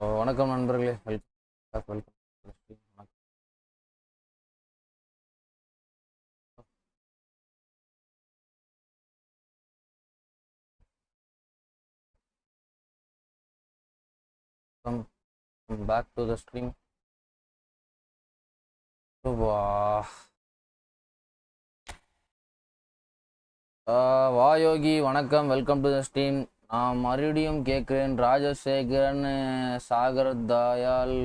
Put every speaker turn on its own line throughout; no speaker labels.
வணக்கம் நண்பர்களே, welcome. Back to the stream. வா யோகி, வணக்கம், வெல்கம் டு த ஸ்ட்ரீம். நான் மறுபடியும் கேட்குறேன், ராஜசேகரன் சாகர் தயால்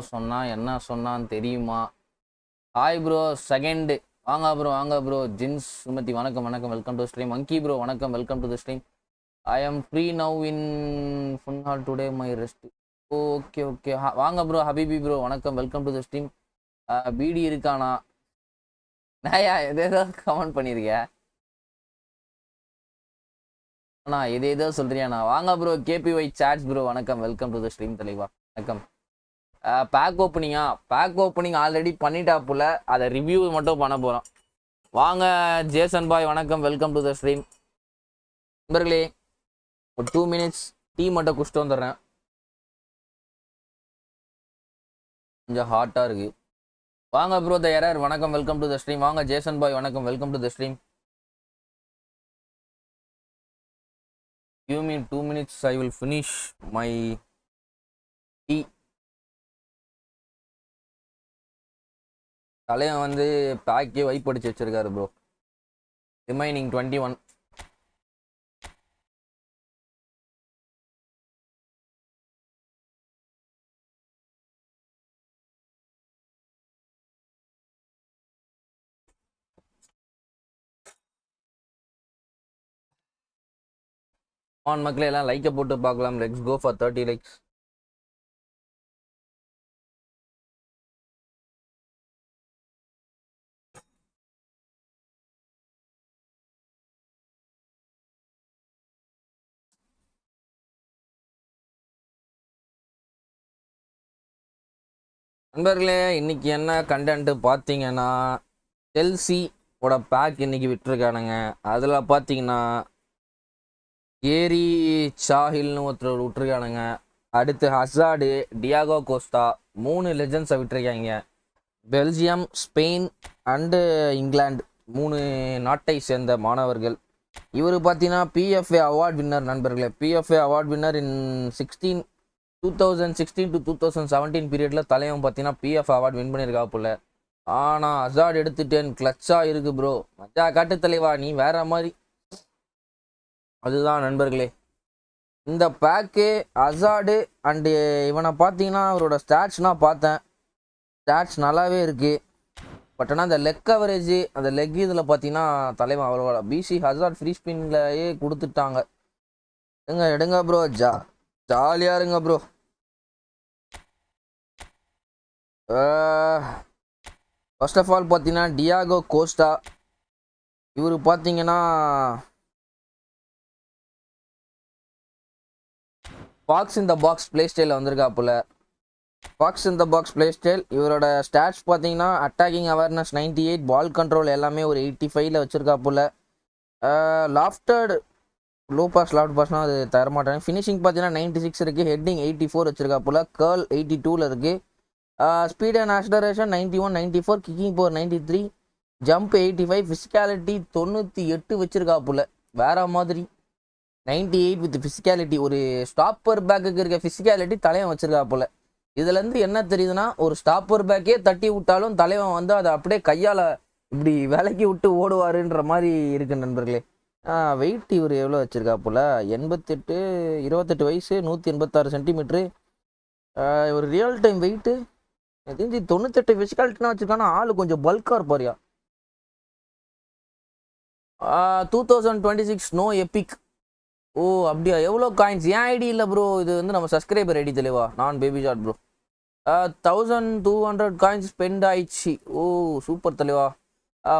சொன்னா என்ன சொன்னான்னு தெரியுமா? ஹாய் ப்ரோ, செகண்ட் வாங்க ப்ரோ. ஜின்ஸ் சுமதி, வணக்கம், welcome to stream. Monkey bro, வணக்கம், வெல்கம் டு த ஸ்ட்ரீம். ஐ ஆம் free now in full hall today my rest. Okay வாங்க ப்ரோ. ஹபிபி ப்ரோ, வணக்கம், வெல்கம் டு த ஸ்ட்ரீம். பிடி இருக்கானா? நாயா எதேதோ கமெண்ட் பண்ணியிருக்க அண்ணா, எதேதோ சொல்றியாண்ணா. வாங்க ப்ரோ. கேபிஒய் சாட்ஸ் ப்ரோ, வணக்கம், வெல்கம் டு த ஸ்ட்ரீம். தலைவா வணக்கம். பேக் ஓப்பனிங் ஆல்ரெடி பண்ணிட்டாப்புல, அதை ரிவ்யூ மட்டும் பண்ண போகிறோம். வாங்க ஜேசன் பாய், வணக்கம், வெல்கம் டு த ஸ்ட்ரீம். நண்பர்களே, ஒரு 2 minutes டீ மட்டும் குடிச்சிட்டு வந்துடுறேன். கொஞ்சம் ஹாட்டாக இருக்கு. வாங்க ப்ரோ. த எரர், வணக்கம், வெல்கம் டு த ஸ்ட்ரீம். வாங்க ஜேசன் பாய், வணக்கம், welcome to the stream. Give me 2 minutes, I will finish my tea. தலையன் வந்து பேக்கே வைப் அடிச்சு வச்சிருக்காரு ப்ரோ. ரிமைனிங் 21. ஆன் மக்களே, எல்லாம் லைக்கை போட்டு பார்க்கலாம். Let's go for 30 likes. நண்பர்களே, இன்னைக்கு என்ன கண்டென்ட் பார்த்தீங்கன்னா, செல்சியோட பேக் இன்னைக்கு விட்டுருக்கானுங்க. அதில் பார்த்தீங்கன்னா ஏரி சாஹில்னு ஒருத்தர் விட்டுருக்கானுங்க. அடுத்து ஹசார்டு, டியாகோ கோஸ்டா, 3 லெஜண்ட்ஸை விட்டுருக்காங்க. பெல்ஜியம், ஸ்பெயின் அண்டு இங்கிலாந்து 3 நாட்டை சேர்ந்த மாணவர்கள். இவர் பார்த்தீங்கன்னா பிஎஃப்ஏ அவார்ட் வின்னர் நண்பர்களே. PFA award winner in 2016 to 2017 பீரியடில் தலைவன் பார்த்தீங்கன்னா பிஎஃப் அவார்ட் வின் பண்ணியிருக்காப்புல. ஆனால் ஹசார்ட் எடுத்துட்டேன், கிளச்சாக இருக்குது ப்ரோ. மஜா காட்டு தலைவா, நீ வேற மாதிரி. அதுதான் நண்பர்களே, இந்த பேக்கு ஹசார்டு அண்டு இவனை பார்த்தீங்கன்னா அவரோட ஸ்டாட்ஸ்னால் பார்த்தேன். ஸ்டாட்ஸ் நல்லாவே இருக்குது. பட் ஆனால் அந்த லெக் கவரேஜ், அந்த லெக் இதில் பார்த்தீங்கன்னா தலைவன் அவரோட பிசி ஹசார்ட் ஃப்ரீ ஸ்பின்லேயே கொடுத்துட்டாங்க. எடுங்க ப்ரோ, ஜாலியாக இருங்க ப்ரோ. ஃபர்ஸ்ட் ஆஃப் ஆல் பார்த்தீங்கன்னா டியாகோ கோஸ்டா, இவர் பார்த்தீங்கன்னா box in the box play ஸ்டைலில் வந்திருக்காப்புல. Box in the box play style. இவரோட ஸ்டாட்ஸ் பார்த்தீங்கன்னா அட்டாக்கிங் அவேர்னஸ் 98, பால் கண்ட்ரோல் எல்லாமே ஒரு 85ல் வச்சுருக்காப்புல. லாஃப்டர்டு லோ பாஸ் லாஃப்ட் பாஸ்னால் அது தரமாட்டாங்க. ஃபினிஷிங் பார்த்தீங்கன்னா 96 இருக்குது. ஹெட்டிங் 84 வச்சுருக்காப்புல. கேர்ள் 82ல் இருக்குது. Speed and acceleration 91, 94, kicking power 93, jump 85, physicality 98 வச்சுருக்காப்புல. வேற மாதிரி 98 வித் ஃபிசிக்காலிட்டி. ஒரு ஸ்டாப்பர் பேக்குக்கு இருக்க ஃபிசிக்காலிட்டி தலைவன் வச்சுருக்காப்புல. இதுலேருந்து என்ன தெரியுதுன்னா, ஒரு ஸ்டாப்பர் பேக்கே தட்டி விட்டாலும் தலைவன் வந்து அதை அப்படியே கையால் இப்படி விலக்கி விட்டு ஓடுவாருன்ற மாதிரி இருக்கு நண்பர்களே. வெயிட் இவர் எவ்வளோ வச்சுருக்காப்புல? 88, 28 வயசு, 186 சென்டிமீட்ரு. ஒரு ரியல் டைம் வெயிட்டு தெரிஞ்சு 98 ஃபிசிக்காலிட்டினா வச்சுருக்கானா. ஆள் கொஞ்சம் பல்காக இருப்பாரியா. 2026 நோ எபிக். ஓ அப்படியா? எவ்வளோ காயின்ஸ்? ஏன் ஐடி இல்லை ப்ரோ, இது வந்து நம்ம சப்ஸ்கிரைபர் ஐடி தெளிவா. நான் baby Jat bro. 1200 coins spend ஆயிடுச்சு. ஓ சூப்பர் தெளிவா.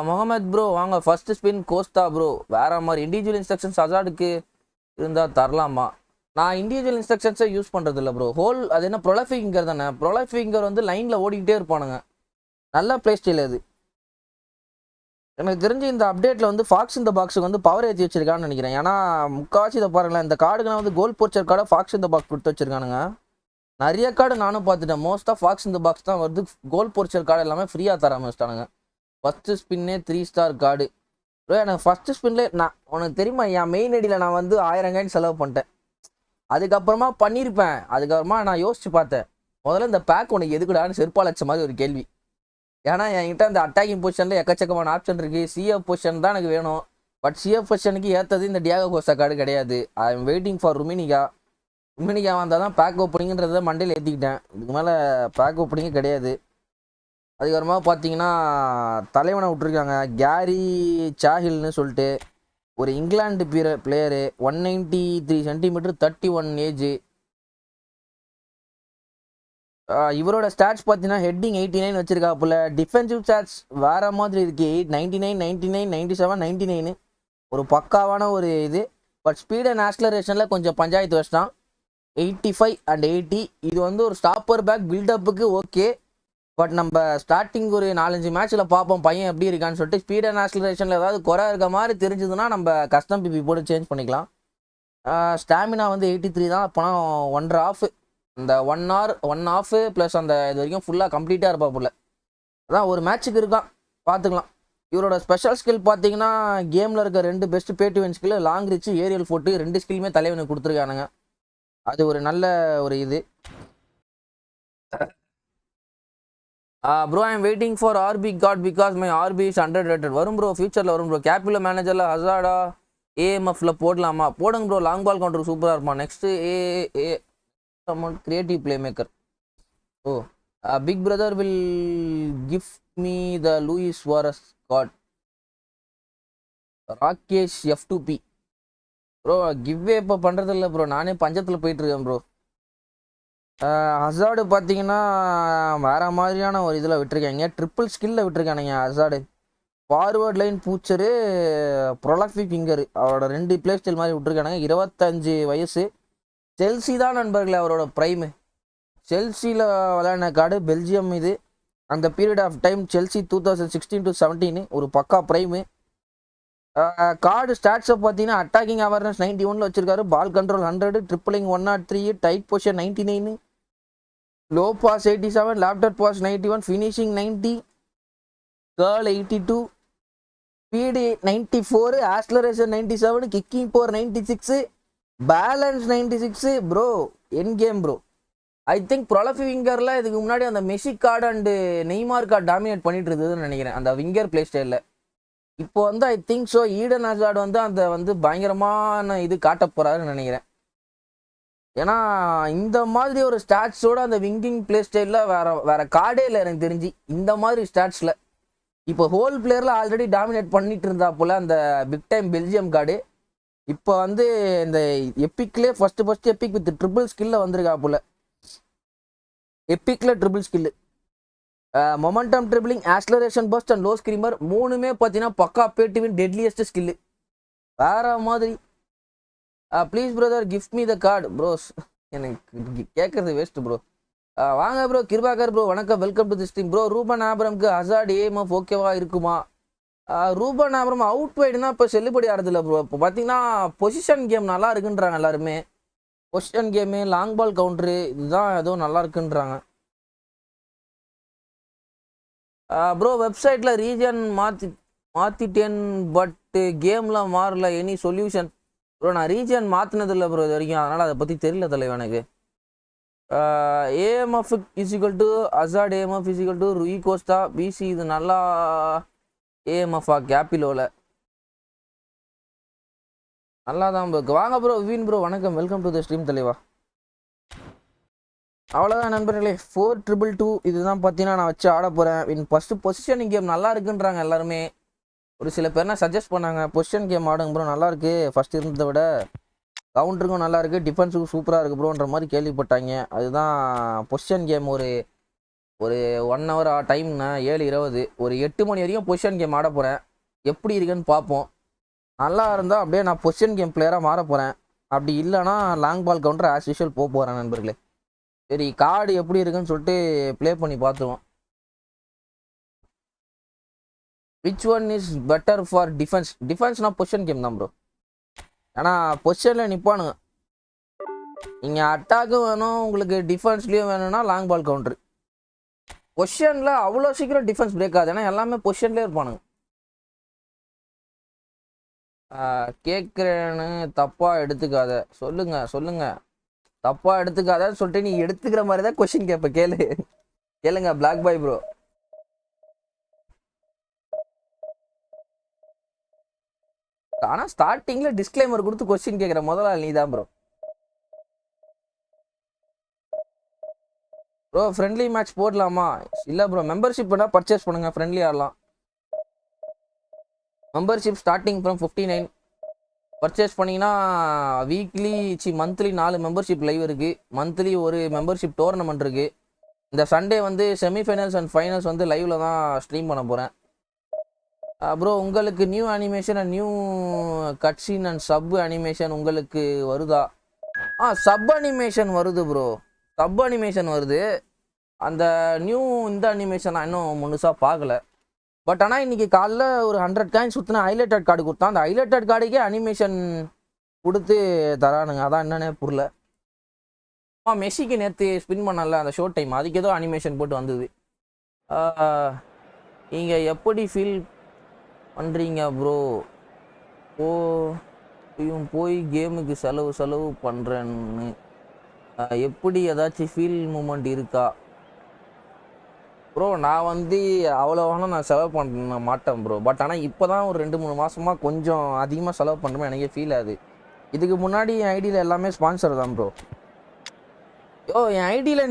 முகமது ப்ரோ, வாங்க. First spin Costa bro. வேற மாதிரி இண்டிவிஜுவல் இன்ஸ்ட்ரக்ஷன்ஸ் ஹசார்டுக்கு இருந்தால் தரலாமா? நான் இண்டிவிஜுவல் இன்ஸ்ட்ரக்ஷன்ஸை யூஸ் பண்ணுறது இல்லை ப்ரோ. அது என்ன ப்ரொலஃபிங்கர் தானே. ப்ரொலஃபிங்கர் வந்து லைனில் ஓடிக்கிட்டே இருப்பானுங்க. நல்ல பிளே ஸ்டைல் அது. எனக்கு தெரிஞ்சு இந்த அப்டேட்டில் வந்து ஃபாக்ஸ் இந்த பாக்ஸுக்கு வந்து பவர் ஏற்றி வச்சிருக்கான்னு நினைக்கிறேன். ஏன்னா முக்கால்வாசி இதை பாருங்களேன், இந்த கார்டுக்கு வந்து கோல் போச்சர் கார்டை ஃபாக்ஸ் இந்த பாக்ஸ் கொடுத்து வச்சிருக்கானுங்க. நிறைய கார்டு நானும் பார்த்துட்டேன். மோஸ்ட் ஆஃப் ஃபாக்ஸ் இந்த பாக்ஸ் தான் வருது. கோல் பொரிச்சல் கார்டு எல்லாமே ஃப்ரீயாக தர ஆரம்பிச்சிட்டானுங்க. ஃபஸ்ட்டு ஸ்பின்னே 3 ஸ்டார் கார்டு. ப்ரோ எனக்கு ஃபஸ்ட்டு ஸ்பின்லேயே நான் உனக்கு தெரியுமா என் மெயின் ஐடியில் நான் வந்து 1000 காயின் செலவு பண்ணிட்டேன். அதுக்கப்புறமா பண்ணியிருப்பேன். அதுக்கப்புறமா நான் யோசிச்சு பார்த்தேன், முதல்ல இந்த பேக் உனக்கு எதுக்குடான்னு செருப்பால் அடிச்ச மாதிரி ஒரு கேள்வி. ஏன்னா என்கிட்ட அந்த அட்டாக்கிங் பொசிஷனில் எக்கச்சக்கமான ஆப்ஷன் இருக்குது. சிஎஃப் பொசிஷன் தான் எனக்கு வேணும். பட் சிஎஃப் பொசிஷனுக்கு ஏற்றது இந்த டியாகோ கோஸ்டா கார்டு கிடையாது. ஐ எம் வெயிட்டிங் ஃபார் ருமினிகா வந்தால் தான் பேக் ஓப்பனிங்கிறத மண்டையில் ஏற்றிக்கிட்டேன். இதுக்கு மேலே பேக் ஓப்பனிங்கே கிடையாது. அதுக்கப்புறமா பார்த்தீங்கன்னா தலைவனை விட்டுருக்காங்க, கேரி சாஹில்னு சொல்லிட்டு ஒரு இங்கிலாந்து பிளேயரு. 193 centimetre, 31 age. இவரோட ஸ்டாட்ஸ் பார்த்தீங்கன்னா ஹெட்டிங் 89 வச்சிருக்காப்புல. டிஃபென்சிவ் ஸ்டாட்ஸ் வேற மாதிரி இருக்கு. 99, 99, 97, 99 ஒரு பக்காவான ஒரு இது. பட் ஸ்பீட் அண்ட் ஆக்ஸலரேஷனில் கொஞ்சம் பஞ்சாயத்து வச்சிட்டான். 85 and 80 இது வந்து ஒரு ஸ்டாப்பர் பேக் பில்டப்புக்கு ஓகே. பட் நம்ம ஸ்டார்டிங் ஒரு 4-5 மேட்ச்சில் பார்ப்போம் பையன் எப்படி இருக்கான்னு சொல்லிட்டு. ஸ்பீட் அண்ட் ஆக்ஸலரேஷனில் ஏதாவது குறை இருக்க மாதிரி தெரிஞ்சதுன்னா நம்ம கஸ்டம் பிபி போட்டு சேஞ்ச் பண்ணிக்கலாம். ஸ்டாமினா வந்து 83 தான். அப்போனா 1.5 ஆஃப், அந்த 1 hour 1 ஆஃப் ப்ளஸ் அந்த இது வரைக்கும் ஃபுல்லாக கம்ப்ளீட்டாக இருப்பாப்புல. அதான் ஒரு மேட்ச்சுக்கு இருக்கான், பார்த்துக்கலாம். இவரோட ஸ்பெஷல் ஸ்கில் பார்த்தீங்கன்னா கேமில் இருக்க 2 பெஸ்ட் பேட்டிவன் skill, long reach, aerial fort 2 ஸ்கில்லுமே தலைவனுக்கு கொடுத்துருக்கானுங்க. அது ஒரு நல்ல ஒரு இது. Bro I'm waiting for RP card because my RP is underrated. வரும் ப்ரோ, ஃபியூச்சரில் வரும் ப்ரோ. கேபிட்டல் மேனேஜரில் ஹசார்டா ஏஎம்எஃப்ல போடலாமா? போடுங்க ப்ரோ, லாங் பால் கவுண்டர் சூப்பராக இருப்பான். Next creative playmaker. Oh big brother will gift me the Luis Suarez card. Rakesh F2P. Bro giveaway இப்போ பண்ணுறது இல்லை ப்ரோ, நானே பஞ்சத்தில் போயிட்டுருக்கேன் ப்ரோ. ஹசார்டு பார்த்தீங்கன்னா வேறு மாதிரியான ஒரு இதில் விட்டுருக்காங்க. ட்ரிப்பிள் ஸ்கில்லில் விட்டுருக்கானுங்க ஹசார்டு. ஃபார்வர்ட் லைன் பூச்சரு, ப்ரொலாக்டிக் ஃபிங்கரு, அவரோட 2 பிளே ஸ்டைல் மாதிரி விட்டுருக்கானுங்க. 25 வயசு. செல்சி தான் நண்பர்களே அவரோட ப்ரைமு. செல்சியில் விளையாடின கார்டு பெல்ஜியம் இது. அந்த period of time Chelsea 2016 to 17 ஒரு பக்கா ப்ரைமு. கார்டு ஸ்டாட்ஸை பார்த்தீங்கன்னா அட்டாக்கிங் அவேர்னஸ் 91 வச்சிருக்காரு. Ball control 100, dribbling 103, tight possession 99, low pass 87, lofted pass 91, finishing 90, curl 82, speed 94, acceleration 97, kicking power 96, balance 96. Bro என் game bro. I think prolific விங்கரில் இதுக்கு முன்னாடி அந்த Messi card and Neymar card dominate பண்ணிட்டு இருந்ததுன்னு நினைக்கிறேன் அந்த விங்கர் பிளே ஸ்டைலில். இப்போ வந்து I think so Eden Hazard வந்து அந்த வந்து பயங்கரமான இது காட்ட போகிறாருன்னு நினைக்கிறேன். ஏன்னா இந்த மாதிரி ஒரு ஸ்டாட்ஸோட அந்த விங்கிங் பிளே ஸ்டைலில் வேற கார்டே இல்லை எனக்கு தெரிஞ்சு இந்த மாதிரி ஸ்டாட்ஸில். இப்போ ஹோல் பிளேயரில் ஆல்ரெடி டாமினேட் பண்ணிட்டு இருந்தா போல் அந்த பிக் டைம் பெல்ஜியம் கார்டு. இப்போ வந்து இந்த எப்பிக்லேயே ஃபர்ஸ்ட் எப்பிக் வித் ட்ரிபிள் ஸ்கில்ல வந்திருக்கா போல. எப்பிக்ல triple skill, momentum dribbling, acceleration burst and low screamer 3மே பார்த்தீங்கன்னா பக்கா பேட்டிவின் டெட்லியஸ்ட் ஸ்கில்லு வேற மாதிரி. Please brother gift me the card. Bros எனக்கு கேட்கறது வேஸ்ட் ப்ரோ. வாங்க ப்ரோ, கிருபாகர் ப்ரோ வணக்கம், welcome to the stream bro. Ruben ஆப்ரம்க்கு ஹசார்ட் ஏஎம்எஃப் ஓகேவா இருக்குமா? ரூபன் ஆப்ரம் அவுட் வைடுனா இப்போ செல்லுபடி ஆடுறதில்ல ப்ரோ. இப்போ பார்த்தீங்கன்னா பொசிஷன் கேம் நல்லா இருக்குன்றாங்க எல்லாருமே. Position game, long ball counter இதுதான் ஏதோ நல்லா இருக்குன்றாங்க ப்ரோ. வெப்சைட்டில் ரீஜன் மாற்றிட்டேன் பட் கேமில் மாறல. Any solution? ப்ரோ நான் ரீஜன் மாற்றினதில்லை ப்ரோ இது வரைக்கும், அதனால் அதை பற்றி தெரியல தலைவா எனக்கு. ஏஎம்எஃப் இசிக்கல் டு ஹசார்ட், ஏஎம்எஃப் இசிக்கல் டு ரூயி கோஸ்டா பிசி. இது நல்லா ஏஎம்எஃபா கேப்பிலோவில் நல்லா தான் ப்ரோ. வாங்க ப்ரோ வின் ப்ரோ வணக்கம், வெல்கம் டு த ஸ்ட்ரீம் தலைவா. அவ்வளோதான் நண்பர்களே, 4-2-2 இதுதான் பார்த்தீங்கன்னா நான் வச்சு ஆட போகிறேன். ஃபஸ்ட்டு பொசிஷனிங் கேம் நல்லா இருக்குன்றாங்க எல்லாருமே. ஒரு சில பேர்னா சஜஸ்ட் பண்ணாங்க பொசிஷன் கேம் ஆடுங்க ப்ரோ, நல்லா இருக்கு ஃபஸ்ட் இருந்ததை விட, கவுண்டருக்கும் நல்லா இருக்குது, டிஃபென்ஸுக்கும் சூப்பராக இருக்குது ப்ரோன்ற மாதிரி கேள்விப்பட்டாங்க. அதுதான் பொசிஷன் கேம் ஒரு 1 hour டைம்னா 7:20 ஒரு 8 மணி வரைக்கும் பொசிஷன் கேம் ஆட போகிறேன். எப்படி இருக்குன்னு பார்ப்போம். நல்லா இருந்தால் அப்படியே நான் பொசிஷன் கேம் பிளேயராக மாற போகிறேன். அப்படி இல்லைனா long ball counter as usual போகிறேன் நண்பர்களே. சரி கார்டு எப்படி இருக்குன்னு சொல்லிட்டு ப்ளே பண்ணி பார்த்துருவோம். Which one is better for டிஃபென்ஸ்னா பொசிஷன் கேம் தான் ப்ரோ. ஏன்னா பொசிஷனில் நிற்பானுங்க. நீங்கள் அட்டாக்கும் வேணும், உங்களுக்கு டிஃபென்ஸ்லேயும் வேணும்னா லாங் பால் கவுண்ட்ரு. பொசிஷனில் அவ்வளோ சீக்கிரம் டிஃபென்ஸ் பிரேக் ஆகுது, ஏன்னா எல்லாமே பொசிஷன்லேயே இருப்பானுங்க. கேட்குறேன்னு தப்பாக எடுத்துக்காத. சொல்லுங்க தப்பாக எடுத்துக்காதன்னு சொல்லிட்டு நீ எடுத்துக்கிற மாதிரி தான் கொஸ்டின் கேட்ப. கேளுங்க பிளாக் பாய் ப்ரோ. ஆனால் ஸ்டார்டிங்கில் டிஸ்க்ளைமர் கொடுத்து கொஸ்டின் கேட்குற முதல்ல நீ தான் ப்ரோ. ப்ரோ ஃப்ரெண்ட்லி மேட்ச் போடலாமா? இல்லை ப்ரோ, மெம்பர்ஷிப் வேணால் பர்ச்சேஸ் பண்ணுங்கள், ஃப்ரெண்ட்லி ஆடலாம். மெம்பர்ஷிப் ஸ்டார்டிங் ஃப்ரம் 59 பர்ச்சேஸ் பண்ணிங்கன்னா மந்த்லி 4 மெம்பர்ஷிப் லைவ் இருக்குது. மந்த்லி ஒரு மெம்பர்ஷிப் டோர்னமெண்ட் இருக்குது. இந்த சண்டே வந்து செமிஃபைனல்ஸ் அண்ட் ஃபைனல்ஸ் வந்து லைவில் தான் ஸ்ட்ரீம் பண்ண போகிறேன். ப்ரோ உங்களுக்கு new animation and new cutscene and sub animation உங்களுக்கு வருதா? சப் அனிமேஷன் வருது ப்ரோ, சப் அனிமேஷன் வருது. அந்த இந்த அனிமேஷன் நான் இன்னும் முழுசாக பார்க்கல. பட் ஆனால் இன்றைக்கி காலைல ஒரு 100 காயின் சுற்றின ஹைலைட்டட் கார்டு கொடுத்தான். அந்த ஹைலைட்டட் கார்டுக்கே அனிமேஷன் கொடுத்து தரானுங்க. அதான் என்னன்னே புரியல. மெஸ்ஸிக்கு நேற்று ஸ்பின் பண்ணல அந்த ஷோ டைம், அதுக்கு ஏதோ அனிமேஷன் போட்டு வந்தது. நீங்கள் எப்படி ஃபீல் பண்ணுறீங்க ப்ரோ? போய் கேமுக்கு செலவு பண்ணுறேன்னு எப்படி ஏதாச்சும் ஃபீல் மூமெண்ட் இருக்கா ப்ரோ? நான் வந்து அவ்வளோவான நான் செலவு பண்ண மாட்டேன் ப்ரோ. பட் ஆனால் இப்போ தான் ஒரு 2-3 மாதமாக கொஞ்சம் அதிகமாக செலவு பண்ணுறேன், எனக்கே ஃபீல் ஆகுது. இதுக்கு முன்னாடி என் ஐடியில் எல்லாமே ஸ்பான்சர் தான் ப்ரோ. என் ஐடியில்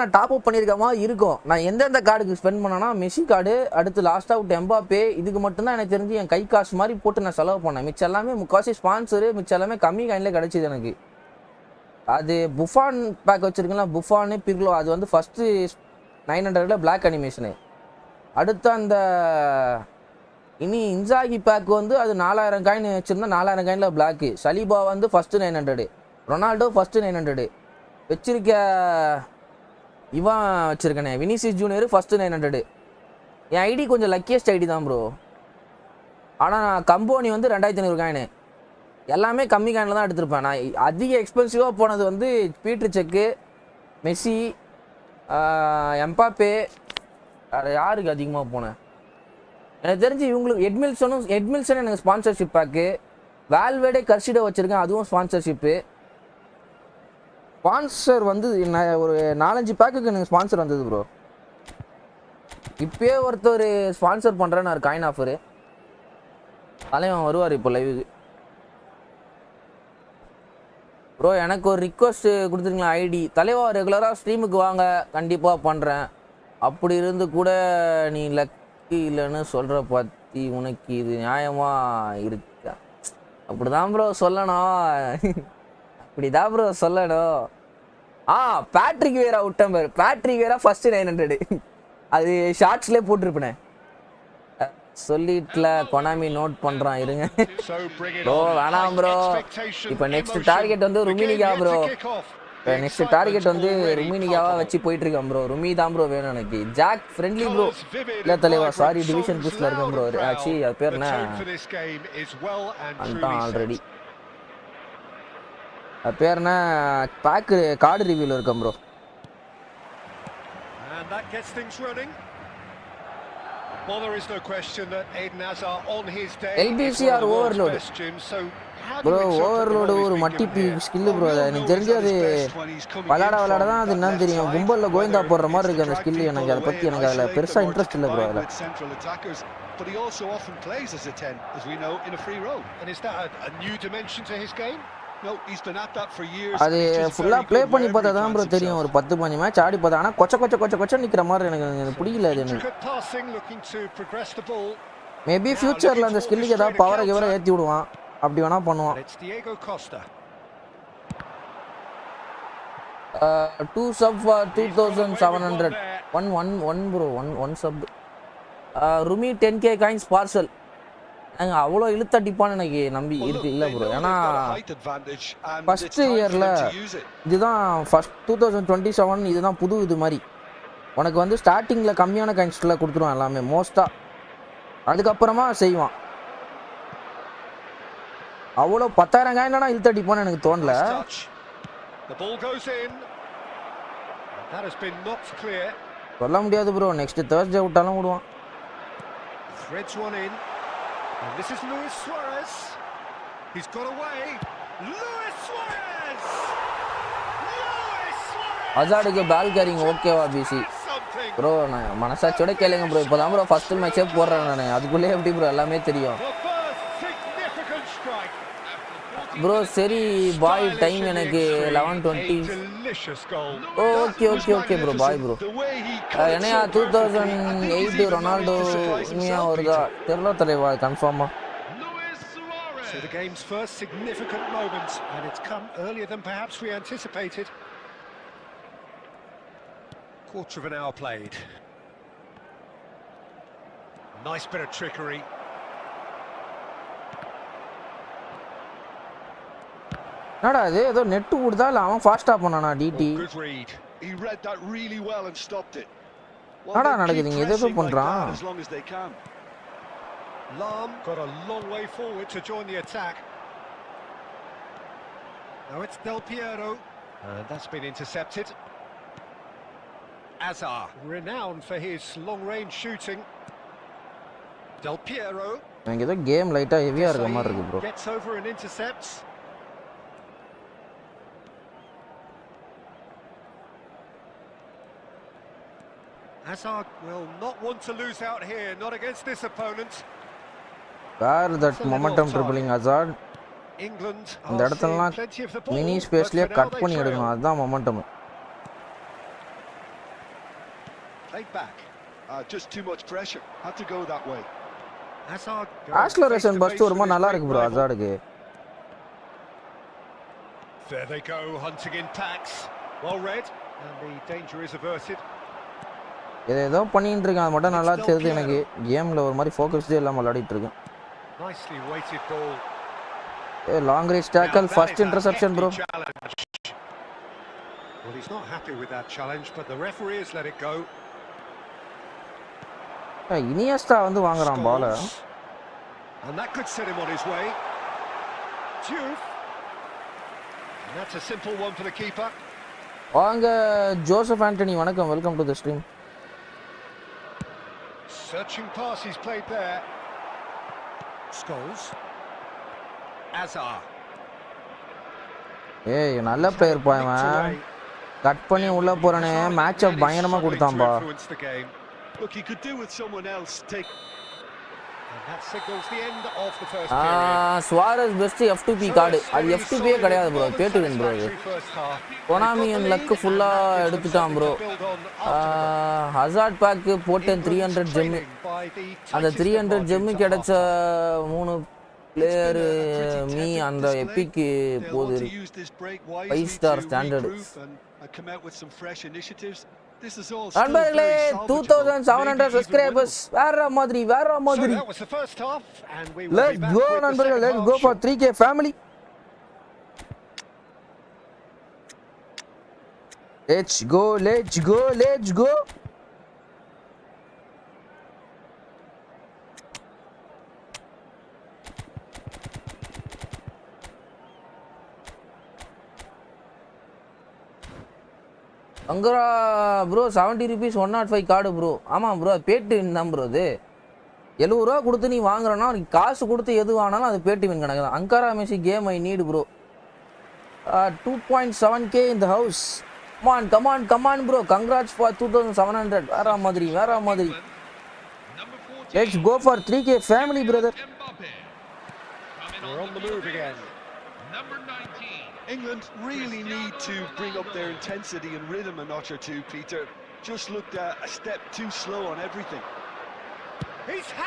நான் டாப் அப் பண்ணியிருக்கமா இருக்கும். நான் எந்தெந்த கார்டுக்கு ஸ்பெண்ட் பண்ணேன்னா மெஸ்ஸி கார்டு, அடுத்து லாஸ்ட் அவுட் எம்பாப்பே, இதுக்கு மட்டும்தான் எனக்கு தெரிஞ்சு என் கை காசு மாதிரி போட்டு நான் செலவு பண்ணேன். மிச்சம் எல்லாமே முக்கால்வாசி ஸ்பான்சரு, மிச்சம் எல்லாமே கம்மி காயினில் கிடச்சிது எனக்கு. அது புஃபான் பேக் வச்சுருக்கீங்களா, புஃபானு பிர்லோ, அது வந்து ஃபஸ்ட்டு 900 பிளாக் அனிமேஷனு. அடுத்து அந்த இன்சாகி பேக் வந்து அது 4000 காயின் வச்சுருந்தா 4000 காயினில் பிளாக்கு. சலீபா வந்து ஃபஸ்ட்டு 900, ரொனால்டோ ஃபஸ்ட்டு 900 வச்சிருக்க. இவன் வச்சுருக்கனே வினிசியஸ் ஜூனியர் ஃபஸ்ட்டு 900. என் ஐடி கொஞ்சம் லக்கியஸ்ட் ஐடி தான் ப்ரோ. ஆனால் நான் கம்போனி வந்து 2500 காயின், எல்லாமே கம்மி காயினில் தான் எடுத்திருப்பேன். நான் அதிக எக்ஸ்பென்சிவாக போனது வந்து பீட்ரு செக்கு, மெஸ்ஸி, எம்பாப்பே. வேறு யாருக்கு அதிகமாக போனேன் எனக்கு தெரிஞ்சு இவங்களுக்கு எட்மில்சன் எனக்கு ஸ்பான்சர்ஷிப் பேக்கு. வேல்வேடே கர்சிடோ வச்சுருக்கேன், அதுவும் ஸ்பான்சர்ஷிப்பு. ஸ்பான்சர் வந்து ஒரு 4-5 பேக்குக்கு எனக்கு ஸ்பான்சர் வந்தது ப்ரோ. இப்போயே ஒருத்தர் ஸ்பான்சர் பண்ணுறேன்னு ஒரு காயின் ஆஃபரு. தலைவன் வருவார் இப்போ லைவுக்கு. ப்ரோ எனக்கு ஒரு ரிக்வஸ்ட்டு கொடுத்துருங்களா ஐடி? தலைவா ரெகுலராக ஸ்ட்ரீமுக்கு வாங்க, கண்டிப்பாக பண்ணுறேன். அப்படி இருந்து கூட நீ லக்கி இல்லைன்னு சொல்கிற பற்றி உனக்கு இது நியாயமாக இருக்கா? அப்படி தான் ப்ரோ சொல்லணும். பேட்ரிக் வேரா விட்டம்பர். Patrick Vieira first 900. அது ஷார்ட்ஸ்லேயே போட்டிருப்பேனே. சொல்லிட்டுல கொனாமி நோட் பண்ணுறான், இருங்க ப்ரோ. வேணாம் ப்ரோ, இப்போ நெக்ஸ்ட் டார்கெட் வந்து ருமினிகா ப்ரோ. இப்போ நெக்ஸ்ட் டார்கெட் வந்து ருமினிகாவாக வச்சு போயிட்டுருக்கேன் ப்ரோ. ருமி தான் ப்ரோ வேணும் எனக்கு. ஜாக் ஃப்ரெண்ட்லி ப்ரோ. இல்லை தலைவா, சாரி, டிவிஷன் பூஸ்டில் இருக்கேன் ப்ரோ. ஆக்சுவலி அது பேர் என்ன அன்ட்டான் ஆல்ரெடி. அது பேர் என்ன, பேக்கு கார்டு ரிவ்யூவில் இருக்கேன் bro.
Well, there is no question that Eden Hazard on his day
LBCR overload. Bro, overload ஒரு மட்டி ஸ்கில் ப்ரோ. எனக்கு தெரிஞ்சு அது விளாட தான் அது என்னன்னு தெரியும். கும்பலில் கோவிந்தா போடுற மாதிரி இருக்குது அந்த ஸ்கில். எனக்கு அதை பற்றி எனக்கு அதில் பெருசாக இன்ட்ரெஸ்ட் இல்லை ப்ரோ. அதில்
but he also often plays as a 10, as we know, in a free role. And is that a new dimension to his game? No, he's been at that for years.
அது ஃபுல்லாக play பண்ணி பார்த்தா தான் bro தெரியும். ஒரு 10-15 match ஆடி பார்த்தா, ஆனால் கொச்ச நிற்கிற மாதிரி எனக்கு பிடிக்கல. அது எனக்கு மேபி ஃபியூச்சரில் அந்த ஸ்கில்லுக்கு ஏதாவது பவரை ஏற்றி விடுவான், அப்படி வேணா பண்ணுவான். 2 sub for 2700. 1 bro, 1 sub. ருமி 10k coins parcel. நாங்கள் அவ்வளோ இழுத்தடிப்பான்னு எனக்கு நம்பி இருக்கு இல்லை ப்ரோ. ஏன்னா ஃபஸ்ட்டு இயரில் இதுதான் 2027 இதுதான் புது இது மாதிரி. உனக்கு வந்து ஸ்டார்டிங்கில் கம்மியான காயின்ஸில் கொடுத்துருவான் எல்லாமே மோஸ்ட்டாக. அதுக்கப்புறமா செய்வான். அவ்வளோ 10,000 காயின்லாம் இழுத்தடிப்பான்னு எனக்கு தோணல.
The ball goes in. That has been knocked clear.
சொல்ல முடியாது bro, next Thursday விட்டாலும் விடுவான்.
Threads one in. And this is Luis Suarez. He's got away. Luis Suarez! Luis Suarez!
அசாடுக்கு ball carrying ஓகேவா பிசி? ப்ரோ நான் மனசாட்சியோட கேளுங்க bro, இப்போதான் bro first மேட்சே போடுறேன் நான், அதுக்குள்ளே எப்படி ப்ரோ எல்லாமே தெரியும் ப்ரோ. சரி பாய், டைம் எனக்கு 11:20. Okay okay okay bro, bye bro. என்னையா 2008 ரொனால்டோ உண்மையாக வருதா தெரியல தலைவா கன்ஃபார்மா.
So the game's first significant moment, and it's come earlier than perhaps we anticipated. Quarter of an hour played. Nice bit of trickery.
என்னடா இது, ஏதோ நெட் கொடுத்தா இல்ல அவன் ஃபாஸ்டா பண்ணானா DD?
Good read. He read that really well and stopped it.
என்னடா நடக்குதுங்க, ஏதோ பண்றான்.
As long as they can. Lam got a long way forward to join the attack. Now it's Del Piero. That's been intercepted. Azar, renowned for his long-range shooting. Del Piero.
எனக்கு ஏதோ game லைட்டா ஹெவியா இருக்க மாதிரி இருக்கு bro.
Gets over and intercepts. Azar will not want to lose out here, not against this opponent.
Where that momentum dribbling Hazard.
England
இந்த இடத்துலலாம் mini ஸ்பேஸ்லயே cut பண்ணி எடுக்கணும், அதுதான் momentum.
Played back. Just too much pressure. Had to go that way.
Acceleration first வருமா நல்லா இருக்கு bro ஹசார்டுக்கு.
There they go, hunting in packs. Well read, and the danger is averted.
ஏதோ பண்ணிட்டு இருக்கேன், அது மட்டும் நல்லா தெரியுது எனக்கு. கேம்ல ஒரு மாதிரி ஃபோக்கஸ்டே இல்லாம விளையாடிட்டு இருக்கேன்.
Nicely weighted ball.
Long range tackle, first interception bro.
Well, he's not happy with that challenge, but the referee has let it go.
Iniesta வந்து வாங்குறான் பால.
And that could set him on his way. Diouf. And that's a simple one for the keeper.
வாங்க Joseph Antony, வணக்கம், welcome to the stream.
Searching pass he's played there. Scholes. Azar.
ஏய் நல்ல player பா இவன். Cut பண்ணி உள்ள போறானே, match அப் பயங்கரமா கொடுத்தான் பா.
Look, he could do with someone else take. And that signals the end of the first period.
Suarez best F2P card. அது F2P ஏ கிடையாது bro, pay to win bro இது. Konami and luck ஃபுல்லா எடுத்துட்டான் bro. Hazard pack போட்டேன் 300 gem. அந்த 300 gem கிடைச்ச 3 player me அந்த Epic போகுது 5 ஸ்டார் ஸ்டாண்டர்ட். நண்பர்களே 2700 சப்ஸ்கிரைபர்ஸ், வேற மாதிரி. லெட்ஸ் கோ நண்பர்களே, let's go for 3K family. Let's go. அங்கரா ப்ரோ 70 rupees 105 கார்டு ப்ரோ. ஆமாம் ப்ரோ, பேட்டு வின் தான் ப்ரோ. அது 70 ரூபா கொடுத்து நீ வாங்குறனா, காசு கொடுத்து எது வாங்கினாலும் அது பேட்டு வின் கணக்கு தான். Ankara Messi game I need bro. 2.7K in the house. Come on bro, congrats for 2700. வேற மாதிரி. Let's go for 3K family brother.
We're on the move again. Number 19. England really need to bring up their intensity and rhythm a notch or two, Peter. Just looked a step too slow on everything.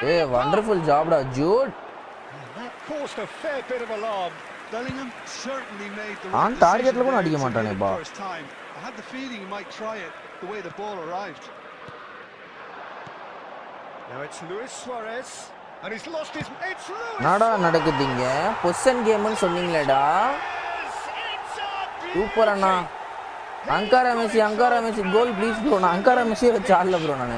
Hey, wonderful job da Jude.
That caused a fair bit of alarm. Bellingham certainly made the
right target la adika maatane ba.
First time. I had the feeling he might try it the way the ball arrived. Now it's Luis Suarez and he's lost his. It's Luis.
Nada nadakudinga possession game nu sonningala. Super Anna. Ankara Messi goal please bro. நான் Ankara மெஸ்ஸியை வச்சு ஆடல bro. நான்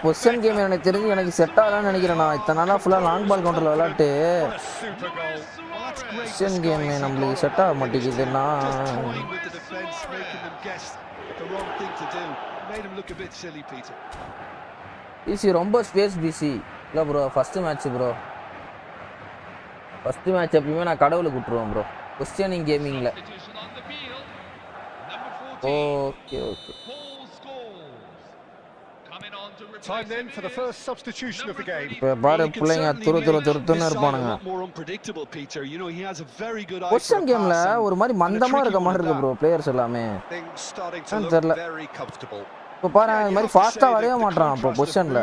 position game எனக்கு தெரிஞ்சு எனக்கு set ஆகலாம்னு நினைக்கிறேன். நான் இத்தனை நாளாக ஃபுல்லாக லாங் பால் கவுண்டரில் விளாட்டு பொசிஷன் கேம் நம்மளுக்கு செட் ஆக மாட்டேங்குதுன்னா பிசி ரொம்ப ஸ்பேஸ் பிசி இல்லை bro. First match bro, first match எப்பயுமே நான் கடவுளுக்கு விட்டுருவேன் ப்ரோ பொசிஷனிங் கேமிங்கில். Okay okay.
Time then for the first substitution of the game.
இப்போ பாரு பிள்ளைங்க துருத்துன்னு இருப்பானுங்க. பொசிஷன் கேம்ல ஒரு மாதிரி மந்தமா இருக்க மாதிரி இருக்கு ப்ரோ பிளேயர்ஸ் எல்லாமே. தெரியல. இப்போ பாரு இந்த மாதிரி ஃபாஸ்டா வரைய மாட்டான் இப்போ பொசிஷன்ல.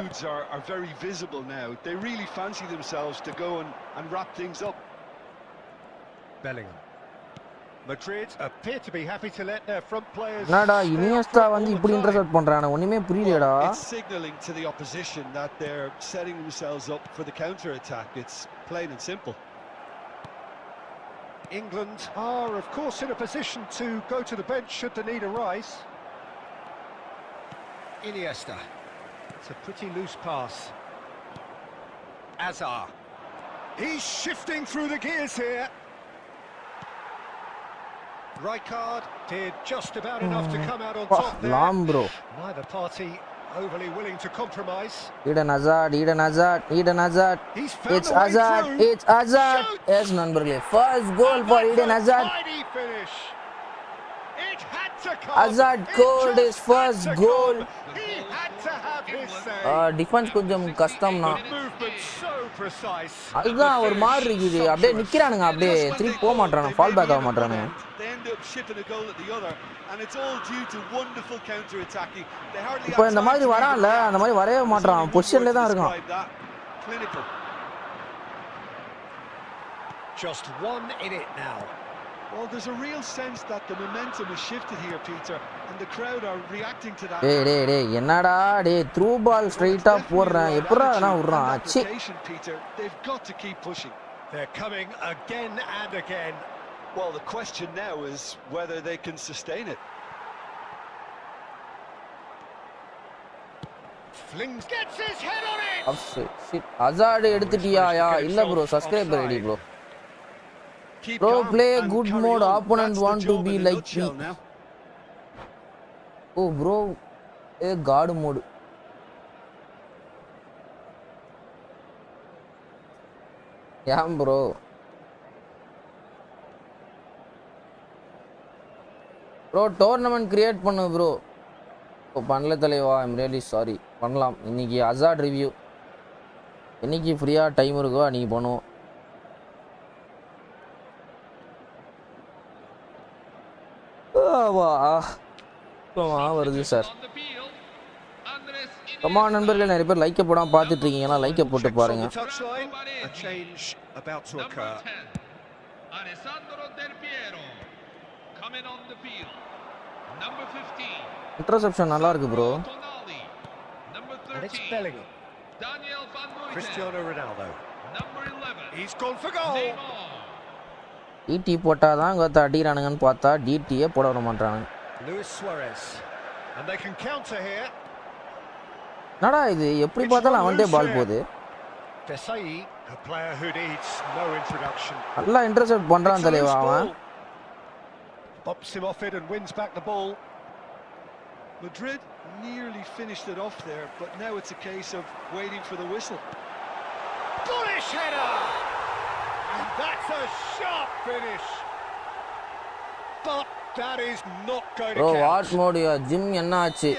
Madrid appear to be happy to let their front players.
Nada, Iniesta வந்து இப்படி இன்டர்செப்ட் பண்றானே ஒண்ணுமே புரியலடா.
It's signaling to the opposition that they're setting themselves up for the counter attack. It's plain and simple. England are of course in a position to go to the bench should the need arise. Iniesta. It's a pretty loose pass. Azar. He's shifting through the gears here. Rijkaard did just about enough to come out on top there.
Lambro.
Neither party overly willing to compromise.
Eden Hazard. It's Hazard. Yes, நண்பர்களே. First goal for Eden Hazard.
It had to come.
Hazard scored his first goal.
He had to have his say.
Defence கொஞ்சம் கஷ்டம்னா.
So precise.
அதுதான் ஒரு மாதிரி இருக்குது. அப்படியே நிக்கிறானுங்க, அப்படியே திருப்பி போக மாட்டானே, ஃபால் பேக் ஆக மாட்டானே. இப்போ இந்த மாதிரி வரான்ல, அந்த மாதிரி வரவே மாட்டான், பொசிஷன்ல தான் இருக்கான்.
Just one in it now. Well, there's a real sense that the momentum has shifted here, Peter, and the crowd are reacting to that.
டேய் என்னடா டேய் த்ரூ பால் ஸ்ட்ரைட்டா போடுறேன், எப்பறா நான் விடுறான். அச்சி.
They've got to keep pushing. They're coming again and again. Well, the question now is whether they can sustain it. Flings gets his head on it.
Shit. Hazard எடுத்துட்டியாயா? இல்ல bro, subscriber ready bro. Bro, play good mode. Opponent want to be like me. Oh bro, a guard mode. Yeah bro. Bro, tournament create பண்ணு bro. இப்போ பண்ணல தலைவா, I'm really sorry. பண்ணலாம். இன்னைக்கு Hazard review. இன்னைக்கு ஃப்ரீயா time இருக்கோ அன்னைக்கு பண்ணுவோம். வருது சார். கமா நண்பர்கள், நிறைய பேர் லைக்கை போடாமல் பார்த்துட்டு இருக்கீங்கன்னா லைக்கை போட்டு பாருங்க. இன்டர்செப்ஷன் நல்லா இருக்கு ப்ரோ. டிடி போட்டாதான் இங்க அடிறானுங்கன்னு பார்த்தா டிடியே போட வர மாட்டானுங்க. என்னடா இது, எப்படி பார்த்தாலும் அவன்டே பால் போகுது. நல்லா இன்டர்செப்ட் பண்றான் தலைவா அவன்.
Madrid nearly finished it off there, but now it's a case of waiting for the whistle. Bullish header! And that's a sharp finish. But that is not going to count.
Bro, what mode ya? Gym enna aachu?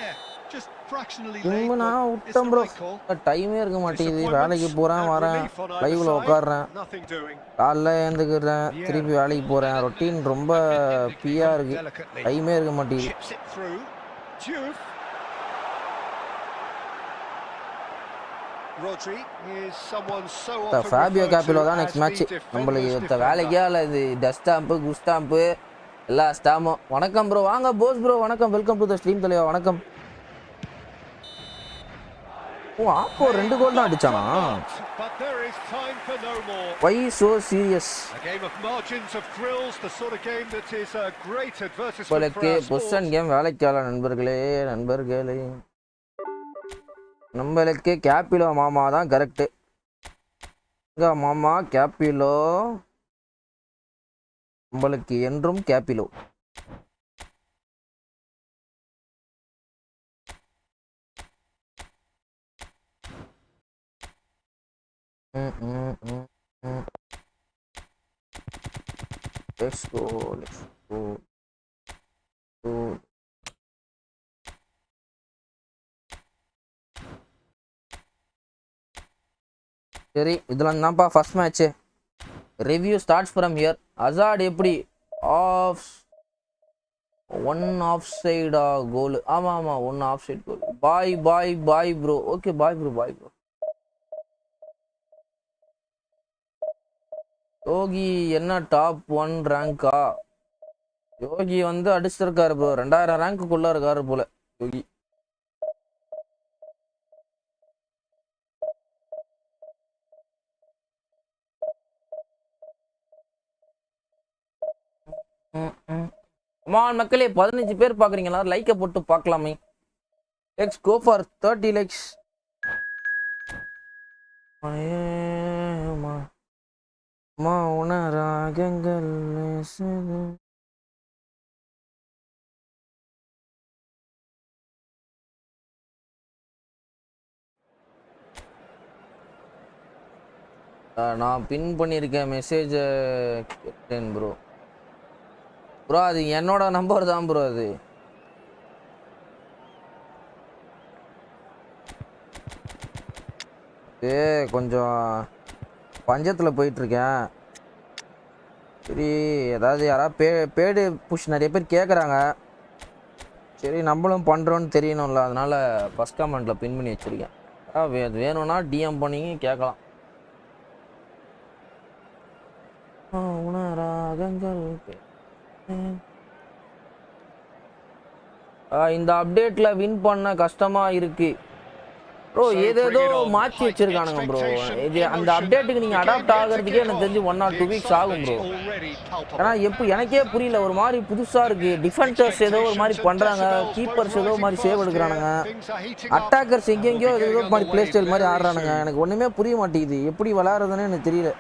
Just fractionally
late.
Gym
na uttam bro. Time e irukka maatidhu. வேலைக்கு போறேன் வரேன், லைவ்ல உட்கார்றேன், காலைல எழுந்துக்கிறேன், திருப்பி வேலைக்கு போறேன். Routine ரொம்ப பியா இருக்கு, டைமே இருக்க மாட்டேங்குது. ஃபேபியோ கேப்பிலோ தான் நெக்ஸ்ட் மேட்ச் நம்மளுக்கு. வேலைக்கே இல்லை இது, டஸ்ட் ஸ்டாம்பு குட் ஸ்டாம்பு எல்லா ஸ்டாம்பும். வணக்கம் ப்ரோ, வாங்க போஸ் ப்ரோ, வணக்கம், வெல்கம் டு த ஸ்ட்ரீம் தலைவா, வணக்கம். ஓ ஆப்போ 2 கோல் தான் அடிச்சானா? Why so serious? Position game வேலைக்கால நண்பர்களே. நம்மளுக்கு கேப்பிலோ மாமா தான் கரெக்ட். மாமா கேப்பிலோ நம்மளுக்கு என்றும் கேப்பிலோ. Let's go. சரி, இதெல்லாம் தான்ப்பா first match. Review starts from here. Hazard எப்படி ஒன் ஆஃப் சைடா கோல்? ஆமா one off side goal. Bye bro. Okay bye bro. யோகி என்ன டாப் 1 ரேங்கா? யோகி வந்து அடிச்சிருக்காரு ப்ரோ. 2000 ரேங்க்குள்ள இருக்காரு போல யோகி. மக்களே 15 பேர் பாக்குறீங்களா? லைக்கை போட்டு பார்க்கலாமே. Let's go for 30 likes. மௌன ராகங்கள் நான் பின் பண்ணியிருக்கேன் மெசேஜ் கேட்டேன் ப்ரோ. அது என்னோட நம்பர் தான் ப்ரோ. அது கொஞ்சம் பஞ்சத்தில் போயிட்டுருக்கேன். சரி, ஏதாவது யாராவது பேடு புஷ் நிறைய பேர் கேட்குறாங்க. சரி, நம்மளும் பண்ணுறோன்னு தெரியணும்ல, அதனால ஃபஸ்ட் கமெண்ட்டில் பின் பண்ணி வச்சுருக்கேன். அது வேணும்னா டிஎம் பண்ணி கேட்கலாம். உணராகங்கள் இந்த அப்டேட்ல வின் பண்ண கஷ்டமா இருக்கு ப்ரோ. ஏதேதோ மாற்றி வச்சிருக்கானுங்க ப்ரோ. இது அந்த அப்டேட்டுக்கு நீங்க அடாப்ட் ஆகிறதுக்கே எனக்கு தெரிஞ்சு 1 or 2 weeks ஆகும் ப்ரோ. ஏன்னா எனக்கே புரியல, ஒரு மாதிரி புதுசா இருக்கு. டிஃபெண்டர்ஸ் ஏதோ ஒரு மாதிரி பண்றாங்க, கீப்பர்ஸ் ஏதோ மாதிரி சேவ் எடுக்கிறானுங்க, அட்டாக்கர்ஸ் எங்கெங்கயோ ஏதோ மாதிரி பிளே ஸ்டைல் மாதிரி ஆடுறானுங்க. எனக்கு ஒண்ணுமே புரிய மாட்டேங்குது, எப்படி விளையாடுறதுன்னு எனக்கு தெரியல.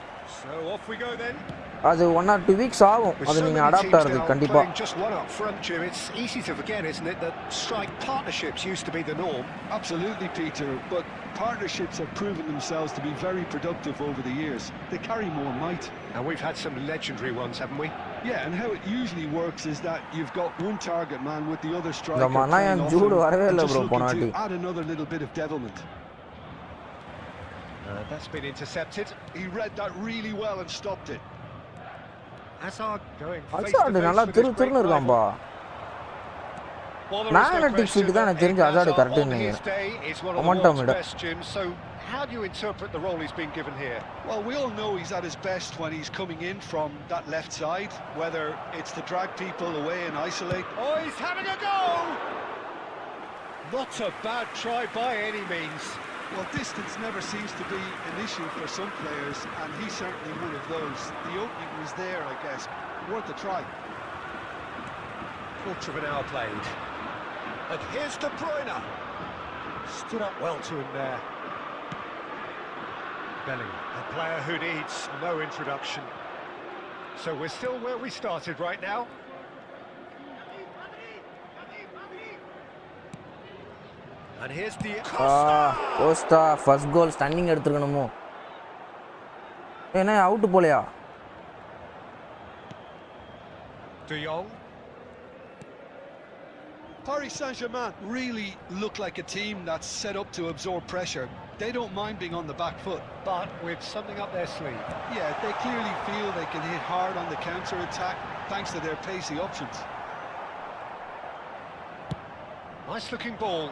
அது 1 or 2 weeks ஆகும், அது நீங்க அடாப்ட் ஆகிறது கண்டிப்பா.
Just one up front, Jim. It's easy to forget, isn't it, that strike partnerships used to be the norm. Absolutely, Peter. But partnerships have proven themselves to be very productive over the years. They carry more might. And we've had some legendary ones, haven't we? Yeah, and how it usually works is that you've got one target man with the other striker playing off him, and just looking to add another little bit of devilment. That's been intercepted. He read that really well and stopped it.
அசாடு நல்லா திருன்னு இருக்காம்பா. Magnetic field தான் எனக்கு தெரிஞ்சு அசாடு கரெக்ட்னு நினைக்கிறேன். Momentum விட.
How do you interpret the role he's been given here? Well, we all know he's at his best when he's coming in from that left side, whether it's to drag people away and isolate. Oh, he's having a go! Not a bad try by any means. Well, distance never seems to be an issue for some players, and he's certainly one of those. The opening was there, I guess. Worth a try. Quarter of an hour played. And here's De Bruyne. Stood up well to him there. Bellingham, a player who needs no introduction. So we're still where we started right now. And here's the
Costa first goal standing எடுத்துக்கணுமோ? என்ன out போலையா?
De Jong. Paris Saint-Germain really look like a team that's set up to absorb pressure. They don't mind being on the back foot, but with something up their sleeve. Yeah, they clearly feel they can hit hard on the counter-attack thanks to their pacey options. Nice-looking ball.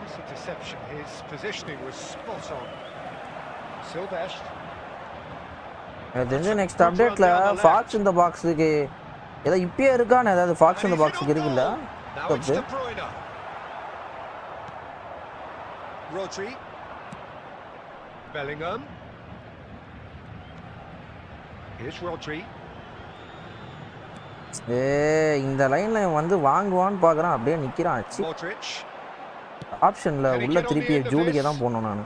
It's a deception. His positioning was spot on. Silvestre.
The next update la Fox in the box க்கு ஏதோ இப்பயே இருக்கானே, ஏதாவது Fox in the box க்கு இருக்குல்ல?
Rodri. Bellingham. Here's Rodri.
இந்த லைன்ல வந்து வாங்குவான்னு பார்க்கறான், அப்படியே நிக்கிறான்.
Modric.
ஆப்ஷன்ல உள்ள திருப்பி ஜூடுக்கே தான் போணும் நான்.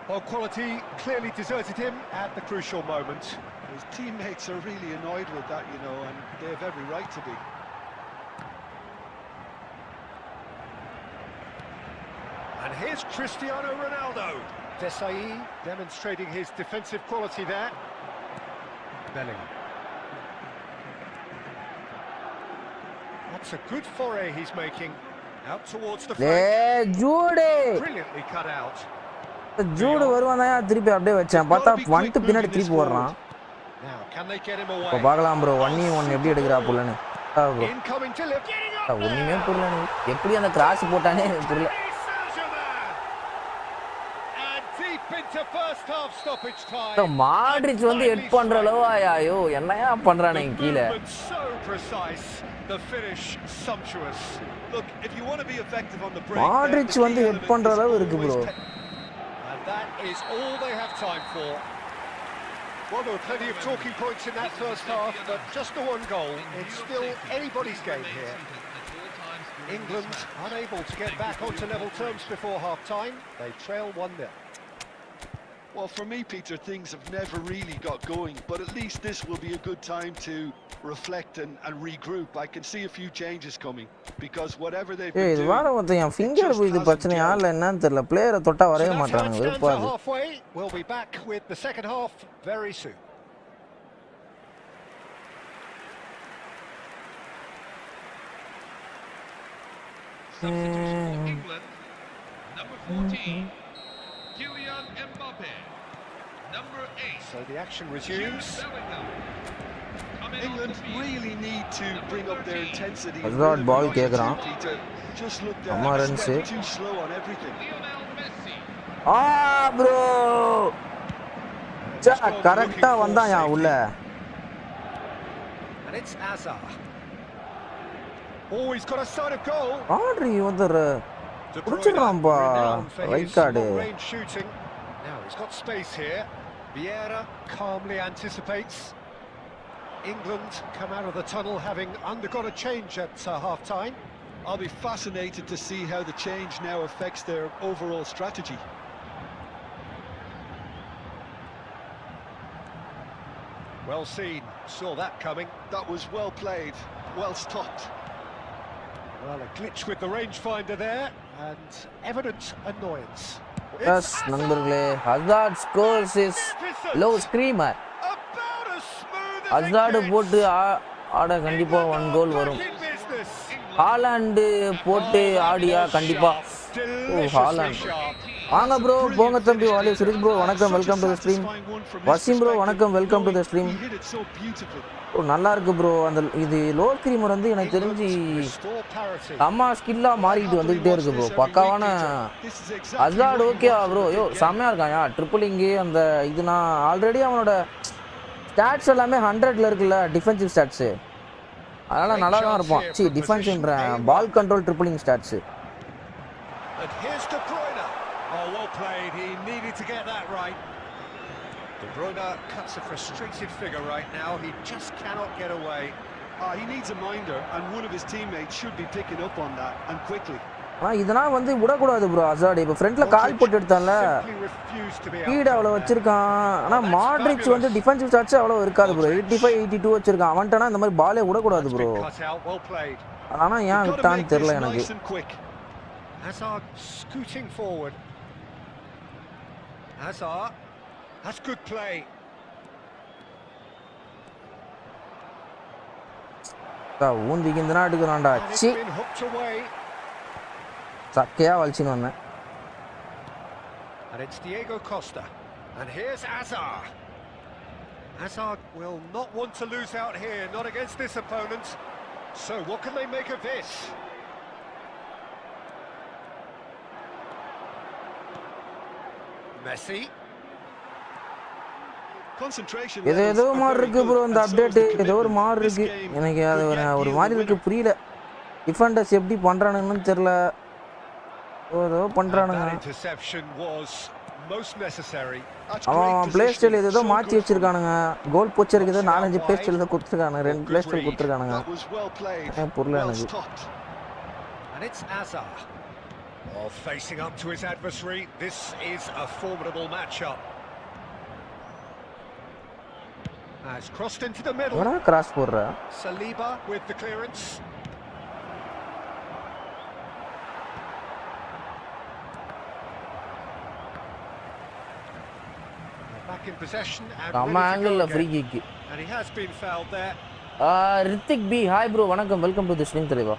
Well, quality clearly deserted him at the crucial moment. His teammates are really annoyed with that, you know, and they have every right to be. And here's Cristiano Ronaldo. Desai demonstrating his defensive quality there. Bellingham. That's a good foray he's making. Out towards the flank.
Jude!
Brilliantly cut out.
Jude வருவானே திருப்பி அப்படியே வச்சேன் பார்த்தா வந்துட்டு பின்னாடி திருப்பி ஓடுறான். இப்போ பார்க்கலாம் ப்ரோ 1v1 எப்படி எடுக்கிறா புள்ளன்னு ப்ரோ ஒன்றுமே புரியல எப்படி அந்த கிராஸ் போட்டானே புரியல. மாட்ரிச் வந்து ஹெட் பண்ற அளவா ஐயோ என்னையா பண்றானே கீழே. மாட்ரிச் வந்து ஹெட் பண்ற அளவு இருக்கு bro.
That is all they have time for. Well, there were plenty of talking points in that first half, but just the one goal. It's still anybody's game here. England unable to get back onto level terms before half-time. They trail 1-0. Well, for me, Peter, things have never really got going, but at least this will be a good time to reflect and regroup. I can see a few changes coming because whatever they've been doing.
வார வந்து என் finger இது பிரச்சனையா இல்ல என்னன்னு தெரியல. பிளேயரை தொட்டா வரைய மாட்டாங்க. வெறுப்பாது.
We'll be back with the second half very soon. England number 14 Number 8. So the action resumes. England really need to bring up their intensity.
Hazard ball கேக்குறான்.
Just look too slow on everything.
bro. கரெக்ட்டா வந்தாயா உள்ள.
And it's Azar. Oh, he's got a side of goal.
ஆட்ரி வந்து புடிச்சிராம்பா. Right card.
Now he's got space here. Vieira calmly anticipates. England come out of the tunnel having undergone a change at half-time. I'll be fascinated to see how the change now affects their overall strategy. Well seen, saw that coming. That was well played, well stopped. Well, a glitch with the rangefinder there and evident annoyance.
Yes, நண்பர்களே Hazard scores his low screamer. Hazard போட்டு ஆட கண்டிப்பா 1 கோல் வரும். Haaland போட்டு ஆடியா கண்டிப்பா. Haaland வாங்க bro போங்க தம்பி வாலி சுரேஷ் ப்ரோ வணக்கம் welcome to the stream. Waseem bro வணக்கம் வெல்கம் டு தி ஸ்ட்ரீம். நல்லா இருக்கு ப்ரோ. அந்த இது லோ ஸ்க்ரீமர் வந்து எனக்கு தெரிஞ்சு அம்மா ஸ்கில்லா மாறிட்டு வந்துகிட்டே இருக்கு ப்ரோ. பக்காவான ஹசார்ட் ஓகே ப்ரோ. யோ செம்மையா இருக்காயா ட்ரிபிளிங்கு அந்த இது. நான் ஆல்ரெடி அவனோட ஸ்டாட்ஸ் எல்லாமே 100ல இருக்குல்ல டிஃபென்சிவ் ஸ்டாட்ஸு. அதனால நல்லா தான் இருப்பான். சி டிஃபென்ஸ்ன்றேன் ball control dribbling stats.
Oh, well played. He needed to get that right. De Bruyne cuts a frustrated figure right now. He just cannot get away. He needs a minder, and one of his teammates should be picking up on that, and quickly.
இதெல்லாம் வந்து விடக்கூடாது bro. Hazard இப்போ ஃப்ரண்ட்ல கால் போட்டு எடுத்தான்ல speed அவ்வளோ வச்சிருக்கான். ஆனால் Modric வந்து டிஃபென்சிவ் ஸ்டாட்ஸ் அவ்வளோ இருக்காது ப்ரோ. 85 82 வச்சிருக்கான். அவன்ட்டனா இந்த மாதிரி பாலே விடக்கூடாது ப்ரோ. ஆனால் ஏன் விட்டான்னு தெரியல எனக்கு.
Hazard scooting forward. Hazard, that's good play.
ஊந்திக்கு இந்த நாட்டுக்குறான்டா. சி சக்கையா வலிச்சின்னு வந்தேன்.
And it's Diego Costa. And here's Azar. Hazard will not want to lose out here, not against this opponent. So what can they make of this? Messi.
ஏதோ மாதிரி இருக்கு bro இந்த update. ஏதோ ஒரு மாதிரி இருக்கு எனக்கு. அது ஒரு மாதிரி இருக்கு புரியல. டிஃபெண்டர்ஸ் எப்படி பண்றானுன்னு தெரியல. ஏதோ பண்றானுங்க. அவன் பிளே ஸ்டைல் ஏதோ மாற்றி வச்சிருக்கானுங்க. கோல் போச்சருக்கு ஏதோ 4-5 பிளே ஸ்டைல் தான் கொடுத்துருக்கானுங்க. 2 பிளே ஸ்டைல் கொடுத்துருக்கானுங்க. புரியல எனக்கு.
Oh, facing up to his adversary, this is a formidable matchup. Has crossed into the middle.
என்னடா கிராஸ் போடுற?
Saliba with the clearance. Back in possession and
நம்ம ஆங்கிள்ல free kick.
and he has been fouled there.
Rithik பி hi bro, வணக்கம், welcome to the stream தலைவா.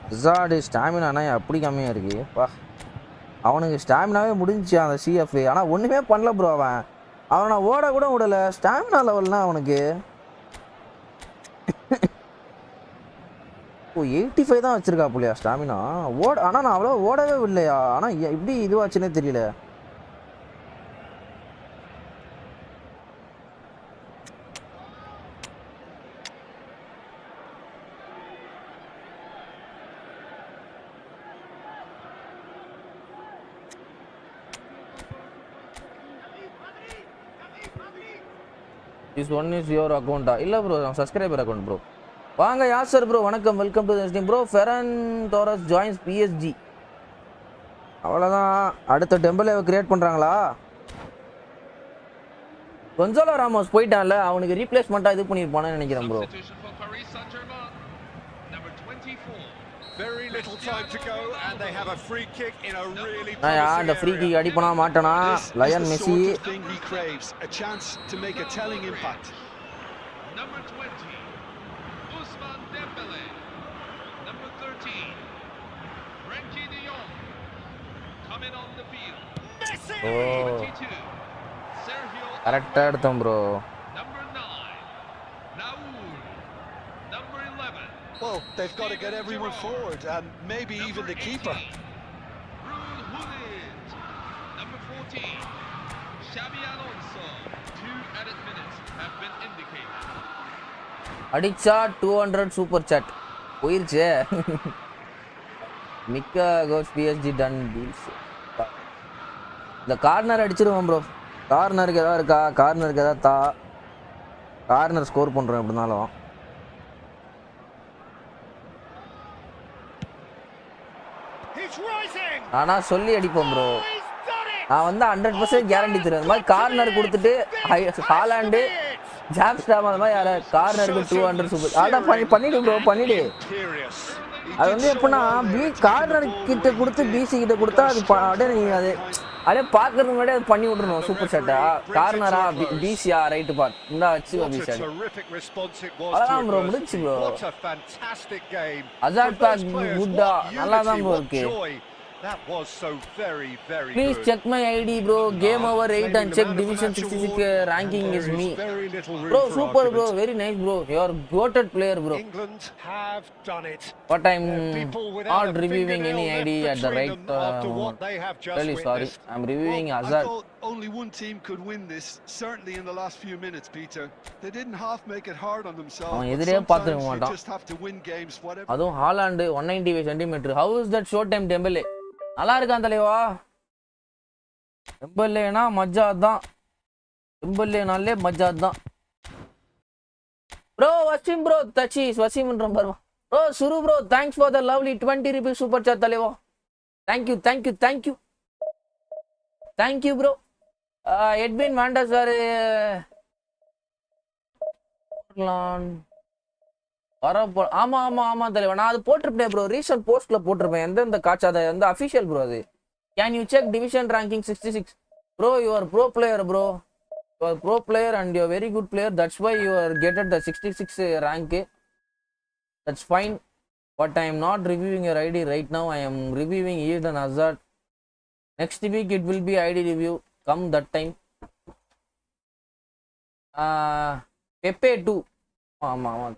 Hazard ஸ்டாமினானா அப்படி கம்மியாக இருக்கு பா. அவனுக்கு ஸ்டாமினாவே முடிஞ்சிச்சு அந்த சிஎஃப். ஆனால் ஒன்றுமே பண்ணல ப்ரோ. அவனை ஓட கூட விடலை. ஸ்டாமினா லெவல்னா அவனுக்கு ஓ 85 தான் வச்சுருக்கா புள்ளையா ஸ்டாமினா. ஆனால் நான் அவ்வளோ ஓடவே இல்லையா. ஆனால் எப்படி இதுவாச்சுன்னே தெரியல. This one is your account. இல்ல ப்ரோ, சப்ஸ்கிரைபர் அக்கவுண்ட் ப்ரோ. வாங்க யாசர் ப்ரோ, வணக்கம், welcome to the stream bro. Ferran Torres joins PSG. அவ்வளோதான். அடுத்த டெம்பலேவை கிரியேட் பண்ணுறாங்களா? கொன்சாலோ ராமோஸ் போயிட்டான்ல, அவனுக்கு ரீப்ளேஸ்மெண்ட்டாக இது பண்ணியிருப்பானு நினைக்கிறேன் bro.
Very little time to go and they have a free kick in a really
அந்த free kick அடிப்பனா மாட்டனா Lionel Messi.
He craves a chance to make a telling impact.
Number 20 Ousmane Dembélé. Number 13 Frenkie de Jong coming on the field. Messi. 22 Sergio
கரெக்ட்டா எடுத்தோம் bro.
Number 9 Vour. Number 11
Well, they've got to get everyone forward and maybe even the keeper.
Number 14 Xabi Alonso. 2 added minutes have been indicated.
அடிச்சா 200 super chat போயிருச்சே. மிக்க goes PSG done deals. இந்த corner அடிச்சிருவோம் ப்ரோ. கார்னருக்கு ஏதாவது இருக்கா? கார்னருக்கு ஏதாவது கார்னர் ஸ்கோர் பண்ணுறோம் எப்படினாலும். ஆனால் சொல்லி அடிப்போம் ப்ரோ. நான் வந்து 100% கேரண்டி தருவேன். இந்த மாதிரி கார்னர் கொடுத்துட்டு ஹாலாண்டு ஜாப்ஸ்டாம் அந்த மாதிரி யாரை கார்னருக்கு 200 சூப்பர் அதான் பண்ணிடு ப்ரோ, பண்ணிடு. அது வந்து எப்படின்னா கார்னர் கிட்ட கொடுத்து பிசி கிட்ட கொடுத்தா அது அப்படியே நீங்கள் அப்படியே பார்க்கறதுக்கு முன்னாடி அது பண்ணி விட்றணும். சூப்பர் ஷாட்டா கார்னரா பிசியா ரைட்டு பார்ட் இந்த வச்சு பிசி அதான் ப்ரோ முடிச்சு ப்ரோ. அசாட் பேக் குட்டா நல்லா தான் ப்ரோ இருக்கு.
That was so very
Please
good.
check my ID bro. Game over 8 and check division 66 ranking is me. Bro, super bro, very nice bro. You are goated player bro.
England have done it.
But I'm not reviewing any ID at the right moment. Really sorry. I'm reviewing Hazard.
I thought only one team could win this, certainly in the last few minutes, Peter. They didn't half make it hard on themselves. Sometimes you just have to win games whatever.
அதுவும் Holland 195 cm. How is that short time Dembele? நல்லா இருக்கான் தலைவா. டெம்பலேனா மஜா தான். டெம்பலேனாலே மஜா தான் bro. Wasim bro தச்சி வசீம்ன்ற பாருமா ப்ரோ. சுரு bro thanks for the lovely 20 rupees super chat தலைவா. Thank you thank you thank you thank you bro. Edwin வேண்டா சார் ஆமா ஆமா ஆமா தலைவா. நான் அது போட்டிருப்பேன் ப்ரோ, ரீசன்ட் போஸ்ட்ல போட்டிருப்பேன். எந்தெந்த காட்சி அதை வந்து அஃபிஷியல் ப்ரோ. அது can you check division ranking 66 bro. You are pro player bro. You are pro player and you are very good player. That's why you are getted the 66 rank. That's fine. But I'm not reviewing your ID right now. I'm reviewing Eden Hazard. Next week it will be ID review. Come that time. Pepe 2 ஆமா ஆமா.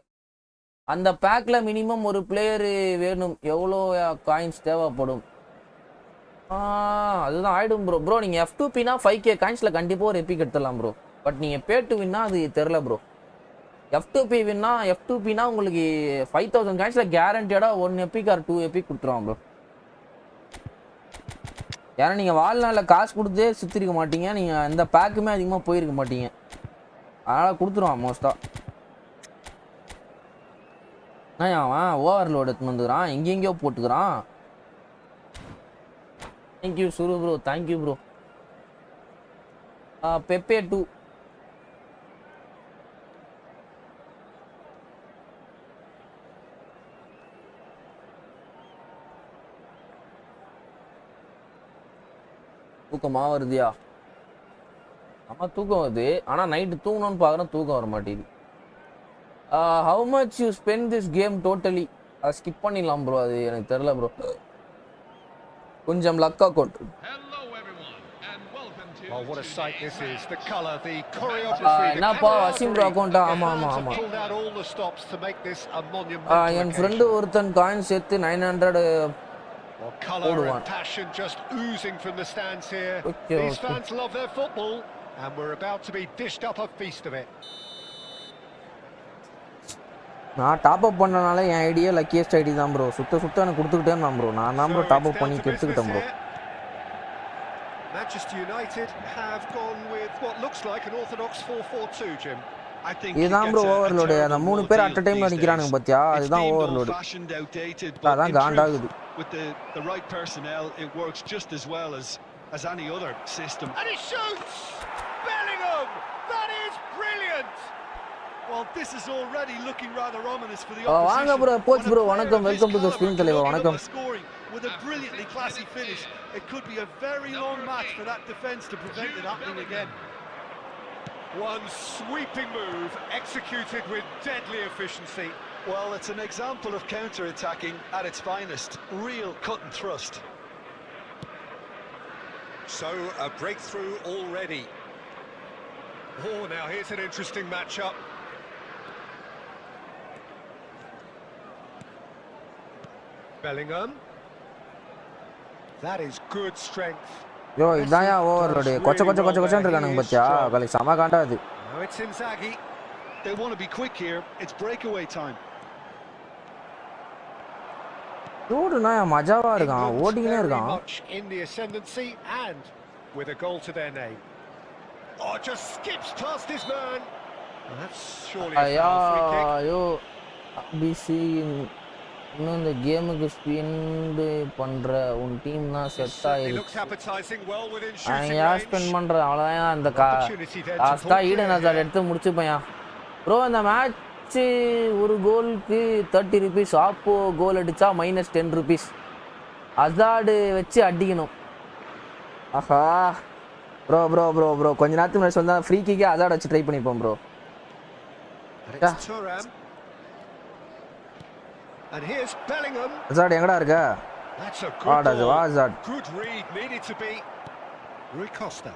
அந்த பேக்கில் minimum ஒரு player வேணும். எவ்வளோ coins தேவைப்படும்? அதுதான் ஆகிடும் ப்ரோ. ப்ரோ நீங்கள் F2Pனா 5K காயின்ஸில் கண்டிப்பாக ஒரு எபிக் எடுத்துடலாம் ப்ரோ. பட் நீங்கள் பே டு வின்னா அது தெரில ப்ரோ. F2Pனா உங்களுக்கு 5000 காயின்ஸில் கேரண்டியடாக 1 எபிக் ஆர் 2 எபிக் கொடுத்துருவான் ப்ரோ. ஏன்னா நீங்கள் வாழ்நாளில் காசு கொடுத்தே சுற்றிருக்க மாட்டீங்க. நீங்கள் எந்த பேக்குமே அதிகமாக போயிருக்க மாட்டீங்க. அதனால் கொடுத்துருவான் மோஸ்ட்டாக. நான் அவன் ஓவர்லோட் எடுத்து வந்துக்கிறான் எங்கெங்கயோ போட்டுக்கிறான் தேங்க்யூ சுரு ப்ரோ தேங்க்யூ ப்ரோ பெப்பே 2 தூக்கமா வருதியா ஆமா தூக்கம் வருது ஆனா நைட்டு தூங்கணும்னு பாக்குறேன் தூக்கம் வர மாட்டேங்குது how much you spend this game totally skip பண்ணிடலாம் ப்ரோ அது எனக்கு தெரியல ப்ரோ கொஞ்சம் லக்கா code
Oh, what a sight this is. The colour, the choreography.
என்னப்பா வசிம் ப்ரோ அக்கவுண்ட் ஆமா ஆமா ஆமா என் ஃப்ரெண்ட் ஒருத்தன் காயின் சேர்த்து 900
colour and passion just oozing from the stands here. These fans love their football and we're about to be dished up a feast of it.
நான் top up பண்ணனால என் idea luckiest ID தான் bro சுத்த எனக்கு கொடுத்துக்கிட்டே இருந்தான் bro நான் தான் bro top up பண்ணி கெடுத்துக்கிட்டேன் bro
Manchester United have gone with what looks like an orthodox 4-4-2, Jim. I think
இதுதான் ப்ரோ ஓவர்லோட் அந்த மூணு பேர் அட் a டைம்ல நிக்கறானுங்க பாத்தியா அதுதான் ஓவர்லோட் அதான் காண்டாகுது
with the right personnel it works just as well as any other system. And he shoots! Bellingham! That is brilliant! Well, this is already looking rather ominous for the opposition.
வாங்க bro போச் bro வணக்கம் welcome to the screen தலைவா வணக்கம்
with a brilliantly classy finish it could be a very long match for that defense to prevent it happening again. One sweeping move executed with deadly efficiency. Well, it's an example of counter-attacking at its finest. Real cut and thrust. So, a breakthrough already. Oh, now here's an interesting matchup. Bellingham. That is good strength.
யோ இதாயா overload கொச்சன்னு இருக்கானுங்க பாத்தியா கலை சம காண்டாது
Now it's Inzaghi. They want to be quick here. It's breakaway time.
ஓடுனா மஜாவா இருக்கான் ஓடினே இருக்கான்
In the ascendancy and with a goal to their name. Oh, just skips past his man. That's surely a free kick.
ஐயோ PC இன்னும் இந்த கேமுக்கு spend பண்ற உன் team தான் செட் ஆயிடுச்சு அவன் யார் ஸ்பெண்ட் பண்ற அவ்வளோதான் அந்த லாஸ்டா ஈடன் ஹசார்ட் எடுத்து முடிச்சுப்பேன் ப்ரோ இந்த மேட்ச்சு ஒரு கோலுக்கு 30 rupees ஆப்போ கோல் அடிச்சா -10 rupees ஹசார்டு வச்சு அடிக்கணும் ஆஹா ப்ரோ ப்ரோ ப்ரோ ப்ரோ கொஞ்ச நேரத்துக்கு முன்னாடி சொன்னா ஃப்ரீ கிக்கே ஹசார்ட் வச்சு ட்ரை பண்ணிப்போம் bro
And here's Bellingham.
Hazard எங்கடா இருக்க?
That's a good
ball. Hazard.
Good read needed to be. Rui Costa.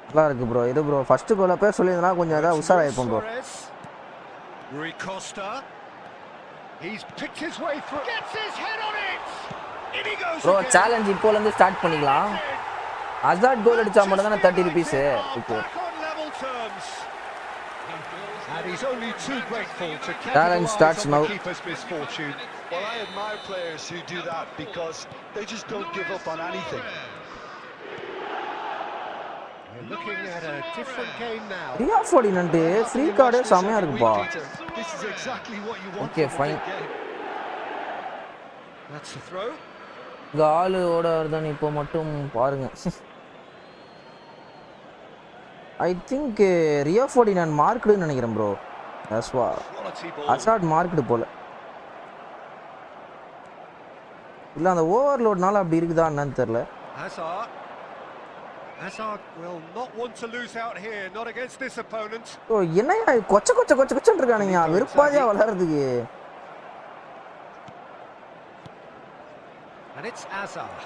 நல்லா இருக்கு ப்ரோ இது ப்ரோ ஃபர்ஸ்ட் கோல போய் சொல்லிருந்தா கொஞ்சம் அத உஷாரா இருப்போம் bro.
Rui Costa. He's picked his way through. Gets his head on it. In he goes.
Bro challenge இப்போல இருந்து ஸ்டார்ட் பண்ணிக்கலாம். Hazard கோல் அடிச்சா மட்டும் தான 30 rupees இப்போ.
And he's only too grateful to
capitalize on the
keeper's misfortune. Well, I admire players who do that because they just don't give up on anything. We're looking at a different game now.
Ria Ferdinand free card செமையா இருக்குப்பா.
This is exactly what you want.
Okay, fine.
That's the throw.
கால் ஓட வருதான் இப்போ மட்டும் பாருங்க. I think Ria Ferdinand marked நினைக்கிறேன் bro. That's why. Hazard marked போல. இல்ல அந்த ஓவர்லோட்னால அப்படி இருக்குதா என்னன்னு தெரியல.
Hazard will not want to lose out here, not against this opponent.
ஓ என்னையா கொச்சன்னு இருக்கானுங்க வெறுப்பாதியா வளர்றதுக்கு.
And it's Hazard.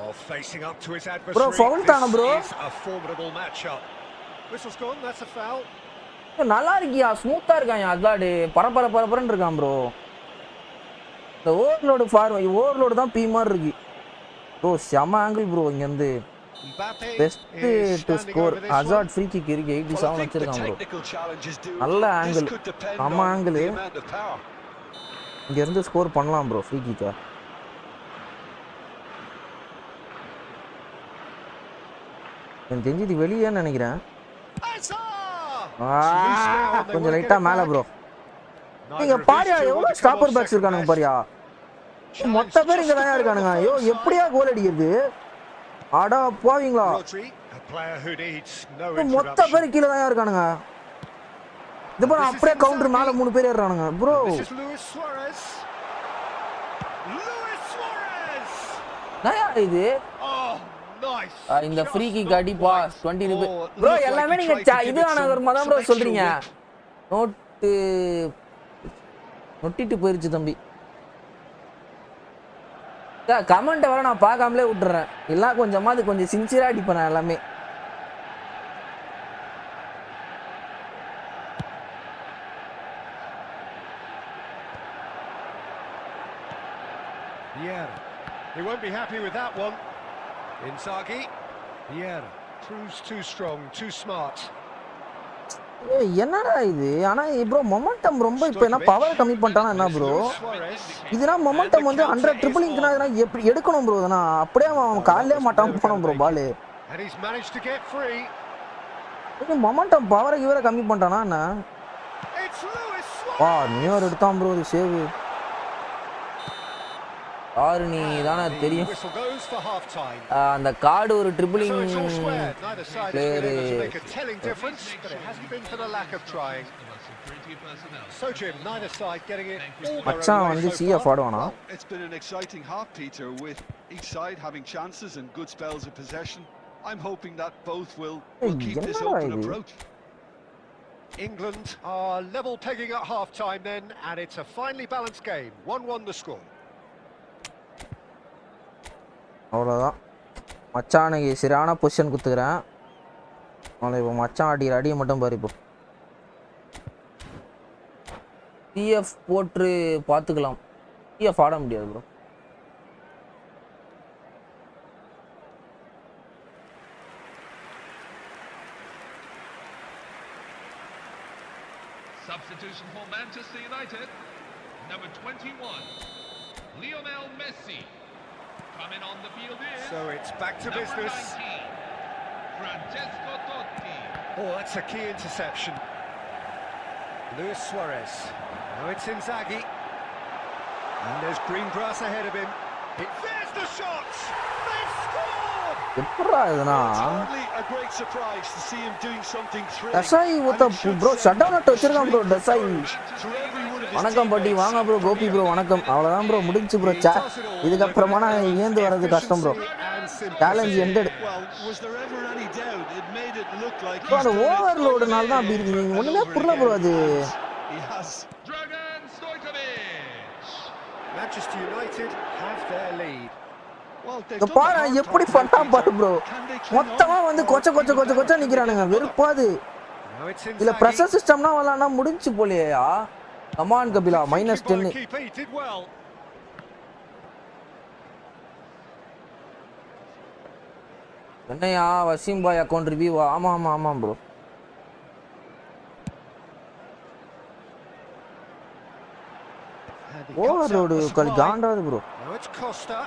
Oh, facing up to his adversary.
Bro, foul தான bro.
This is a formidable matchup. Whistle's gone, that's a foul.
நல்லா இருக்கியா ஸ்மூத்தா இருக்கான் அதாடு பரபரன்னு இருக்கான் bro. இந்த ஓவர்லோட் தான் பீ மாதிரி இருக்கு. ப்ரோ செம ஆங்கிள் ப்ரோ இங்க இருந்து. Best to score hazard free kick இருக்கு 87 வச்சிருக்கான் ப்ரோ. நல்ல ஆங்கிள். செம ஆங்கிள். இங்க இருந்து ஸ்கோர் பண்ணலாம் ப்ரோ ஃப்ரீ கிக்கா. எனக்கு தெரிஞ்சு இது வெளியே நினைக்கிறேன். கொஞ்சம் லைட்டா மேல ப்ரோ. நீங்க பாரியா எவ்வளவு ஸ்டாப்பர் பேக்ஸ் இருக்கானுங்க பாரியா. மொத்த பேர் இங்க தான் இருக்கானுங்க. ஐயோ எப்படியா கோல் அடிக்கிறது? அடா போவீங்களா? மொத்த பேர் கீழ தான் இருக்கானுங்க. இது பாரு அப்படியே கவுண்டர் மேல 3 பேர் ஏறானுங்க ப்ரோ. நயா இது இந்த ஃப்ரீ கிக் அடிப்பா 20 ரூபாய் ப்ரோ. எல்லாமே நீங்க இது ஆனவர்மா தான் ப்ரோ சொல்றீங்க. நொட்டிட்டு போயிருச்சு தம்பி. கமெண்ட் வர நான் பார்க்காமலே விட்டுறேன். எல்லாம் கொஞ்சம் சின்சியரா அடிப்பேன் எல்லாமே.
Yeah, he won't be happy with that one. Inzaghi. Yeah, proves too strong, too smart.
என்னடா இது? ஆனா ப்ரோ மொமெண்டம் ரொம்ப இப்போ என்ன பவர் கம்மி பண்ணிட்டானா என்ன ப்ரோ? இதுனா மொமெண்டம் வந்து 100 ட்ரிபிள் இன்க்னா இதனா எப்படி எடுக்கணும் ப்ரோ? இதனா அப்படியே அவன் கால்லே மாட்டாம போணும் bro ball.
And he's managed to get free.
இது மொமெண்டம் பவர் இவர கம்மி பண்ணிட்டானா என்ன? வா நியூர் எடுத்தான் ப்ரோ இது சேவ். ஆறு நீ தானே தெரியும். அந்த கார்டு ஒரு ட்ரிபிளிங் பிளேயர். மச்சான் வந்து CF ஆடுவானா?
It's been an exciting half, Peter, with each side having chances and good spells of possession. I'm hoping that both will keep this open approach. England are level pegging at half time then, and it's a finely balanced game. 1-1 the score.
அவ்வளோதான். மச்சானுக்கு சரியான position கொடுத்துக்கிறேன். அவனை இப்போ மச்சான் அடிக்கிற அடியை மட்டும் பாரு. இப்போ சிஎஃப் போட்டு பார்த்துக்கலாம். சிஎஃப் ஆட முடியாது bro.
Substitution for Manchester United. Number 21, Lionel Messi. Coming on the field is
so it's back to business.
19, Francesco Totti.
Oh, that's a key interception. Luis Suarez. Now it's Inzaghi. And there's green grass ahead of him. There's the shots. They've scored.
எப்பறா இதுனா?
A great surprise to see him doing something thrilling.
டசாய் ஓட்ட bro shut down at வச்சிருக்கான் bro டசாய். வணக்கம் பாட்டி வாங்க bro. Gopi bro வணக்கம். அவ்வளவுதான் bro முடிஞ்சு bro chat. இதுக்கு அப்புறமா நான் ஏந்து வரது கஷ்டம் ப்ரோ. Challenge ended. ப்ரோ அந்த ஓவர்லோட்னால தான் அப்படி இருக்கு. நீங்க ஒண்ணுமே புரியல ப்ரோ அது.
Manchester United have their lead.
பாரு எப்படி பண்ணா பாரு ப்ரோ. மொத்தமா வந்து கொச்ச நிக்கிறானுங்க. வெறுப்பாது. இல்ல பிரஷர் சிஸ்டம்னா வரலனா முடிஞ்சு போலையா? கமான் கபிலா -10. என்னையா வசீம் பாய் அக்கவுண்ட் ரிவ்யூ? ஆமா ப்ரோ. ஓவர்லோட் காண்டாது bro.
Now it's Costa.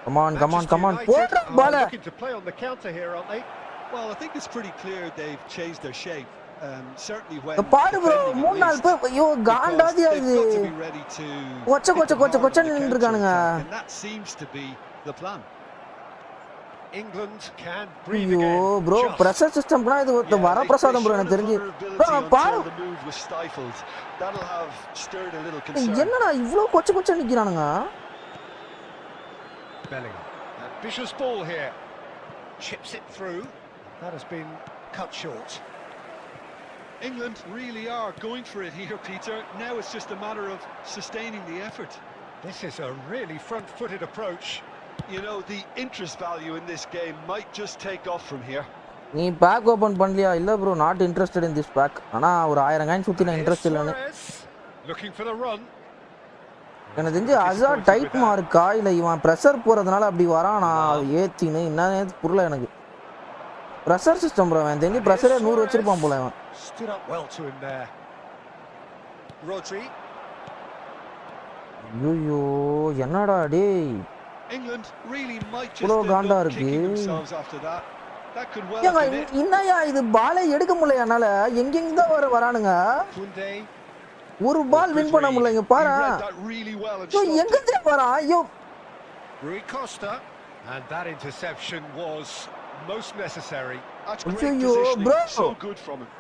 Come on. Put ball.
Looking to play on the counter here, aren't they? Well, I think it's pretty clear they've changed their shape. Certainly when
பாரு bro 3-4 பேர் ஐயோ காண்டாதியா இது. கொச்ச நின்னுட்டானுங்க.
That seems to be the plan. England can breathe again.
ஐயோ bro pressure சிஸ்டம்னா இது வர பிரசாதம் bro எனக்கு தெரிஞ்சு. பாரு
that'll have stirred a little concern.
என்னடா இவ்ளோ கொச்ச நிக்கிறானுங்க?
Bellingham. Ambitious ball here. Chips it through. That has been cut short. England really are going for it here, Peter. Now it's just a matter of sustaining the effort. This is a really front-footed approach. You know, the interest value in this game might just take off from here.
நீ bag open பண்ணலையா? இல்ல bro not interested in this pack. ஆனா ஒரு 1000 coin சுத்தி நான் interest இல்லன்னு.
Looking for the run.
எனக்கு தெரிஞ்சு அசாட் டைட் மார்க்கா இல்ல இவன் பிரஷர் போறதுனால அப்படி வரானா ஏத்தினு என்னன்னு புரியல எனக்கு. பிரஷர் சிஸ்டம் bro அவன் தெரிஞ்சு பிரஷரே 100 வச்சிருப்பான் போல அவன்.
Stood up well to him there. Rodri.
ஐயோ என்னடா டேய்.
England really might just kick themselves after that. That could well have been it.
இன்னையா இது பாலே எடுக்க முடியல என்னால. எங்கெங்க தான் வரானுங்க. ஒரு பால் வின் பண்ண முடியல இங்க பாரு. எங்க தே பாரு. ஐயோ.
Rui Costa and that interception was most necessary. That's great
positioning.
So good from him.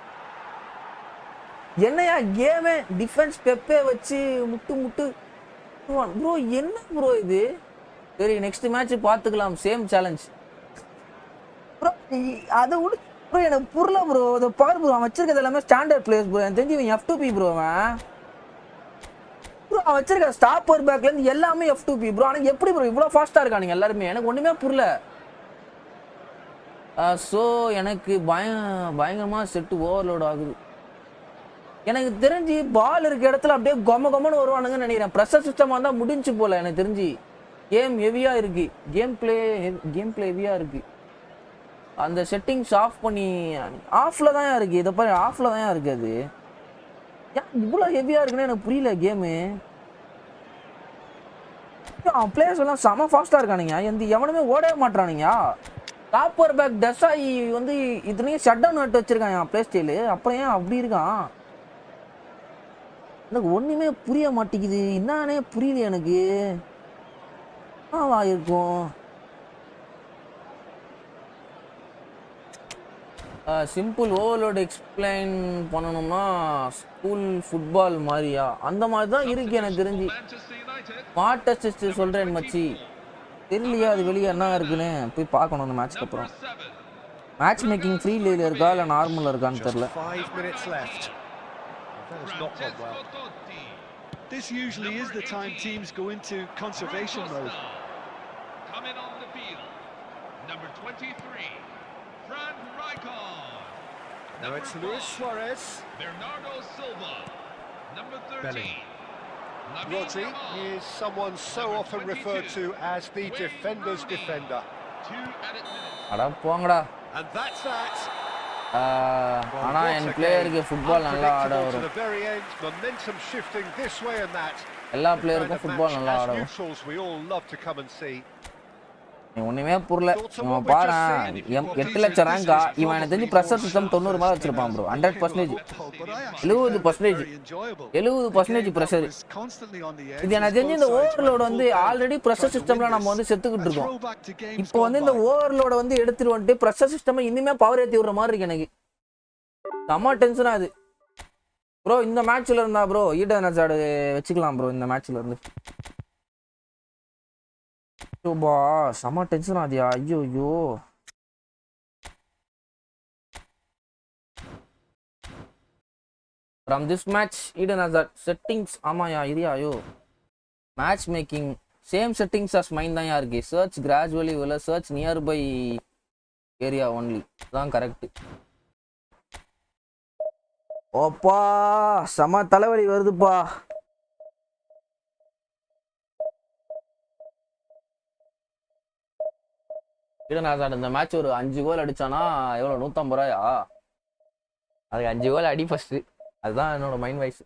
என்னையா கேம் டிஃபென்ஸ் பெப்பே வச்சு முட்டு ப்ரோ என்ன ப்ரோ இது? சரி நெக்ஸ்ட் மேட்ச் பாத்துக்கலாம். Same challenge bro. அதை விட ப்ரோ எனக்கு புரியல ப்ரோ. அதை பாரு ப்ரோ, அவன் வச்சிருக்கிறது எல்லாமே ஸ்டாண்டர்ட் பிளேஸ் ப்ரோ. எனக்கு தெரிஞ்சு இவன் F2P ப்ரோ. அவன் ப்ரோ அவன் வச்சிருக்க ஸ்டாப்பர் பேக்ல இருந்து எல்லாமே F2P ப்ரோ. ஆனால் எப்படி ப்ரோ இவ்வளோ ஃபாஸ்ட்டாக இருக்கானுங்க எல்லாருமே? எனக்கு ஒன்றுமே புரியல. ஸோ எனக்கு பயங்கரமாக செட்டு ஓவர்லோட் ஆகுது. எனக்கு தெரிஞ்சு பால் இருக்க இடத்துல அப்படியே கொமன்னு வருவானுங்கன்னு நினைக்கிறேன். ப்ரெஷர் சிஸ்டமாக இருந்தால் முடிஞ்சு போல. எனக்கு தெரிஞ்சு கேம் ஹெவியாக இருக்கு. கேம் பிளே ஹெவியாக இருக்கு. அந்த செட்டிங்ஸ் ஆஃப் பண்ணி ஆஃபில் தான் இருக்கு. இதை பாரு, ஆஃபில் தான் இருக்கு. அது ஏன் இவ்வளோ ஹெவியாக இருக்குன்னு எனக்கு புரியல. கேமு பிளேயர்ஸ் எல்லாம் செம ஃபாஸ்ட்டாக இருக்கானுங்க. எவனுமே ஓடவே மாட்டானுங்க. டாப்பர் பேக் டெசாய் வந்து இதுலேயும் ஷட் டவுன் நட்டு வச்சிருக்கான் பிளே ஸ்டைலு. அப்புறம் ஏன் அப்படி இருக்கான்? எனக்கு ஒன்றுமே புரிய மாட்டேங்குது. என்னன்னே புரியல எனக்கு. இருக்கும் சிம்பிள் ஓவர்லோட் எக்ஸ்பிளைன் பண்ணணும்னா ஸ்கூல் ஃபுட்பால் மாதிரியா? அந்த மாதிரி தான் இருக்கு எனக்கு தெரிஞ்சு. ஸ்மார்ட் டெஸ்ட் சொல்கிறேன் மச்சி. தெரியலையா அது வெளியே என்ன இருக்குன்னு போய் பார்க்கணும். அந்த மேட்ச்க்கு அப்புறம் மேட்ச் மேக்கிங் ஃப்ரீ லைல இருக்கா இல்லை நார்மலாக இருக்கான்னு தெரியல.
This usually is the time teams go into conservation mode.
Coming on the field, number 23, Fran Rijkaard.
Now it's Luis Suarez.
Bernardo Silva, number 13.
Rodri is someone so often referred to as the defender's defender.
2 added minutes.
அட போங்கடா.
And that's that.
ஆனா என் பிளேயருக்கு football நல்லா ஆட வரும். எல்லா பிளேயருக்கும் football நல்லா ஆட வரும். நீ ஒண்ணுமே புரியல. இவன் பாரு 8 லட்சம் ரேங்கா. இவன் எனக்கு தெரிஞ்சு ப்ரெஷர் சிஸ்டம் 90 மேல வச்சிருப்பான் ப்ரோ. 100%. 70% ப்ரெஷர். இது எனக்கு தெரிஞ்சு இந்த ஓவர்லோட் வந்து ஆல்ரெடி ப்ரெஷர் சிஸ்டம்ல நம்ம வந்து செத்துக்கிட்டு இருக்கோம். இப்போ வந்து இந்த ஓவர்லோட வந்து எடுத்துட்டு வந்துட்டு ப்ரெஷர் சிஸ்டம் இனிமே பவர் ஏற்றி விடுற மாதிரி இருக்கு எனக்கு. செம்ம டென்ஷனா அது ப்ரோ. இந்த மேட்ச்ல இருந்தா ப்ரோ ஈடன் ஹசார்டு வச்சுக்கலாம் ப்ரோ. இந்த மேட்ச்ல இருந்து பா செம்ம டென்ஷன் ஆதியா. ஐயோ from this match Eden Hazard settings. ஆமாயா இரியா. ஐயோ match making same settings as mind தான் இருக்கு. சர்ச் கிராஜுவலி உள்ள சர்ச் நியர்பை ஏரியா ஒன்லி தான் கரெக்ட். ஓப்பா செம தலைவலி வருதுப்பா. ஈடன் ஹசார்ட் இந்த மேட்ச் ஒரு 5 கோல் அடிச்சானா எவ்வளோ? 150 ரூபாயா? அதுக்கு 5 கோல் அடி ஃபர்ஸ்ட். அதுதான் என்னோட மைண்ட் வைஸ்.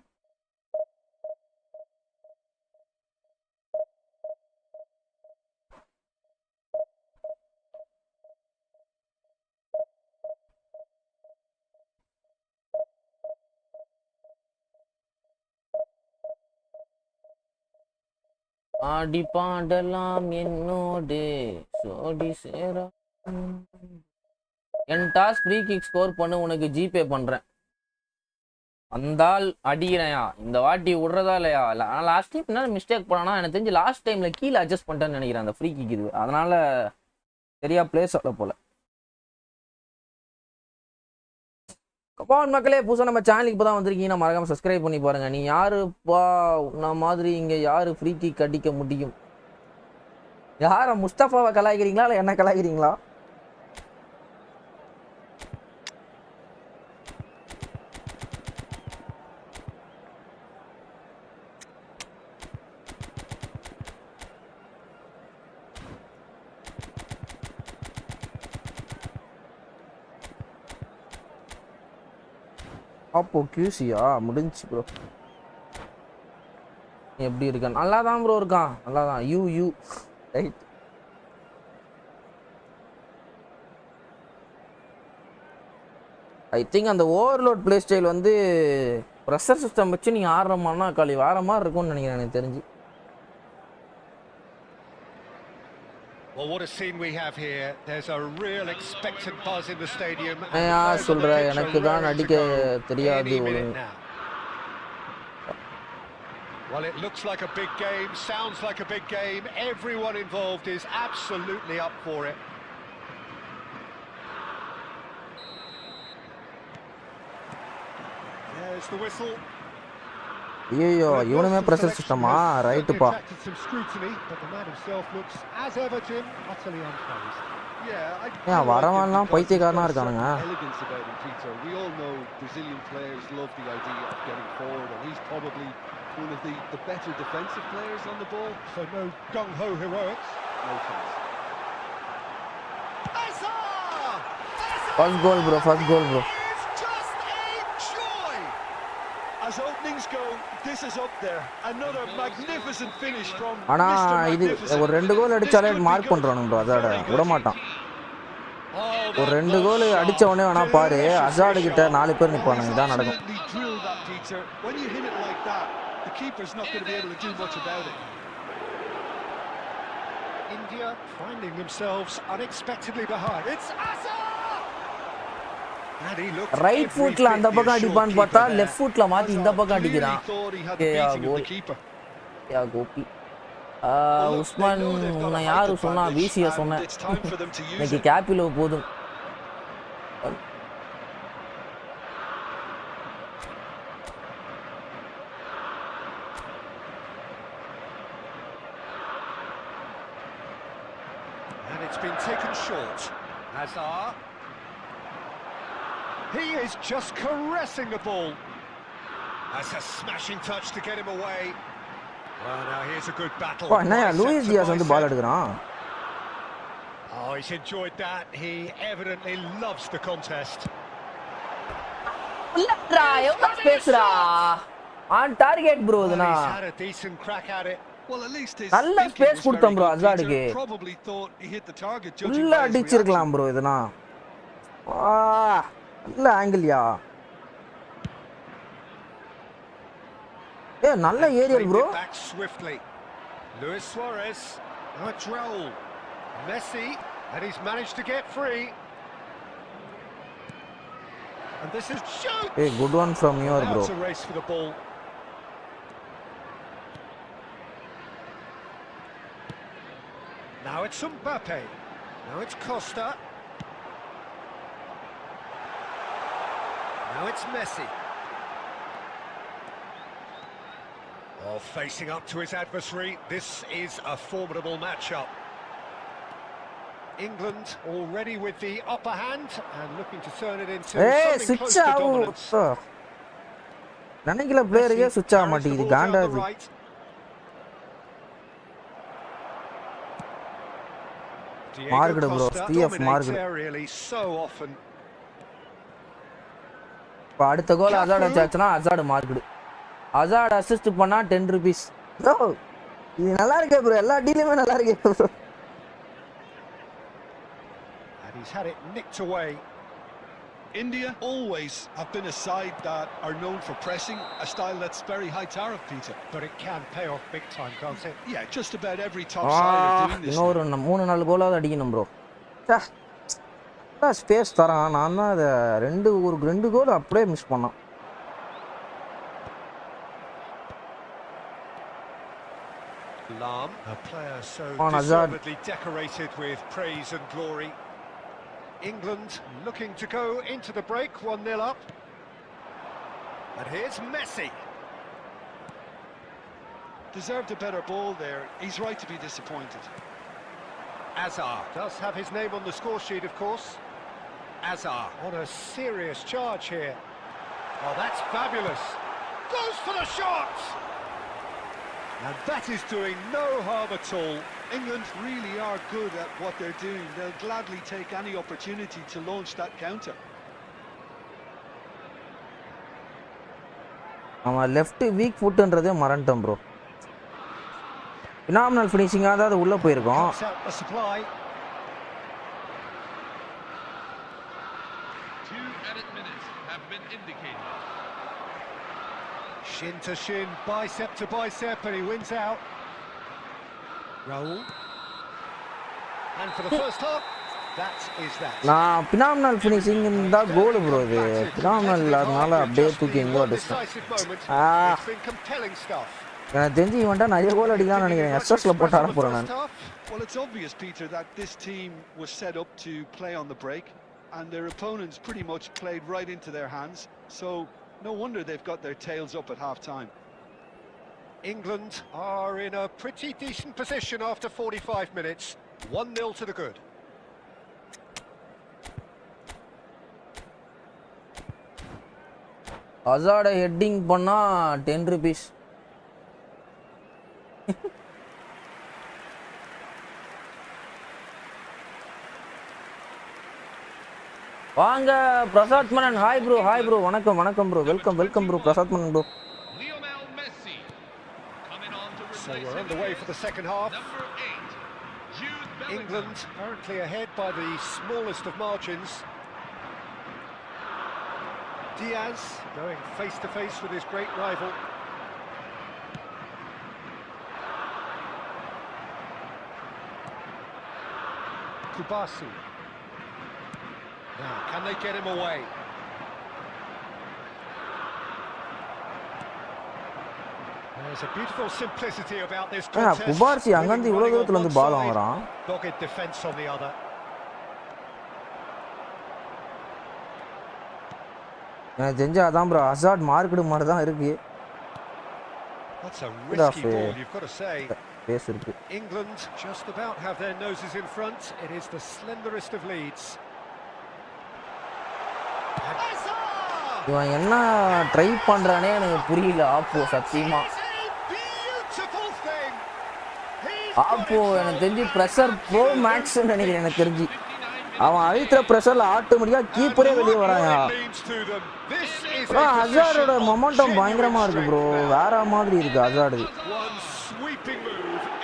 ஆடி பாடலாம் என்னோடு சோடி சேரா. என் டாஸ் ஃப்ரீ கிக் ஸ்கோர் பண்ணு, உனக்கு ஜிபே பண்றேன். அந்தால் அடிக்கிறேயா இந்த வாட்டி விடுறதா இல்லையா? லாஸ்ட் டைம் என்ன மிஸ்டேக் பண்ணனா எனக்கு தெரிஞ்சு லாஸ்ட் டைம்ல கீழே அட்ஜஸ்ட் பண்ணிட்டேன்னு நினைக்கிறேன் அந்த ஃப்ரீ கிக். இது அதனால சரியா பிளேஸ் ஆகல போல. கபான் மக்களே, புதுசாக நம்ம சேனலுக்கு இப்போ தான் வந்திருக்கீங்கன்னா மறக்காம சப்ஸ்கிரைப் பண்ணி பாருங்க. நீ யாருப்பா நான் மாதிரி இங்கே யாரு ஃப்ரீ கிக் அடிக்க முடியும்? யாரை முஸ்தபாவை கலாய்க்கிறீங்களா இல்லை என்ன கலாய்க்கிறீங்களா? அப்போ கியூசியா முடிஞ்சு ப்ரோ. எப்படி இருக்கான்? நல்லா தான் ப்ரோ இருக்கான். நல்லா தான். You right. ஐ திங்க் அந்த ஓவர்லோட் பிளே ஸ்டைல் வந்து ப்ரெஷர் சிஸ்டம் வச்சு நீ ஆடுறமானா களி வேற மாதிரி இருக்கும்னு நினைக்கிறேன் எனக்கு தெரிஞ்சு.
Well, what a scene we have here. There's a real expectant buzz in the stadium.
சொல்ற எனக்கு தான் அடிக்க தெரியாது.
Well, it looks like a big game, sounds like a big game. Everyone involved is absolutely up for it. There's the whistle.
ஐயோ இவனுமே pressure சிஸ்டமா ரைட்டுப்பா. வரவன்லாம் பைத்தியக்காரனா இருக்கானுங்க. First goal bro, first goal bro.
As openings go, this is up there. Another magnificent finish from
ஆனா
Mr.
இது ஒரு ரெண்டு கோல் அடிச்சாலே mark பண்றானுங்க bro. அசாட விட மாட்டான். ஒரு ரெண்டு கோல் அடிச்ச உடனே வேணா பாரு அசாட் கிட்ட 4 பேர் நிப்பானுங்க. இதான் நடக்கும்.
When you hit it like that, the keeper's not going to be able to do much about it.
India finding themselves unexpectedly behind. It's Azhar.
Right ஃபுட்ல அந்த பக்கம் அடிப்பான்னு பார்த்தா லெஃப்ட் ஃபுட்ல மாத்தி இந்த பக்கம் அடிக்கிறான். யா கோபி உஸ்மான் உன்னை யாரு சொன்னா? விசியா சொன்னேன். இன்னைக்கு கேபிலோ போதும்.
And it's been taken short. Azhar. He is just caressing the ball. That's a smashing touch to get him away. Well, now here's a good battle.
Oh, no, Luis Diaz வந்து பால் எடுக்கறான்.
Oh, he's enjoyed that. He evidently loves the contest.
உள்ளடா எவ்வளவு ஸ்பேஸ்டா. On target bro இதுனா.
He's had a decent crack at it.
Well, at least his
நல்ல space கொடுத்தோம் bro அசாடுக்கு.
Probably thought he hit the target judging
உள்ள அடிச்சிருக்கலாம் bro இதுனா. நல்ல ஆங்கிள்யா. நல்ல Ariel bro.
Back swiftly. Luis Suarez, a droll. Messi, and he's managed to get free. And this is shoot.
Hey, good one from your bro.
That's a race for the ball. Now it's Mbappe. Now it's Costa. Now it's Messi. Oh, facing up to his adversary. This is a formidable matchup. England already with the upper hand and looking to turn it into something close to dominance.
நினைக்கல பிளேயரே சுவிட்ச் ஆக மாட்டேங்குது காண்டா இது. Marked bro, TF marked. இப்போ அடுத்த கோல் அசாட் அடிச்சாச்சுனா அசாட் marked. அசாட் assist பண்ணா 10 rupees. bro இது நல்லா இருக்கே bro, எல்லா டீலுமே நல்லா இருக்கே bro.
And he's had it nicked away.
India always have been a side that are known for pressing, a style that's very high tariff, Peter.
But it can pay off big time, can't it?
Yeah, just about every top side are doing this.
இன்னொரு 3-4 கோலாவது அடிக்கணும் bro. Space தரான். நான் தான் அதை ரெண்டு கோல் அப்படியே miss பண்ணான்.
Lam, a player so deservedly decorated with praise and glory. England looking to go into the break 1-0 up. And here's Messi.
Deserved a better ball there. He's right to be disappointed.
Azhar does have his name on the score sheet, of course. Azhar on a serious charge here. Oh, that's fabulous. Goes for the shot! And that is doing no harm at all.
England really are good at what they're doing. They'll gladly take any opportunity to launch that counter.
அவன் left week ஃபுட்ன்றதே மறந்துட்டேன் bro. phenomenal finishing அதாவது உள்ள போயிருக்கும்.
Shin to shin, bicep to bicep, and he wins out. Raul. And for the first half, that is that.
Nah, phenomenal finishing in the goal, bro. Phenomenal.
Just the one decisive moment. It's been compelling stuff.
எனக்கு தெரிஞ்சு இவன்டா நிறைய கோல் அடிக்கலாம்னு நினைக்கிறேன். எஸ்எஸ்ல போட்டு ஆட போறேன் நான்.
Well, it's obvious, Peter, that this team was set up to play on the break, and their opponents pretty much played right into their hands. So no wonder they've got their tails up at half-time.
England are in a pretty decent position after 45 minutes. 1-0 to the good.
Hazard heading பண்ணா 10 rupees. வாங்க பிரசாத் மன்னன். Hi bro வணக்கம் bro. Welcome bro Prasad மன்னன் bro.
So we're underway for the second half. England currently ahead by the smallest of margins. Diaz going face to face with his great rival. Kubasi. Now, can they get him away? There's a beautiful simplicity about this contest.
Kubasi அங்கந்து இவ்வளவு தூரத்துல வந்து பால் வாங்குறான்.
Dogged defense on the other.
எனக்கு தெரிஞ்ச அதான் bro hazard market மாதிரி தான் இருக்கு.
That's a risky ball, you've got to say.
Pace இருக்கு.
England just about have their noses in front. It is the slenderest of leads.
இவன் என்ன try பண்றானே எனக்கு புரியல. ஆப்போ சத்தியமா ஆப்போ எனக்கு தெரிஞ்சு பிரஷர் ப்ரோ மேக்ஸ் நினைக்கிறேன். எனக்கு தெரிஞ்சு அவன் அழுத்துற பிரஷர்ல ஆட்டோமேட்டிக்கா கீப்பரே வெளியே வராங்க. ஹசார்டோட மொமெண்டம் பயங்கரமா இருக்கு ப்ரோ. வேற மாதிரி இருக்கு hazard.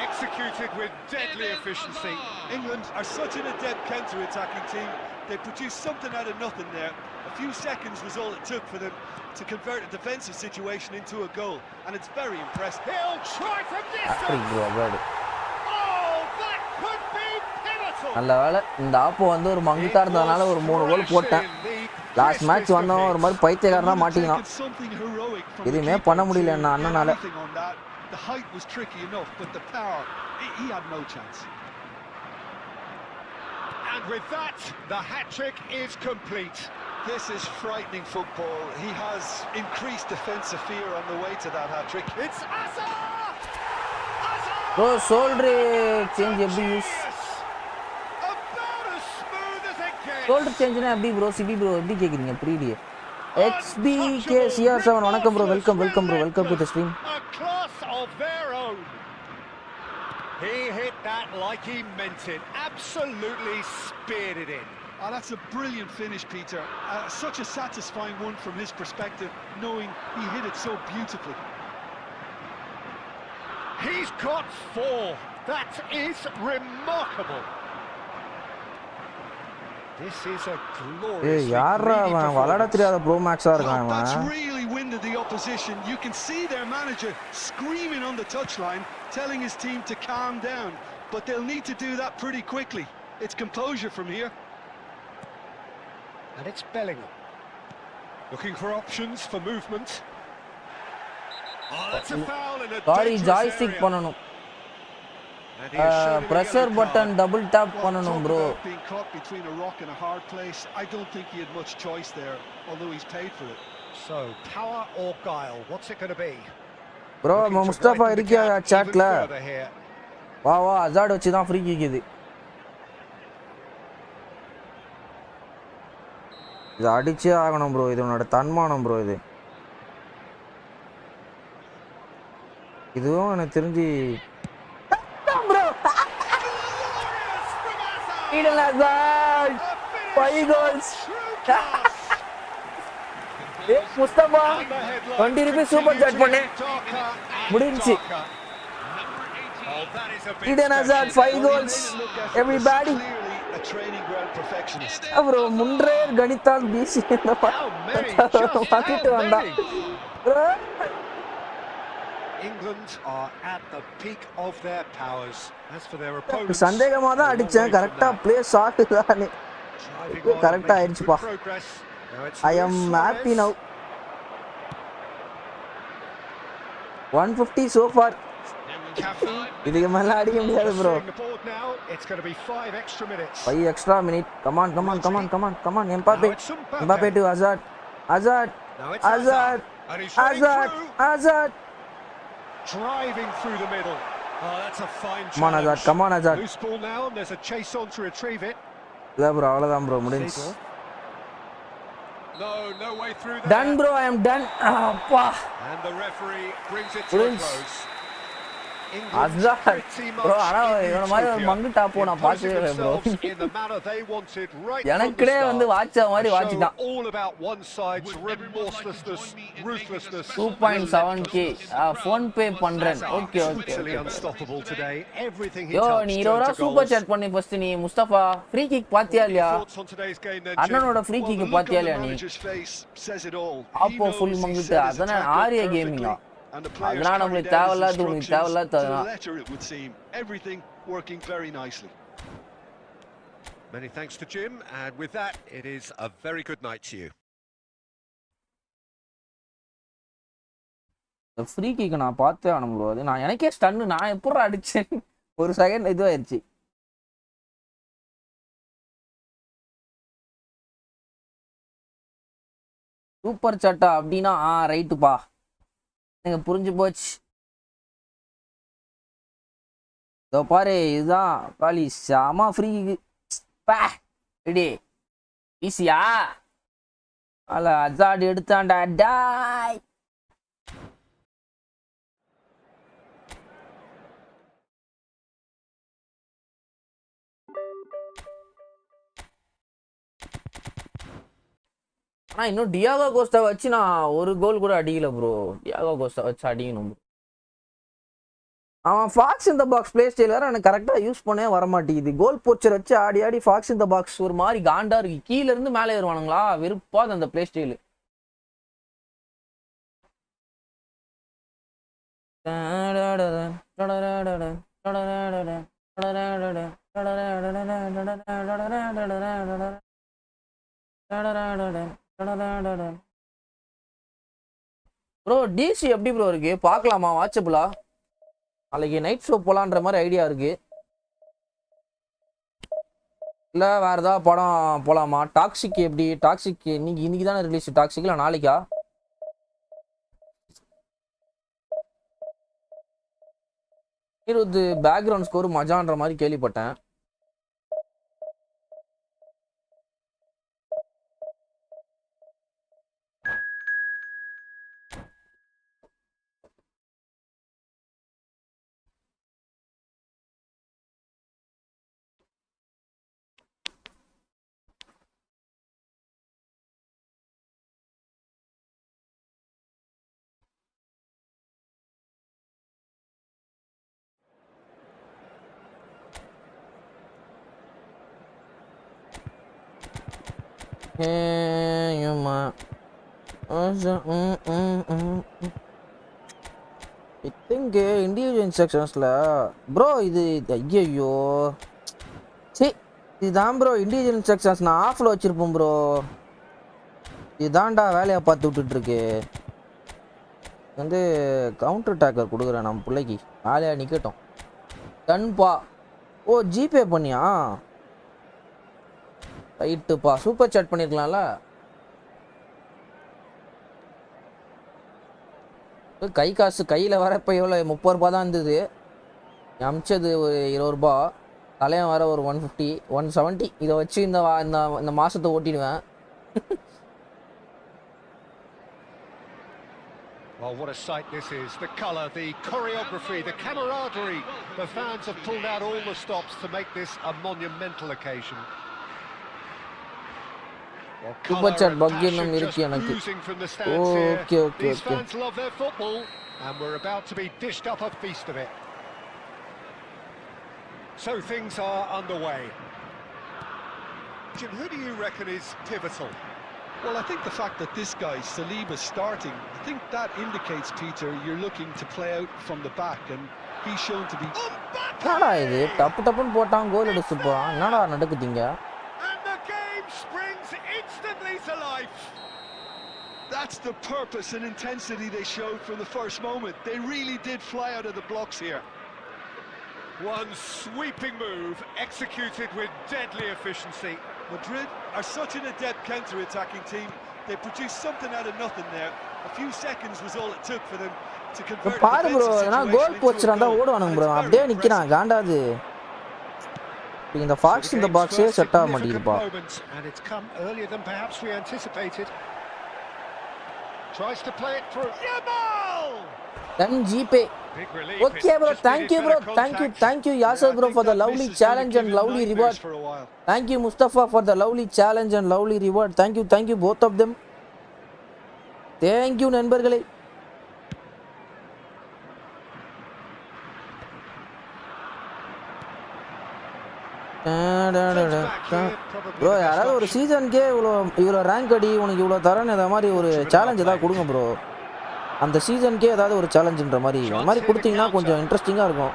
Executed with deadly efficiency.
England are such an adept counter-attacking team. They produced something out of nothing there. A few seconds was all it took for them to convert a defensive situation into a goal, and it's very impressive.
He'll try from distance. Oh, that could be pivotal.
நல்ல வேளை இந்த ஆப்போ வந்து ஒரு மங்கிட்டா இருந்ததனால ஒரு 3 கோல் போட்டேன். Last match வந்தவன் ஒரு மாதிரி பைத்தியக்காரனா மாட்டினான். எதுவுமே பண்ண முடியல என்ன அண்ணனால.
The height was tricky enough, but the power, he had no chance.
And with that, the hat-trick is complete.
This is frightening football. He has increased defensive fear on the way to that hat-trick.
It's Hazard!
Bro, shoulder change எப்படி use?
About as smooth as it gets.
Shoulder change னா எப்படி bro? CP bro எப்படி கேக்குறீங்க? புரியலையே. XBK CR7 வணக்கம் bro. Welcome to the stream.
Of their own. He hit that like he meant it. Absolutely speared it in.
Oh, that's a brilliant finish, Peter. Such a satisfying one from his perspective, knowing he hit it so beautifully.
He's got 4. That is remarkable. This is a glorious.
யாரா அவன் விளையாட தெரியாத bro மேக்ஸா இருக்கான் அவன்.
That's really winded the opposition. You can see their manager screaming on the touchline, telling his team to calm down, but they'll need to do that pretty quickly. It's composure from here.
And it's Bellingham. Looking for options for movement. Oh, that's a foul in a
joystick பண்ணனும். pressure button double tap பண்ணனும் bro.
Being caught between a rock and a hard place. I don't think he had much choice there, although he's paid for it.
So, power or guile, what's it going to be?
Bro, Mustafa இருக்கியா chatல? வா hazard வச்சு தான் free kick இது. இது அடிச்சே ஆகணும் bro. இது உன்னோட தன்மானம் bro இது. இதுவும் எனக்கு தெரிஞ்சு Eden Hazard 5 goals. Mustafa 20 rupees super chat பண்ணு. முடிஞ்சி. Eden Hazard 5 goals. Everybody.
A training ground perfectionist.
bro முன்றேர் கணித்தால் BC இந்த பாக்கிட்டு வந்தா.
England are at the peak of their powers. As for their opponents,
சந்தேகமா தான் அடிச்சேன் கரெக்ட்டா ப்ளேஸ் ஆகுதானே கரெக்ட்டா ஆயிடுச்சுப்பா I am happy now 150 so far இதுக்கு மேல அடிக்க முடியாது bro
it's going to be 5 extra minutes
5 extra minute come on Mbappe to Hazard
driving through the middle. Oh, that's a fine
challenge. Come on Hazard
loose ball now and there's a chase on to retrieve it.
இல்ல bro அவ்வளவுதான் bro முடிஞ்சு
No way through there.
Done bro, I am done. Appa.
And the referee brings it to a close.
Hazard. Bro, ana இவன மாதிரி ஒரு மங்கு top நான் பார்த்ததே bro. எனக்கே வந்து வாட்ச மாதிரி வாட்சிட்டான்.
All about one side's remorselessness, ruthlessness.
2.7k phone pay பண்றேன். Okay.
Unstoppable today. Everything he
touched. Yo, நீ ரோரா சூப்பர் சாட் பண்ணி ஃபர்ஸ்ட் நீ முஸ்தபா ஃப்ரீ கிக் பாத்தியா இல்லையா? அண்ணனோட ஃப்ரீ கிக் பாத்தியா இல்லையா நீ? அப்போ ஃபுல் மங்குட்டு அதானே ஆரியா கேமிங்கா? அதனால நம்மளுக்கு தேவையில்லாத உங்களுக்கு தேவையில்லாத
everything working very nicely.
Many thanks to Jim, and with that it is a very good night to you.
The free kick நான் பார்த்தே ஆனம்ல அது நான் எனக்கே ஸ்டன் நான் எப்பற அடிச்சேன் ஒரு செகண்ட் இதுவாயிருச்சு சூப்பர் சாட்டா அப்படினா ரைட்டுப்பா எனக்கு புரிஞ்சு போச்சு இதோ பாரு இதுதான் காலி சாமா ஃப்ரீ பா ரெடி ஈஸியா அல அசாட் எடுத்தான்டா டாய் ஆனா இன்னும் டியாகோ கோஸ்டா வச்சு நான் ஒரு கோல் கூட அடிக்கல ப்ரோ டியாகோ கோஸ்டா வச்சு அடிக்கணும் அவன் ஃபாக்ஸ் இந்த பாக்ஸ் பிளே ஸ்டைல் வேற எனக்கு கரெக்டா யூஸ் பண்ணவே வர மாட்டேங்குது கோல் போச்சர் வச்சு ஆடி ஃபாக்ஸ் இந்த பாக்ஸ் ஒரு மாதிரி காண்டா இருக்கு கீழ இருந்து மேலே ஏறுவானுங்களா வெறுப்பாது அந்த பிளே ஸ்டைல் ப்ரோ டிசி எப்படி ப்ரோ இருக்கு பார்க்கலாமா வாட்சபிளா நாளைக்கு நைட் ஷோ போலான்ற மாதிரி ஐடியா இருக்கு இல்ல வேற ஏதாவது படம் போலாமா டாக்ஸிக் எப்படி டாக்ஸிக் இன்னைக்கு தானே ரிலீஸ் டாக்ஸிக் இல்ல நாளைக்கா இது பேக்ரவுண்ட் ஸ்கோர் மஜான்ற மாதிரி கேள்விப்பட்டேன் இண்டிவிஜுவல் இன்ஸ்ட்ரக்ஷன்ஸ்ல ப்ரோ இது ஐயோ சரி இதுதான் ப்ரோ இண்டிவிஜுவல் இன்ஸ்ட்ரக்ஷன்ஸ் நான் ஆஃப்ல வச்சிருப்பேன் ப்ரோ இதுதான்டா வேலையை பார்த்து விட்டுட்டு இருக்கு வந்து கவுண்டர் அட்டாக்கர் கொடுக்குறேன் நம்ம பிள்ளைக்கு வேலையா நிக்கட்டும் கண்பா ஓ ஜிபே பண்ணியா ரைட்டுப்பா சூப்பர் சாட் பண்ணிருக்கலாம்ல கை காசு கையில் வரப்போ எவ்வளோ 30 ரூபா தான் இருந்தது அமிச்சது ஒரு 20 ரூபா தலையம் வர ஒரு 150 170 இதை வச்சு இந்த மாசத்தை ஓட்டிடுவேன்
Well, what a sight this is. The colour, the choreography, the camaraderie. The fans have pulled out all the stops to make this a monumental occasion.
Super chat bug இன்னும் இருக்கு எனக்கு okay
These fans love their football and we're about to be dished up a feast of it. So things are underway. Jim, who do you reckon is pivotal?
Well, I think the fact that this guy, Saliba's starting, I think that indicates, Peter, you're looking to play out from the back, and he's shown to be...
என்னடா இது டப்பு டப்புன்னு போட்டான் கோல் அடிச்சு போறான் என்னடா நடக்குதுங்க
And the game springs instantly to life.
That's the purpose and intensity they showed from the first moment. They really did fly out of the blocks here.
One sweeping move executed with deadly efficiency.
Madrid are such an adept counter-attacking team. They produced something out of nothing there. A few seconds was all it took for them to convert a
பாரு bro
defensive
நான்
situation
goal
into a
போச்சுறான்டா
goal.
ஓடுவானுங்க
And
bro
it's very
அப்படியே
impressive.
நிக்கிறான் காண்டாது இந்த Fox இந்த பாக்ஸே set ஆக மாட்டேங்குதுப்பா
And it's come earlier than perhaps we anticipated. Tries to play it through. Yamal!
then GPay.
Big relief.
Okay bro, thank you bro, thank you Yasser
Yeah, I
bro
think
for the
that
lovely
miss is gonna
challenge
give
and
him
lovely
nightmares
reward.
for a while.
Thank you Mustafa for the lovely challenge and lovely reward. Thank you both of them. Thank you நண்பர்களே. Bro யாராவது ஒரு சீசனுக்கே இவ்வளோ rank அடி உனக்கு இவ்வளோ தரேன்னு இந்த மாதிரி ஒரு சேலஞ்ச் ஏதாவது கொடுங்க ப்ரோ அந்த சீசனுக்கே ஏதாவது ஒரு சேலஞ்சுன்ற மாதிரி இந்த மாதிரி கொடுத்தீங்கன்னா கொஞ்சம் இன்ட்ரெஸ்டிங்காக இருக்கும்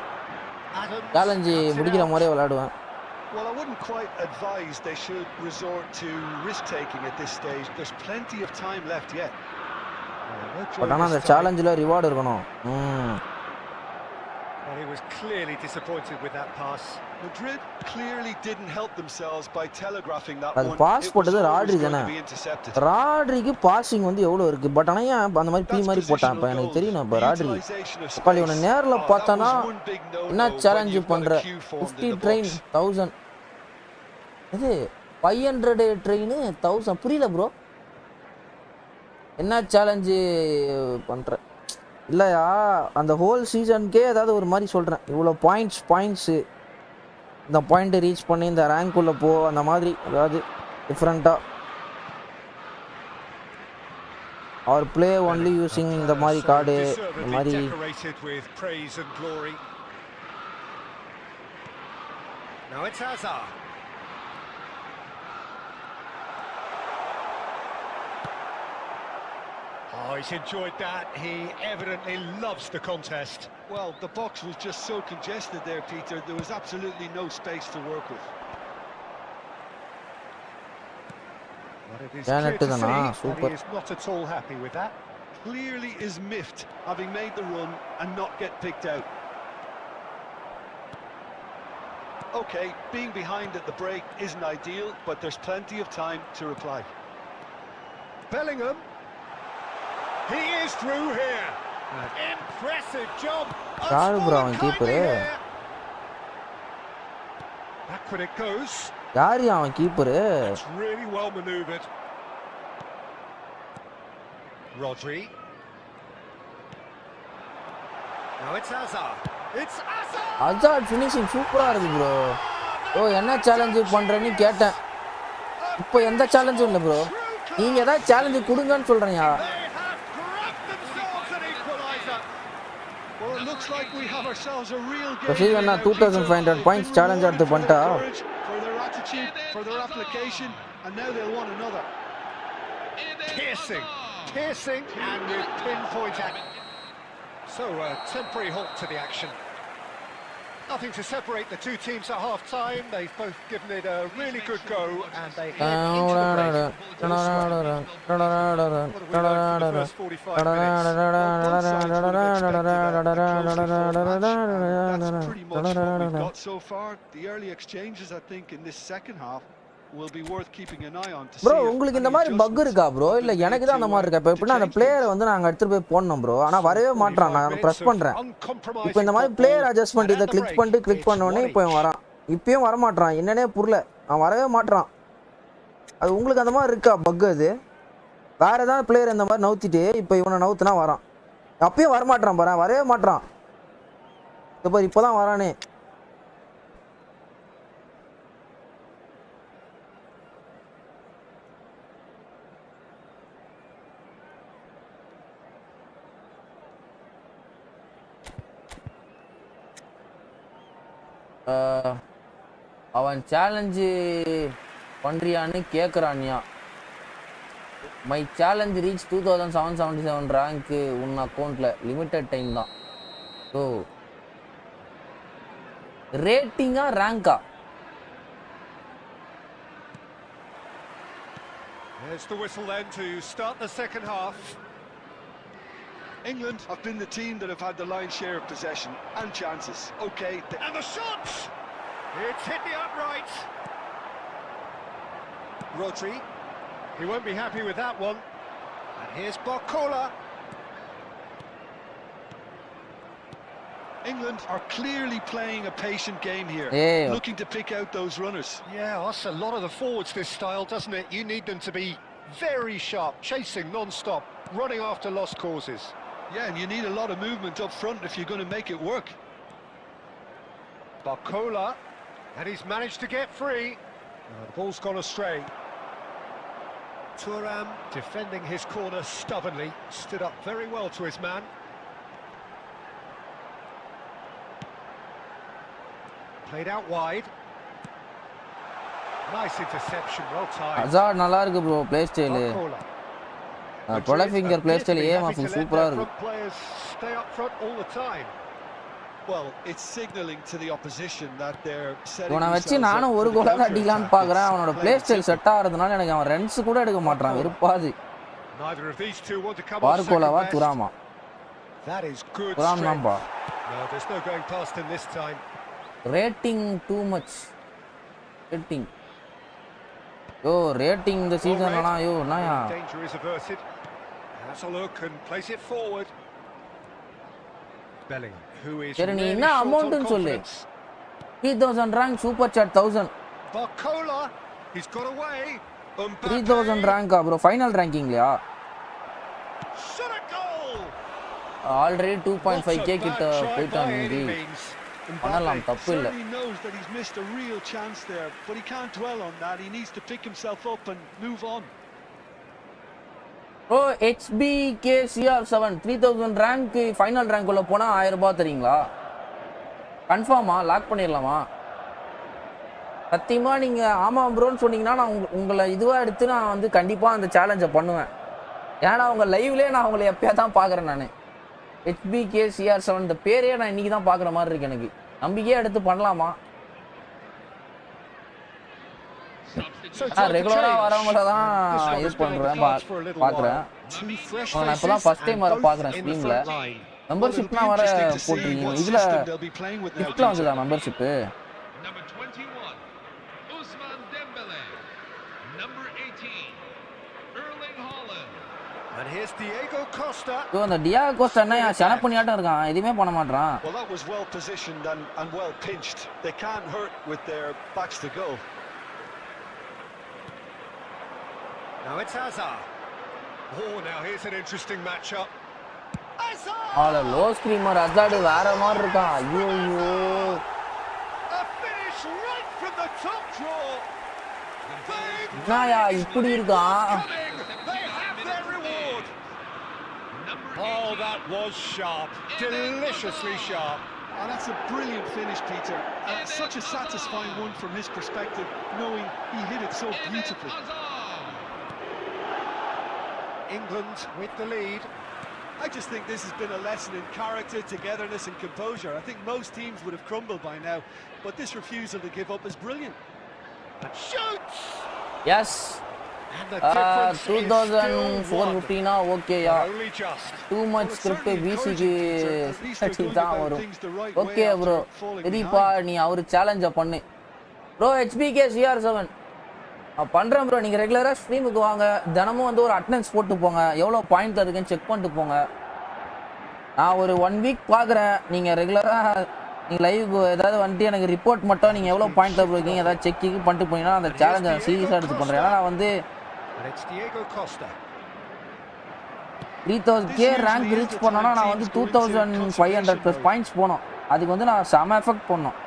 சேலஞ்சு முடிக்கிற மாதிரியே விளையாடுவேன்
Well, I wouldn't quite advise they should resort to risk-taking at this stage. There's plenty of time left yet.
But ஆனால் அந்த சேலஞ்சில் ரிவார்டு இருக்கணும்
Well, he was clearly disappointed with that pass.
Madrid clearly didn't help themselves by telegraphing that
அது
one.
Pass போட்டது Rodri தானே
Be intercepted.
ராட்ரிக்கு passing வந்து எவ்வளோ இருக்குது but ஆனால் ஏன் அந்த மாதிரி பீ மாதிரி போட்டான் இப்போ எனக்கு தெரியணும் இப்போ ராட்ரி உட்காந்து இவனை நேரில் பார்த்தானா என்ன சேலஞ்சு பண்ணுற 50 ட்ரெயின் 1000 இது 500 ட்ரெயின் 1000 புரியல ப்ரோ என்ன சேலஞ்சு பண்ணுற இல்லையா அந்த ஹோல் சீசனுக்கே ஏதாவது ஒரு மாதிரி சொல்கிறேன் இவ்வளோ பாயிண்ட்ஸு இந்த பாயிண்ட்டை ரீச் பண்ணி இந்த ரேங்க்குள்ளே போ அந்த மாதிரி ஏதாவது டிஃப்ரெண்ட்டாக அவர் பிளே ஒன்லி யூஸிங் இந்த மாதிரி கார்டு இந்த மாதிரி
Now it's Hazard. Oh, he's enjoyed that. He evidently loves the contest.
Well, the box was just so congested there, Peter. There was absolutely no space to work with.
But it is clear to see that he is not at all happy with that.
Clearly is miffed, having made the run and not get picked out. Okay, being behind at the break isn't ideal, but there's plenty of time to reply.
Bellingham. He is through here. Impressive job. Backward it goes. It's really well manoeuvred. Rodri. Now it's Hazard. It's Hazard.
Hazard finishing super இருக்கு bro. ஓ என்ன challenge பண்றேன்னு கேட்டேன். இப்போ எந்த சேலஞ்சும் இல்ல bro. நீங்க ஏதாவது challenge கொடுங்கன்னு சொல்றீங்க.
Well, it looks like we have ourselves a real game.
Proceed on 2500 points challenge at the Banta.
For their attitude, for their application, and now they'll want another.
Piercing and with pinpoint action. So a temporary halt to the action. Nothing to separate the two teams at half-time. They've both given it a really good go, and they head into the break. What do we learn from the first 45 minutes?
That's pretty much what we've got so far. The early exchanges, I think, in this second half will be worth keeping an eye on to see.
Bro, உங்களுக்கு இந்த மாதிரி buck இருக்கா bro? இல்ல எனக்கு தான் அந்த மாதிரி இருக்கா? இப்போ எப்படின்னா அந்த பிளேயரை வந்து நாங்க எடுத்து போய் போடணும் bro. ஆனா வரவே மாட்றான். நான் பிரஸ் பண்றேன். இப்போ இந்த மாதிரி பிளேயர் அட்ஜஸ்ட்மென்ட் இத கிளிக் பண்ண உடனே இப்போ வரான். இப்பயும் வர மாட்றான். என்னன்னே புரியல. அவன் வரவே மாட்றான். அது உங்களுக்கு அந்த மாதிரி இருக்கா பக் அது? வேற ஏதாவது பிளேயர் இந்த மாதிரி நவுத்திட்டு இப்போ இவனை நவுத்துனா வரான். அப்பயும் வர மாட்றான் பாரு. வரவே மாட்றான். இப்போதான் வரானே. அவன் சேலஞ்சு பண்றியான்னு கேட்குறான்யா. மை சேலஞ்ச் ரீச் 2777 ரேங்க் உன் அக்கௌண்ட்ல லிமிட்டட் டைம் தான். ஸோ ரேட்டிங்கா ரேங்கா?
There's the whistle then to start the second half.
England have been the team that have had the lion's share of possession and chances. Okay.
And the shots! It's hit the upright. Rodri. He won't be happy with that one. And here's Barcola.
England are clearly playing a patient game here, looking to pick out those runners.
Yeah, that's a lot of the forwards, this style, doesn't it? You need them to be very sharp, chasing non-stop, running after lost causes.
Yeah, and you need a lot of movement up front if you're going to make it work.
Barcola, and he's managed to get free. The ball's gone astray. Thuram defending his corner stubbornly, stood up very well to his man. Played out wide. Nice interception, well timed.
Hazard நல்லா இருக்கு bro play style. Product finger play style சூப்பரா இருக்கு.
Players stay up front all the time.
Well, it's signaling to the opposition that they're setting.
அவனை வச்சு நானும் ஒரு கோல் அடிக்கலாம்னு பார்க்கறேன். அவனோட play style செட் ஆறதுனால எனக்கு அவன் ரன்ஸ் கூட எடுக்க மாட்டான். வெறுப்பாது.
Neither of these two want to come on.
பார்கோலாவா துராமா?
That is good.
துராம் நம்பா.
No, there's no going past him this time.
Rating too much. Rating. Yo, rating இந்த சீசன் ஆனா யோ என்னயா?
Danger is averted. Has a look and place it forward. Bellingham, who is
சரி நீ என்ன அமௌண்ட்னு சொல்லு. 3000 rank super chat 1000.
Barcola, he's got away.
3000 rank bro final rankingலயா?
Shot a goal.
Already 2.5k கிட்ட போய்ட்டான் இங்க. பண்ணலாம் தப்பு இல்ல.
He knows that he's missed a real chance there, but he can't dwell on that. He needs to pick himself up and move on.
Bro HBKCR7 3000 rank final rank உள்ள போனா 1000 ரூபாய் தரீங்களா? கன்ஃபார்மா லாக் பண்ணிரலாமா? சத்தியமா நீங்க ஆமா ப்ரோன்னு சொன்னீங்கன்னா நான் உங்களை இதுவா எடுத்து நான் வந்து கண்டிப்பா அந்த சேலஞ்சை பண்ணுவேன். ஏன்னா உங்க லைவ்லயே நான் உங்களை எப்பயா தான் பாக்குறேன் நானு. HBKCR7 இந்த பேரே நான் இன்னைக்கு தான் பாக்குற மாதிரி இருக்கு எனக்கு. நம்பிக்கையா எடுத்து பண்ணலாமா? ரெகுலரா வரவங்கள தான் இது பண்றேன் பாக்குறேன். நான் இப்பதான் ஃபர்ஸ்ட் டைம் வர பாக்குறேன் ஸ்ட்ரீம்ல. மெம்பர்ஷிப்னா வர போட்றீங்க. இதுல கிஃப்ட்ல வந்துதா membership?
And here's Diego Costa.
So the Diego Costa என்ன ஷனப் பண்ணியாட்டம் இருக்கான். எதுமே பண்ண மாட்டறான்.
Well, that was well positioned and well pinched. They can't hurt with their backs to goal.
Now it's Hazard. Oh, now here's an interesting matchup. Hazard!
ஆல low ஸ்கிரீமர் Hazard வேற மாதிரி இருக்கான். ஐயோ ஐயோ.
A finish right from the top draw.
என்னயா இப்படி இருக்கான்?
Oh, that was sharp. Deliciously sharp.
And that's a brilliant finish, Peter. Such a satisfying one from his perspective, knowing he hit it so beautifully.
England with the lead.
I just think this has been a lesson in character, togetherness and composure. I think most teams would have crumbled by now, but this refusal to give up is brilliant.
And shoots!
Yes. 2415 ஓகேயா? Too much script BCக்கு தான் வரும். Okay bro. சரிப்பா நீ அவரு சேலஞ்ச பண்ணு. Bro HBKCR7 பண்றேன் bro. நீங்க ரெகுலரா ஸ்ட்ரீமுக்கு வாங்க. தினமும் வந்து ஒரு அட்டெண்டன்ஸ் போட்டு போங்க. எவ்வளவு பாயிண்ட் இருக்குன்னு செக் பண்ணிட்டு போங்க. நான் ஒரு 1 வீக் பாக்குறேன். நீங்க ரெகுலரா நீங்க லைவ் ஏதாவது வந்துட்டு எனக்கு ரிப்போர்ட் மட்டும் நீங்க எவ்வளவு பாயிண்ட் இருக்கீங்க ஏதாவது செக் பண்ணிட்டு போனீங்கன்னா அந்த சேலஞ்சை சீரியஸா எடுத்து பண்றேன். ஏன்னா நான் வந்து
And it's Diego Costa.
3000k rank reach பண்ணனும்னா நான் வந்து 2500 plus points போணும். அதுக்கு வந்து நான் சம எஃபெக்ட் பண்ணனும்.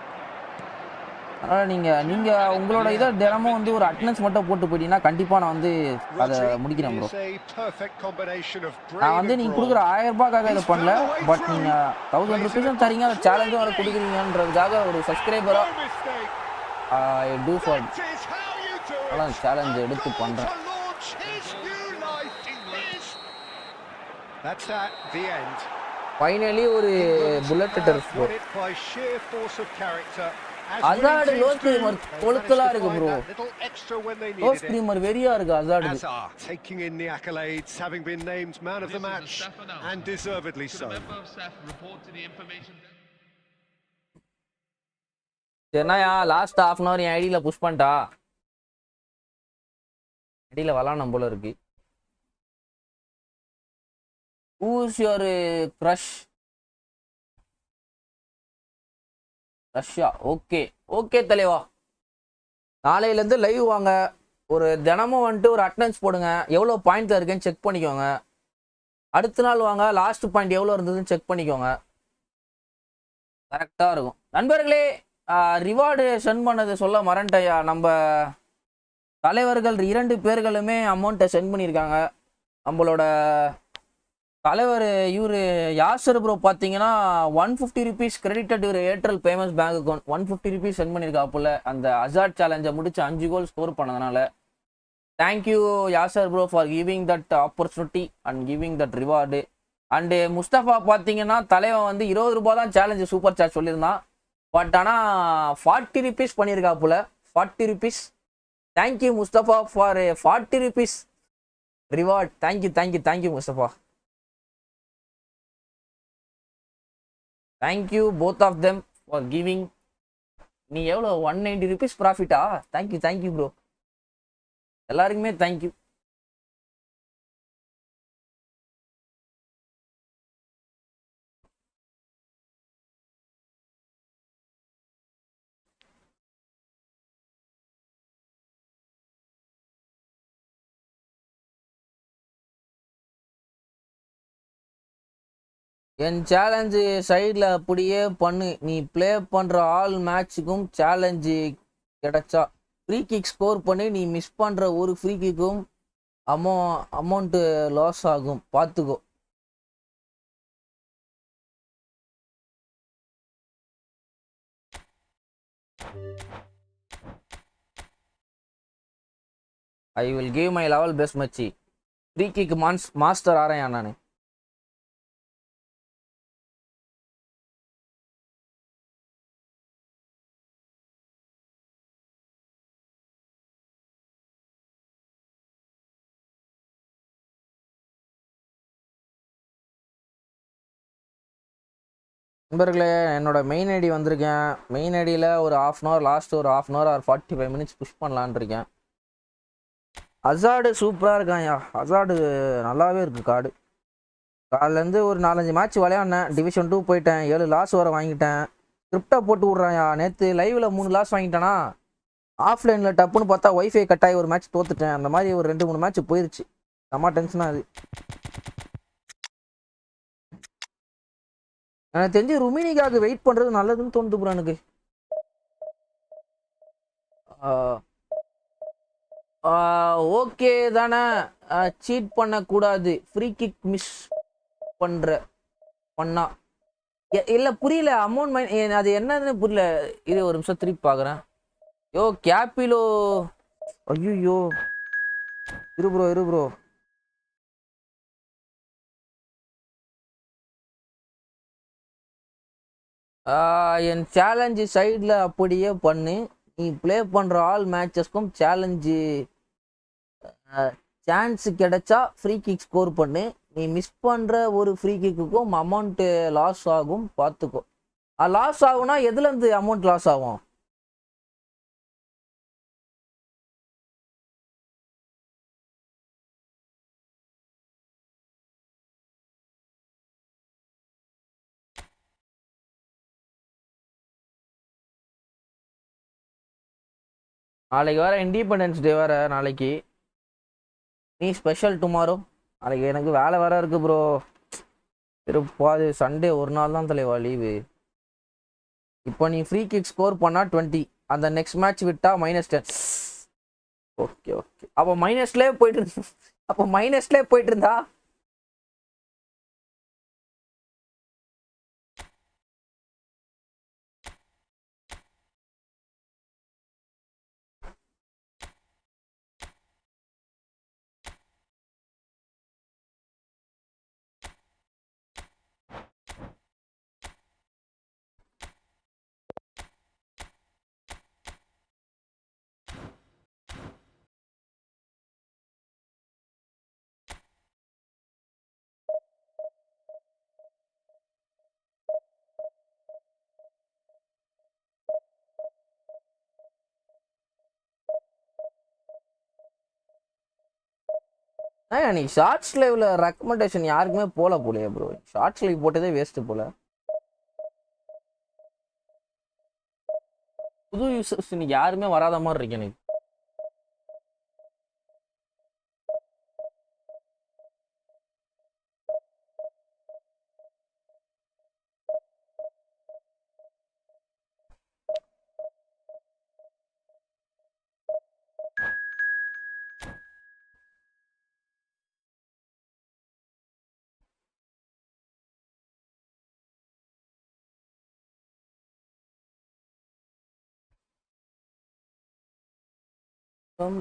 அதனால நீங்க உங்களோட இத தினமும் வந்து ஒரு அட்டெண்டன்ஸ் மட்டும் போட்டு போயிட்டீங்கன்னா கண்டிப்பா நான் வந்து அத முடிக்கிறேன் ப்ரோ. நான் வந்து நீங்க கொடுக்குற 1000 ரூபாய்க்காக இத பண்ணல. பட் நீங்க 1000 ரூபாய் தரீங்க அந்த சேலஞ்ச் வர கொடுக்குறீங்கன்றதுக்காக ஒரு சப்ஸ்கிரைபரா I do for சேலஞ்ச் எடுத்து பண்றேன்.
That's at the end.
Finally ஒரு புல்லட் டெர்ஸ் bro.
Won it by sheer force of character.
Hazard low screamer கொளுத்தலா இருக்கு ப்ரோ. லோ ஸ்க்ரீமர் வெரியா இருக்கு Hazard.
Taking in the accolades, having been named man of the match and deservedly so.
என்னயா last half an hour என் ஐடியில் push பண்ணிட்டா. ஐடியில் விளாட்ணும் போல இருக்கு. Who's your crush? Russia. Okay okay தலைவா, நாளையிலேருந்து லைவ் வாங்க. ஒரு தினமும் வந்துட்டு ஒரு அட்டண்டன்ஸ் போடுங்க. எவ்வளோ பாயிண்ட்ல இருக்கேன்னு செக் பண்ணிக்கோங்க. அடுத்த நாள் வாங்க, லாஸ்ட் பாயிண்ட் எவ்வளோ இருந்ததுன்னு செக் பண்ணிக்கோங்க. கரெக்டாக இருக்கும் நண்பர்களே. ரிவார்டு சென்ட் பண்ணது சொல்ல மறந்துட்டையா. நம்ம தலைவர்கள் 2 பேர்களுமே அமௌண்ட்டை சென்ட் பண்ணியிருக்காங்க. நம்மளோட தலைவர் இவர் யாசர் ப்ரோ பார்த்தீங்கன்னா 150 rupees கிரெடிட்டட் இவர் Airtel payments bank account 150 rupees sent பண்ணியிருக்காப்புல. அந்த அசார்ட் சேலஞ்சை முடிச்சு 5 கோல் ஸ்கோர் பண்ணதுனால thank you Yasir bro for giving that opportunity and giving that reward. And Mustafa பார்த்தீங்கன்னா தலைவன் வந்து 20 ரூபா தான் சேலஞ்சு சூப்பர் சாட் சொல்லியிருந்தான். பட் ஆனால் 40 rupees பண்ணியிருக்காப்புல. 40 rupees. Thank you Mustafa for 40 rupees reward. Thank you thank you thank you Mustafa. Thank you both of them for giving. நீ எவ்வளோ 190 rupees ப்ராஃபிட்டா? Thank you thank you bro. எல்லாருக்குமே தேங்க்யூ. என் சேலஞ்சு சைடில் அப்படியே பண்ணு. நீ ப்ளே பண்ணுற ஆல் மேட்சுக்கும் சேலஞ்சு கிடைச்சா ஃப்ரீ கிக் ஸ்கோர் பண்ணி. நீ மிஸ் பண்ணுற ஒரு ஃப்ரீ கிக்கும் அமௌண்ட்டு லாஸ் ஆகும், பார்த்துக்கோ. I will give my level best மச்சி. ஃப்ரீ கிக் மாஸ்டர் ஆறேன் நான். நண்பர்களே, என்னோட மெயின் ஐடி வந்திருக்கேன். மெயின் ஐடியில் ஒரு ஹாஃப் அன் ஹவர், லாஸ்ட் ஒரு half an hour or 45 minutes push பண்ணலான் இருக்கேன். அசார்டு சூப்பராக இருக்கான்யா. அசார்டு நல்லாவே இருக்குது கார்டு. காலிலேருந்து ஒரு 4-5 மேட்ச் விளையாடினேன். டிவிஷன் 2 போயிட்டேன். 7 லாஸ் வர வாங்கிட்டேன். ஸ்கிரிப்டாக போட்டு விட்றான்யா. நேற்று லைவில் 3 லாஸ் வாங்கிட்டேனா, ஆஃப்லைனில் டப்புன்னு பார்த்தா ஒய்ஃபை கட்டாயி ஒரு மேட்ச் தோத்துட்டேன். அந்த மாதிரி ஒரு 2-3 மேட்ச் போயிருச்சு. செம்ம டென்ஷனாக அது. எனக்கு தெரிஞ்சு ருமினிக்காக வெயிட் பண்ணுறது நல்லதுன்னு தோணுது ப்ரோ எனக்கு. ஓகே தானே, சீட் பண்ணக்கூடாது. ஃப்ரீ கிக் மிஸ் பண்ணா இல்லை புரியல. அமௌண்ட் அது என்னதுன்னு புரியல. இது ஒரு நிமிஷம் திருப்பி பார்க்குறேன். யோ கேப்பிலோ, ஐயோ இரு ப்ரோ. என் சேலஞ்சு சைடில் அப்படியே பண்ணு. நீ ப்ளே பண்ணுற ஆல் மேட்சஸ்க்கும் சான்ஸ் கிடைச்சா ஃப்ரீ கிக் ஸ்கோர் பண்ணு. நீ மிஸ் பண்ணுற ஒரு ஃப்ரீ கிக்குக்கும் அமௌண்ட்டு லாஸ் ஆகும், பார்த்துக்கோ. லாஸ் ஆகும்னா எதுலேருந்து அமௌண்ட் லாஸ் ஆகும்? நாளைக்கு வேறு இண்டிபெண்டன்ஸ் டே வேறு. நாளைக்கு நீ ஸ்பெஷல் டுமாரோ. நாளைக்கு எனக்கு வேலை வேறு இருக்குது ப்ரோ. இருப்பாது. சண்டே ஒரு நாள் தான் தலைவா லீவு. இப்போ நீ ஃப்ரீ கிக் ஸ்கோர் பண்ணால் 20, அந்த நெக்ஸ்ட் மேட்ச் விட்டா -10. ஓகே அப்போ மைனஸ்லேயே போயிட்டு இருந்தா நீ ஷார்ட்ஸ் லைவ்ல ரெக்கமெண்டேஷன் யாருக்குமே போலையே ப்ரோ. ஷார்ட்ஸ் லைவ் போட்டதே வேஸ்ட் போல. புது யூசர்ஸ் இன்னைக்கு யாருமே வராத மாதிரி இருக்கு எனக்கு.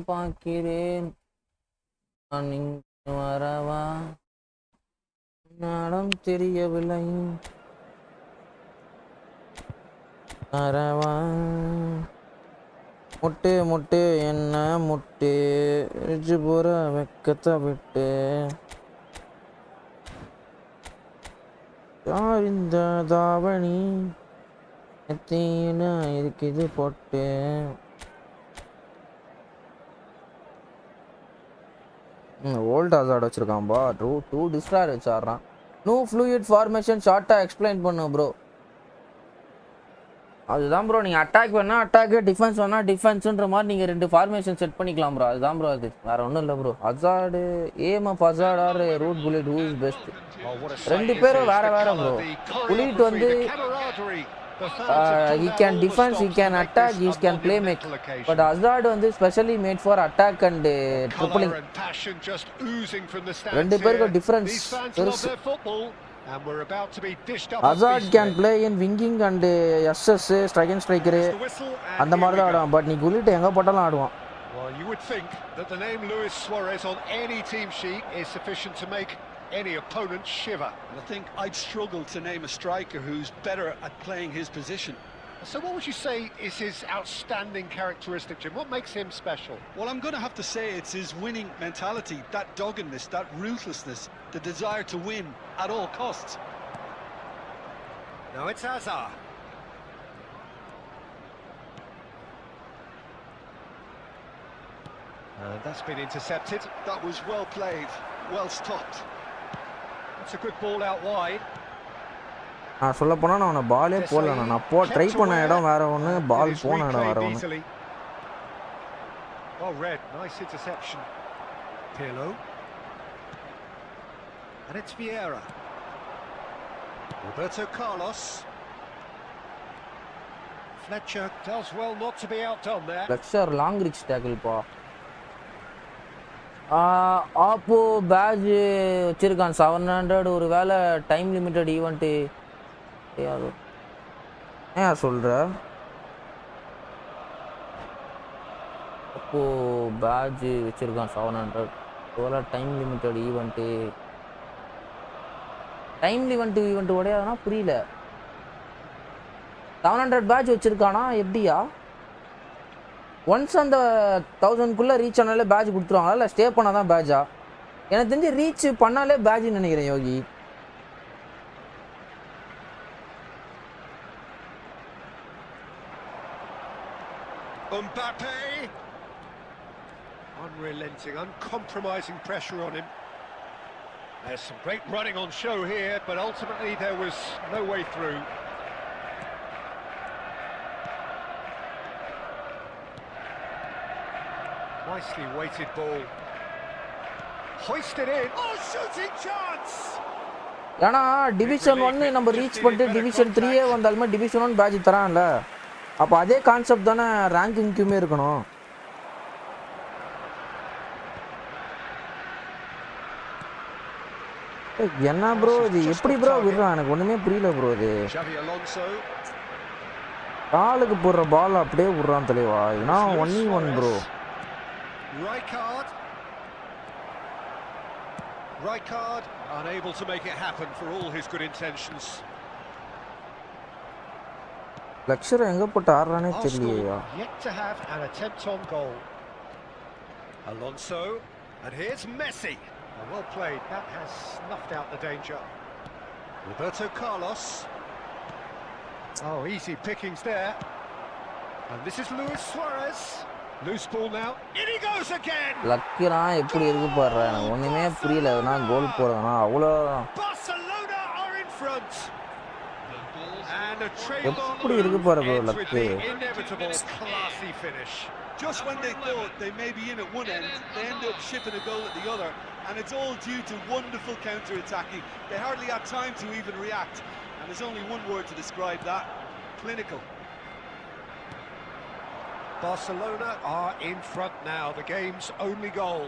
பார்க்கிறேன் நான் இங்கு வரவா நாடம் தெரியவில்லை வரவா முட்டு முட்டு என்ன முட்டு ரிஜு போற வெக்கத்தை விட்டு யார் இந்த தாவணி எத்தீன இருக்குது போட்டு ஓல்ட் ஹசார்ட் வச்சிருக்கான்பா. டூ டிஸ்ட்ராயர் வச்சு ஆடுறான். நோ ஃப்ளூயிட் ஃபார்மேஷன் ஷார்ட்டாக எக்ஸ்பிளைன் பண்ணு ப்ரோ. அதுதான் ப்ரோ, நீங்கள் அட்டாக் வேணால் அட்டாக்கு, டிஃபென்ஸ் வேணால் டிஃபென்ஸுன்ற மாதிரி நீங்கள் 2 ஃபார்மேஷன் செட் பண்ணிக்கலாம் ப்ரோ. அதுதான் ப்ரோ, அது வேறு ஒன்றும் இல்லை bro. Hazard aim of Hazard or root bullet who is best? 2 பேரும் வேறு வேறு ப்ரோ. புல்லட் வந்து he can defense, he can attack, he can play make. But Hazard வந்து specially made for attack and tripling. 2 பேருக்கு difference. Hazard can play in winging and SS strike and striker அந்த மாதிரி தான் ஆடுவான். But நீ குலிட் எங்க போட்டாலும் ஆடுவான்.
Well, you would think that the name Luis Suarez on any team sheet is sufficient to make any opponent shiver.
And I think I'd struggle to name a striker who's better at playing his position.
So what would you say is his outstanding characteristic, Jim? What makes him special?
Well, I'm going to have to say it's his winning mentality, that doggedness, that ruthlessness, the desire to win at all costs.
Now it's Hazard. That's been intercepted.
That was well played, well stopped.
It's a good ball out wide.
நான் சொல்ல போனா நான் அவனை பாலே போடல. நான் try பண்ண இடம் வேற ஒன்று, பால் போன இடம் வேற ஒன்று.
Oh, Red, nice interception. Pirlo. And it's Vieira. Roberto Carlos. Fletcher does well not to be outdone there.
Fletcher long reach tackle பா. ஆப்போ பேட்ச் வச்சிருக்கான் 700. ஒரு வேளை டைம் லிமிட்டட் ஈவெண்ட்டு ஏன் சொல்கிற? அப்போ பேட்ச் வச்சிருக்கான் 700. ஒரு வேளை டைம் லிமிட்டட் ஈவெண்ட்டு உடையாதுன்னா புரியல. 700 பேட்ச் வச்சிருக்கானா எப்படியா? ஒன்ஸ் அந்த 1000க்குள்ளே ரீச் ஆனாலே பேட்ச் கொடுத்துருவாங்களா இல்லை ஸ்டே பண்ணால் தான் பேட்சா? எனக்கு தெரிஞ்சு ரீச் பண்ணாலே பேட்ச்னு நினைக்கிறேன் யோகி.
Mbappe. Unrelenting, uncompromising pressure on him. There's some great running on show here, but ultimately there was no way through. Nicely weighted ball. Hoisted in. Oh, shooting chance!
ஏன்னா division 1 நம்ம reach பண்ணிட்டு division 3 வந்தாலுமே division 1 batch தரான்ல. அப்போ அதே concept தானே ரேங்கிங்க்குமே இருக்கணும். என்ன bro இது எப்படி ப்ரோ விடுறான்? எனக்கு ஒன்றுமே புரியல ப்ரோ. இது காலுக்கு போடுற பால் அப்படியே விடுறான் தலைவா. ஏன்னா 1v1 bro.
Rijkaard unable to make it happen for all his good intentions.
Lashkar எங்க போட்டு ஆடுறானே தெரியலையா?
Yet to have an attempt on goal. Alonso, and here's Messi. Well played. That has snuffed out the danger. Roberto Carlos. Oh, easy pickings there. And this is Luis Suarez. Loose ball now. In he goes again.
லக்கினா எப்படி இருக்கு பாரு, எனக்கு ஒண்ணுமே புரியல. எதனா கோல் போறதுனா அவ்வளோ
Barcelona are in front. And a trail
எப்படி இருக்கு பாரு bro
with
luck.
the inevitable classy finish.
Just when they thought they may be in at one end, they end up shipping a goal at the other, and it's all due to wonderful counter-attacking. They hardly had time to even react, and there's only one word to describe that: clinical.
Barcelona are in front now, the game's only goal.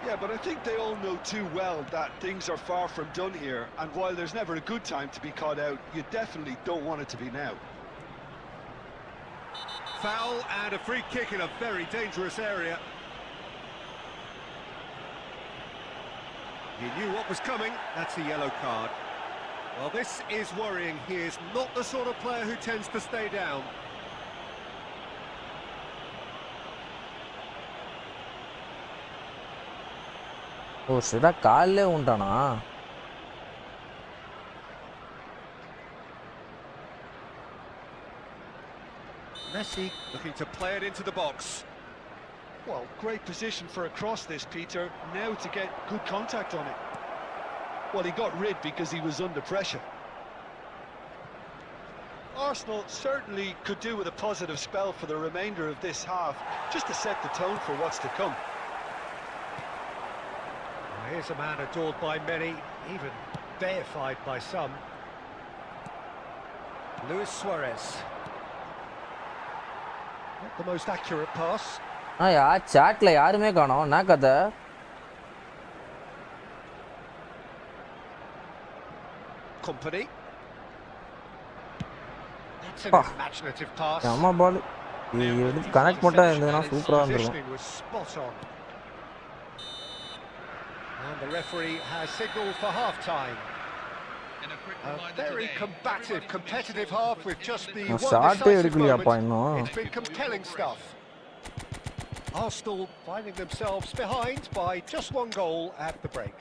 Yeah, but I think they all know too well that things are far from done here, and while there's never a good time to be caught out, you definitely don't want it to be now.
Foul and a free kick in a very dangerous area. He knew what was coming, that's a yellow card. Well, this is worrying. He is not the sort of player who tends to stay down.
Oh சிடா கால்லே உண்டானா?
Messi looking to play it into the box.
Well, great position for a cross this, Peter. Now to get good contact on it. Well, he got rid because he was under pressure. Arsenal certainly could do with a positive spell for the remainder of this half, just to set the tone for what's to come.
Here's a man adored by many, even deified by some. Luis Suarez. Not the most accurate pass.
சாட்ல யாருமே காணோம். என்ன கதை?
Company. That's an imaginative pass.
ஆமா பால். இது connect பண்ணா இருந்ததுனா சூப்பரா இருந்திருக்கும்.
Was spot on. And the referee has signaled for half-time. A very combative, competitive half with just the one decisive moment. It's been compelling stuff. Arsenal finding themselves behind by just one goal at the break.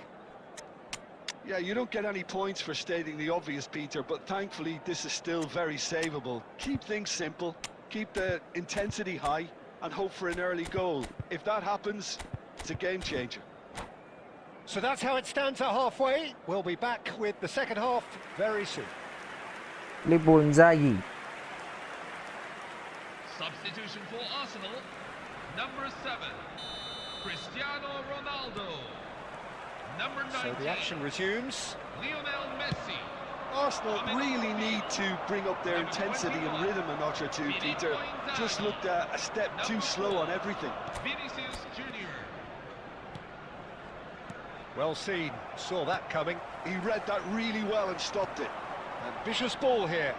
Yeah, you don't get any points for stating the obvious, Peter, but thankfully this is still very savable. Keep things simple, keep the intensity high, and hope for an early goal. If that happens, it's a game changer.
So that's how it stands at halfway. We'll be back with the second half very soon.
Substitution for Arsenal, number 7, Cristiano Ronaldo. Number 19,
so the action resumes.
Lionel Messi.
Arsenal really need to bring up their intensity and rhythm a notch or two, Peter. Just looked a step too slow on everything.
Vinicius Junior.
Well seen, saw that coming.
He read that really well and stopped it.
Ambitious ball here.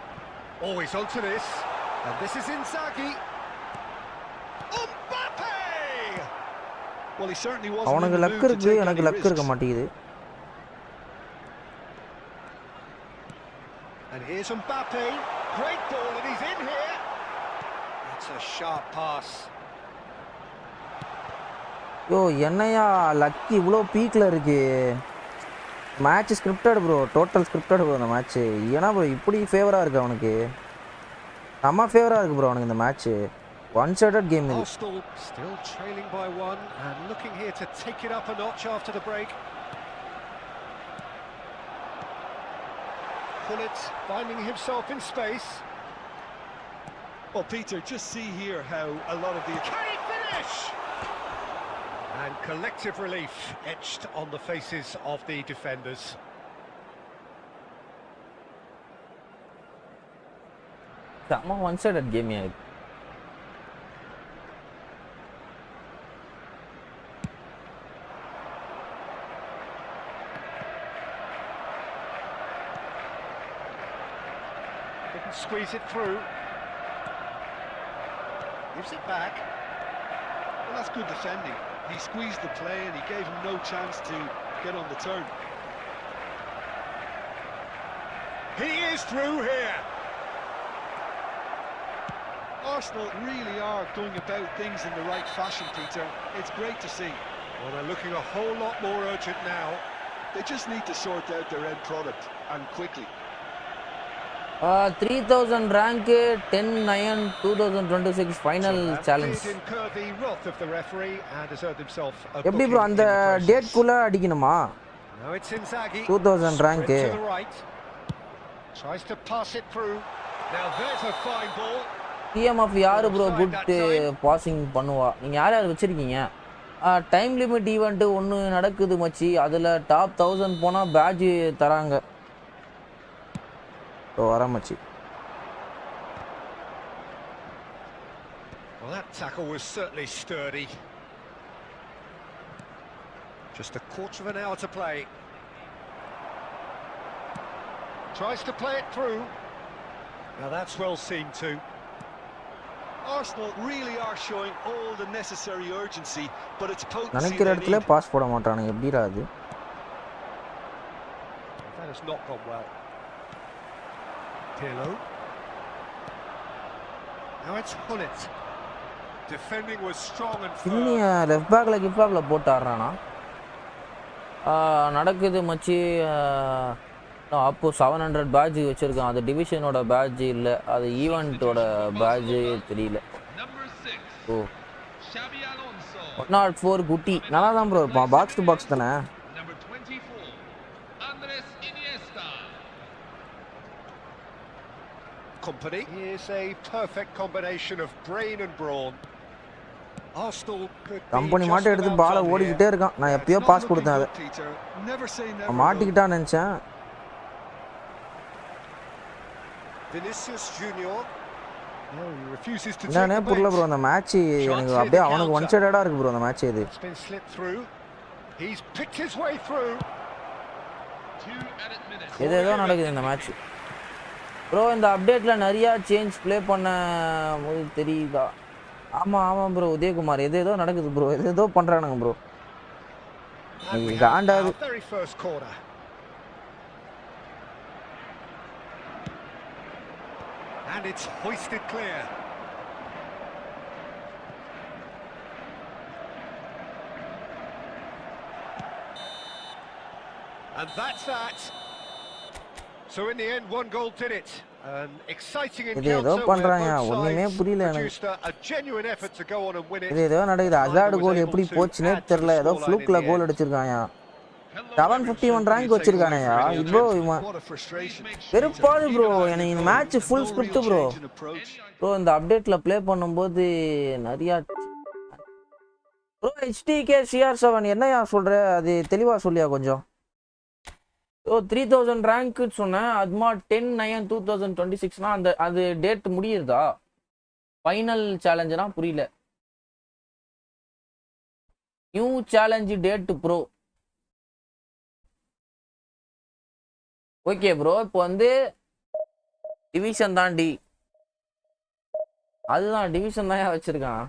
Always onto this. And this is Inzaghi. Mbappe!
Well, he certainly wasn't
அவனுக்கு
in the
luck
mood to
இருக்கு,
take
எனக்கு
any
luck இருக்க
risks.
மாட்டேங்குது.
And here's Mbappe. Great ball and he's in here. That's a sharp pass.
யோ என்னையா lucky இவ்வளோ பீக்கில் இருக்கு. Match scripted bro, total scripted bro இந்த மேட்ச்சு. ஏன்னா ப்ரோ இப்படி ஃபேவராக இருக்குது அவனுக்கு. செம்ம ஃபேவராக இருக்குது ப்ரோ அவனுக்கு இந்த மேட்ச்சு. ஒன் சைடட் கேம் இது.
Arsenal still trailing by one and looking here to take it up a notch after the break. Pullet finding himself in space.
Well, Peter, just see here how a lot of the...
Can he finish? And collective relief etched on the faces of the defenders.
செம்ம one sided game இது.
Didn't squeeze it through. Gives it back.
Well, that's good defending. He squeezed the play and he gave him no chance to get on the turn.
He is through here.
Arsenal really are going about things in the right fashion, Peter. It's great to see.
Well, they're looking a whole lot more urgent now.
They just need to sort out their end product, and quickly.
3000 rank 10/9/2026 final challenge. எப்படி bro அந்த date குள்ள அடிக்கணுமா? 2000 rank.
Tries to pass it through. Now there's a fine ball.
TMF யாரு bro good passing பண்ணுவா? நீங்க யார் வச்சிருக்கீங்க? Time limit event ஒன்று நடக்குது மச்சி. அதில் டாப் 1000 போனால் பேட்ஜ் தராங்க. வர மச்சி.
Well, that tackle was certainly sturdy. Just a quarter of an hour to play. Tries to play it through. Now that's well seen too.
Arsenal really are showing all the necessary urgency, but it's potency.
நினைக்கிற இடத்துல pass போட மாட்டானுங்க. எப்படிடா அது?
That has not gone well. Pirlo. Now it's Hullet. Defending was strong and firm.
இன்னிய left பேக்ல கிப் பேக்ல போட்டு ஆடுறானா? நடக்குது மச்சி. அப்போ 700 பேட்ஜ் வச்சிருக்கான். அது டிவிஷனோட பேட்ஜ் இல்லை, அது ஈவெண்ட்டோட பேட்ஜ் தெரியல. ஓ 104 குட்டி நல்லா தான் ப்ரோ இருப்பான். பாக்ஸ் டு பாக்ஸ் தானே.
Company is a perfect combination of brain and brawn. Arsenal
company மாட்ட எடுத்து பாலை ஓடிக்கிட்டே இருக்கான். நான் எப்பயோ பாஸ் கொடுத்தேன். அதை மாட்டிக்கிட்டான்னு நினச்சேன்.
Vinicius Junior. No, he refuses to take
நானே புரியல ப்ரோ அந்த மேட்ச். எனக்கு அப்படியே அவனுக்கு ஒன் சைடடா இருக்கு ப்ரோ அந்த மேட்ச். இது ஏதோ நடக்குது இந்த மேட்ச் ப்ரோ. இந்த அப்டேட்ல நிறைய சேஞ்ச் ப்ளே பண்ண போது தெரியுதா? ஆமாம் ப்ரோ உதயகுமார். ஏதோ நடக்குது ப்ரோ. ஏதோ பண்றானுங்க bro. காண்டாது.
And it's hoisted clear. And that's that. So in the end, one goal did it. An exciting encounter where both sides produced a genuine effort to go on and win it.
ஏதோ நடக்குது. அசார்ட் கோல் எப்படி போச்சுனே தெரியல. ஏதோ ஃப்ளூக்ல goal அடிச்சிருக்காயா. 751 rank வச்சிருக்கானயா. Bro வெறுப்பாது ப்ரோ. எனக்கு இந்த மேட்ச் ஃபுல் ஸ்கிரிப்ட் ப்ரோ. இந்த அப்டேட்ல ப்ளே பண்ணும்போது நிறைய ப்ரோ HTK CR7 என்னையா சொல்ற? அது தெளிவா சொல்லியா கொஞ்சம். 3000 ரேங்க் சொன்னேன். அதுமா 10/9/2026னா அந்த அது டேட் முடியுதா? ஃபைனல் சேலஞ்சுனா புரியல. New challenge date bro. Okay bro. இப்போ வந்து டிவிஷன் தாண்டி அதுதான் டிவிஷன் தான் வச்சிருக்கான்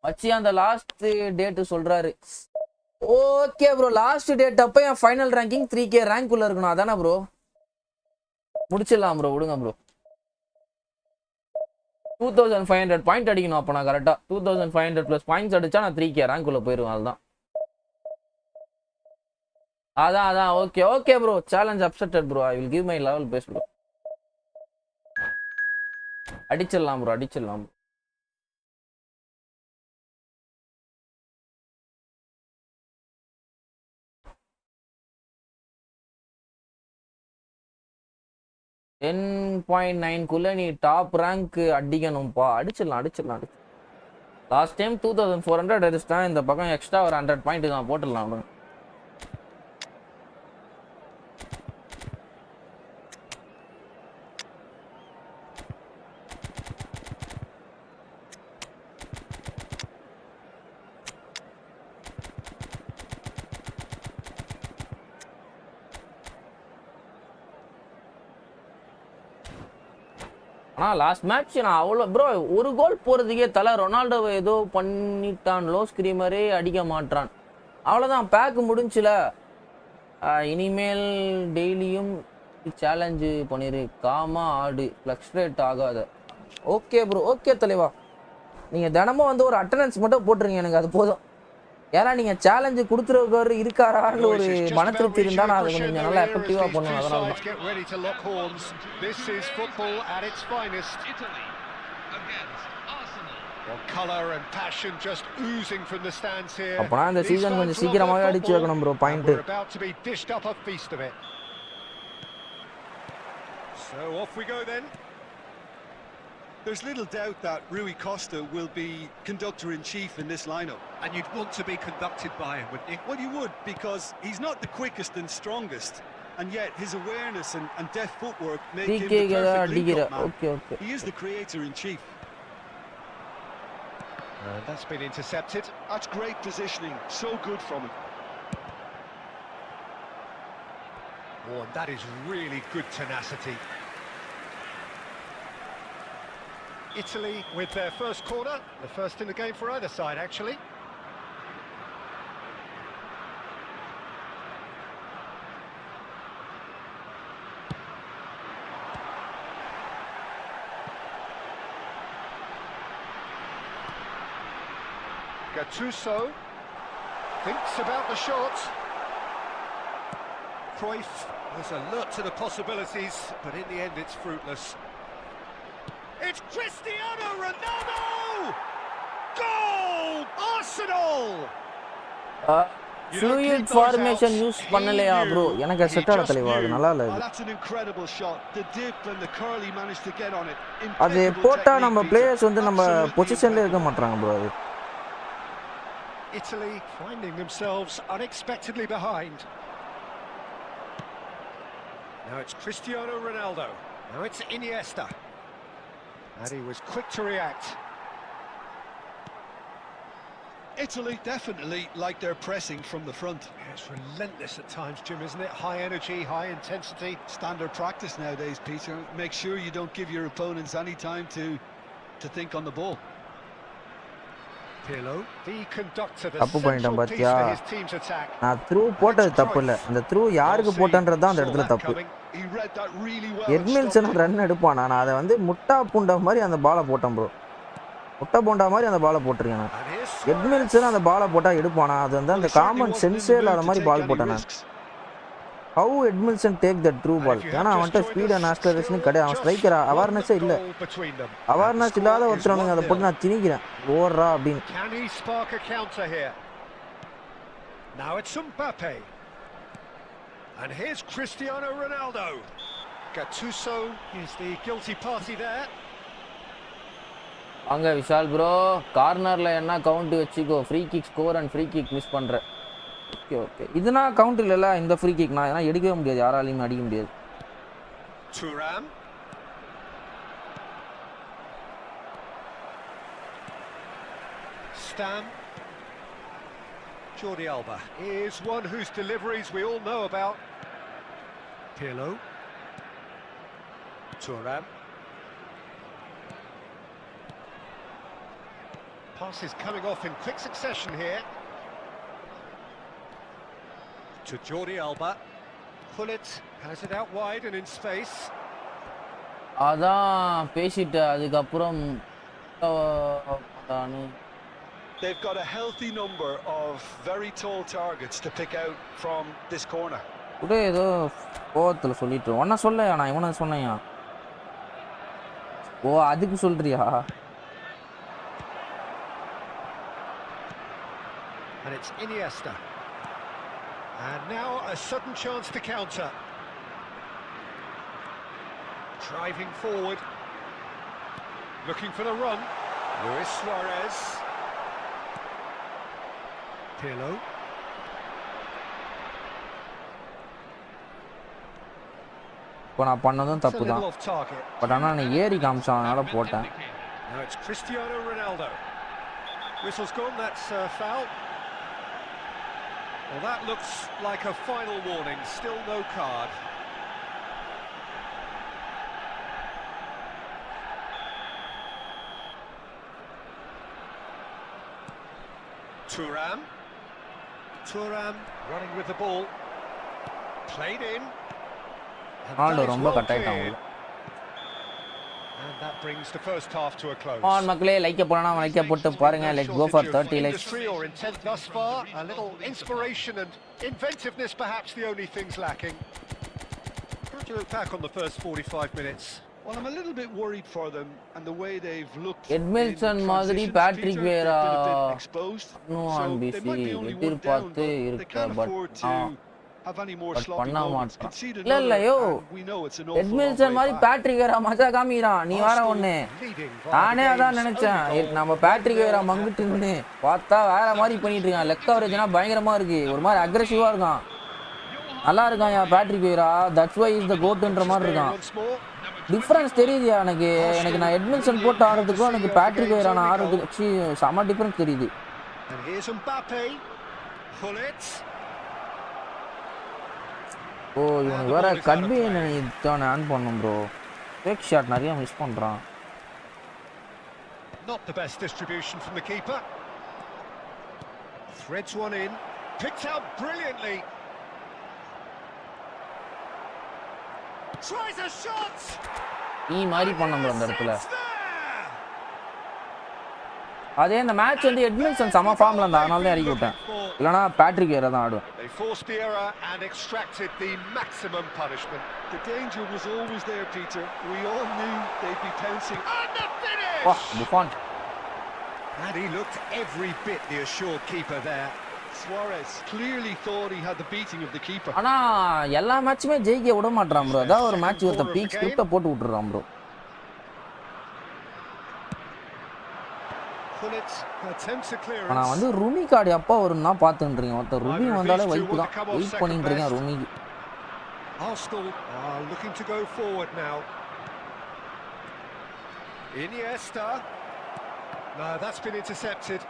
வச்சு அந்த லாஸ்ட் டேட்டு சொல்றாரு. ஓகே ப்ரோ லாஸ்ட் டேட் அப்போ என் ஃபைனல் ரேங்கிங் 3K ரேங்க் உள்ள இருக்கணும். அதானே ப்ரோ? முடிச்சிடலாம் ப்ரோ. விடுங்க ப்ரோ. 2500 பாயிண்ட் அடிக்கணும். அப்போ நான் கரெக்டாக 2500 + பாயிண்ட்ஸ் அடிச்சா நான் 3K ரேங்க் உள்ள போயிடுவேன். அதுதான் அதான். Okay bro. Challenge accepted bro. I will give my level best bro. அடிச்சிடலாம் ப்ரோ. 10.9 நீ டாப் ரேங்க் அடிக்கணும்ப்பா. அடிச்சிடலாம். லாஸ்ட் டைம் 2400 அடிச்சிட்டேன். இந்த பக்கம் எக்ஸ்ட்ரா ஒரு 100 பாயிண்ட் நான் போட்டுடலாம். ஆனால் லாஸ்ட் மேட்ச் நான் அவ்வளோ ப்ரோ ஒரு கோல் போகிறதுக்கே தலை ரொனால்டோவை ஏதோ பண்ணிட்டான். லோ ஸ்க்ரீமரே அடிக்க மாட்டான். அவ்வளோதான் பேக்கு முடிஞ்சில. இனிமேல் டெய்லியும் சேலஞ்சு பண்ணிடு. காமா ஆடு ஃப்ளக்ஸ்ட்ரேட் ஆகாத. Okay bro. ஓகே தலைவா. நீங்கள் தினமும் வந்து ஒரு அட்டண்டன்ஸ் மட்டும் போட்டுருங்க. எனக்கு அது போதும். ஏன்னா நீங்க சேலஞ்சு கொடுத்துறவர் இருக்காரான்னு ஒரு மன திருப்தி இருந்தா நான் அதை கொஞ்சம் நல்லா எஃபெக்டிவா பண்ணுவேன். அதனால தான்
This is football at its finest.
Italy against Arsenal.
Well, colour and passion just oozing from the stands here.
அப்பனா இந்த சீசன் கொஞ்சம் சீக்கிரமாவே அடிச்சு வைக்கணும் bro point.
We're about to be dished up a feast of it. So off we go then.
There's little doubt that Rui Costa will be conductor-in-chief in this lineup.
And you'd want to be conducted by him, wouldn't you?
Well, you would, because he's not the quickest and strongest, and yet his awareness and deft footwork make him the perfect link-up man.
Okay.
He is the creator-in-chief.
And that's been intercepted.
That's great positioning, so good from him.
Oh, and that is really good tenacity. Italy with their first corner, the first in the game for either side, actually. Gattuso thinks about the shot. Cruyff was alert to the possibilities, but in the end it's fruitless. It's Cristiano Ronaldo! Goal! Arsenal!
fluid formation use பண்ணலையா bro? எனக்கு set ஆட தலைவா அது நல்லா இல்ல.
That's an incredible shot. The dip and the curl he managed to get on it.
அது போட்டா நம்ம பிளேயர்ஸ் வந்து நம்ம பொசிஷன்ல இருக்க மாட்டாங்க ப்ரோ. அது
Italy finding themselves unexpectedly behind. Now it's Cristiano Ronaldo. Now it's Iniesta. And he was quick to react.
Italy definitely like they're pressing from the front.
Yeah, it's relentless at times, Jim, isn't it? High energy, high intensity.
Standard practice nowadays, Peter. Make sure you don't give your opponents any time to think on the ball.
Pirlo, the conductor, the
தப்பு பண்ணிட்டேன்
central piece
பாத்தியா?
for his team's attack.
நான் through போட்டது தப்பு இல்ல. அந்த through யாருக்கு போட்டன்றது தான் அந்த இடத்துல தப்பு.
He read that really well.
Edmilson run எடுப்பான். நான் அதை வந்து முட்டா பூண்டா மாதிரி அந்த பாலை போட்டேன் ப்ரோ. முட்டா பூண்டா மாதிரி அந்த பாலை போட்டிருக்கேன் நான். எட்மில்சன் அந்த பாலை போட்டா எடுப்பானா? அது வந்து அந்த காமன் சென்ஸே இல்லாத மாதிரி பால் போட்டேன் நான். How Edmilson take that through ball? ஏன்னா அவன்கிட்ட ஸ்பீட் அண்ட் ஆக்ஸலரேஷன் கிடையாது. அவன் ஸ்ட்ரைக்கர் அவேர்னஸே இல்லை. அவேர்னஸ் இல்லாத ஒருத்தரவனுங்க அதை போட்டு நான் திணிக்கிறேன் ஓடுறா அப்படின்னு.
Can he spark a counter here? Now it's Mbappe. And here's Cristiano Ronaldo. Gattuso is the guilty party there.
அங்க விஷால் ப்ரோ கார்னர்ல என்ன கவுண்ட் வச்சுக்கோ. Free kick score and free kick miss பண்ற. ஓகே இதுனா கவுண்ட் இல்லல இந்த ஃப்ரீ கிக் நான் ஏனா எடுக்கவே முடியாது. யாராலையும் அடிக்க முடியாது.
Thuram. Stam. Jordi Alba is one whose deliveries we all know about. Pirlo. Thuram. Passes coming off in quick succession here. To Jordi Alba. Pullet has it out wide and in space.
அதான் பேசிட்டு அதுக்கு அப்புறம்
They've got a healthy number of very tall targets to pick out from this corner.
உடே ஏதோ கோவத்துல சொல்லிட்டு ஒண்ணா சொல்லயா? நான் இவனை சொன்னையா? ஓ அதுக்கு சொல்றியா?
And it's Iniesta. And now a sudden chance to counter. Driving forward. Looking for the run. Luis Suarez. Pirlo.
இப்போ நான் பண்ணதும் தப்பு தான். பட் ஆனா நான் ஏறி காமிச்சான் அதனால போட்டேன்.
Now it's Cristiano Ronaldo. Whistle's gone, that's foul. Well, that looks like a final warning, still no card. Thuram. Thuram running with the ball. Played in.
Ronaldo ரொம்ப கட் ஆயிட்டான்.
And that brings the first half to a close.
On மக்களே like போறனா like போட்டு பாருங்க. Let's go for 30 likes.
Industry or intent thus far, a little inspiration and inventiveness perhaps the only things lacking. How do you look back on the first 45 minutes?
Well, I'm a little bit worried for them and the way they've looked.
Edmilson மாதிரி Patrick vera no on BC எதிர்பார்த்து இருக்க but பண்ண மாட்டான். இல்ல யோ எட்மில்சன் மாதிரி Patrick vera மஜா காமிக்கிறான். நீ வேற ஒண்ணு நானே அதான் நினைச்சேன். நம்ம பேட்ரிக் வேரா மங்கிட்டு பார்த்தா வேற மாதிரி பண்ணிட்டு இருக்கான். லெக் கவரேஜ்னா பயங்கரமா இருக்கு. ஒரு மாதிரி அக்ரெசிவா இருக்கான். நல்லா இருக்கான் யா Patrick Vieira. That's why is the கோட்ன்ற மாதிரி இருக்கான். டிஃபரன்ஸ் தெரியுதுயா எனக்கு நான் எட்மில்சன் போட்டு ஆடுறதுக்கும் எனக்கு பேட்ரிக் வேரா நான் ஆடுறதுக்கு செம டிஃபரன்ஸ் தெரியுது. ஓ இவனுக்கு வேற கட்பி ஆன் பண்ணும் ப்ரோ. ஃபேக் ஷாட் நிறைய மிஸ் பண்றான்.
Not the best distribution from the keeper. Threads one in, picked out brilliantly. Tries a shot.
நீ மாதிரி பண்ணோம் ப்ரோ அந்த இடத்துல. அதே இந்த மேட்ச் வந்து எட்மில்சன் சம ஃபார்ம்ல இருந்தா அதனால தான் இறக்கி விட்டேன். இல்லனா பேட்ரிக் வேரா தான் ஆடுவேன்.
They forced the error and extracted the maximum punishment.
The danger was always there, Peter. We all knew they'd be pouncing.
And the finish.
Wow, Buffon.
And he looked every bit the assured keeper there.
Suarez clearly thought he had the beating of the keeper.
ஆனா எல்லா மேட்சுமே ஜெயிக்க விட மாட்டறான் bro. அதான் ஒரு match ஒருத்த peak ஸ்கிரிப்ட போட்டு விட்டுறான் bro. ஆனா வந்து ரூமி கார்டு எப்போ வரும்னா பாத்துட்டு இருக்கேன். ஒருத்த ரூமி வந்தாலே வைப் தான். வெயிட் பண்ணிட்டு இருக்கேன் ரூமிக்கு.
Arsenal are looking to go forward now. Iniesta. No, that's been intercepted.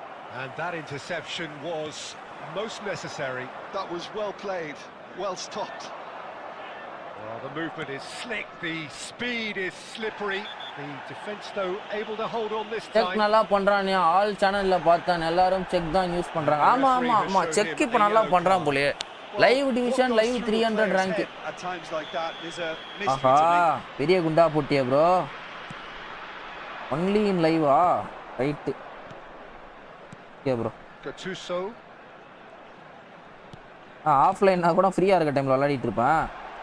And that interception was most necessary.
That was well played, well stopped.
Well, the movement is slick, the speed is slippery. The defense though able to hold on this time.
Check நல்லா பண்றானே. All சேனல்ல பார்த்தேன் எல்லாரும் check தான் use பண்றாங்க. ஆமா check இப்ப நல்லா பண்றான் போலே. Live division live 300 rank.
At times like that there's a mystery
ஆஹா
to me.
பெரிய குண்டா போட்டியே ப்ரோ. ஒன்லி இன் லைவா ரைட். Okay bro.
Gattuso.
ஆஃப்லைன்னா கூட ஃப்ரீயா இருக்க டைம்ல விளையாடிட்டு இருப்பேன்.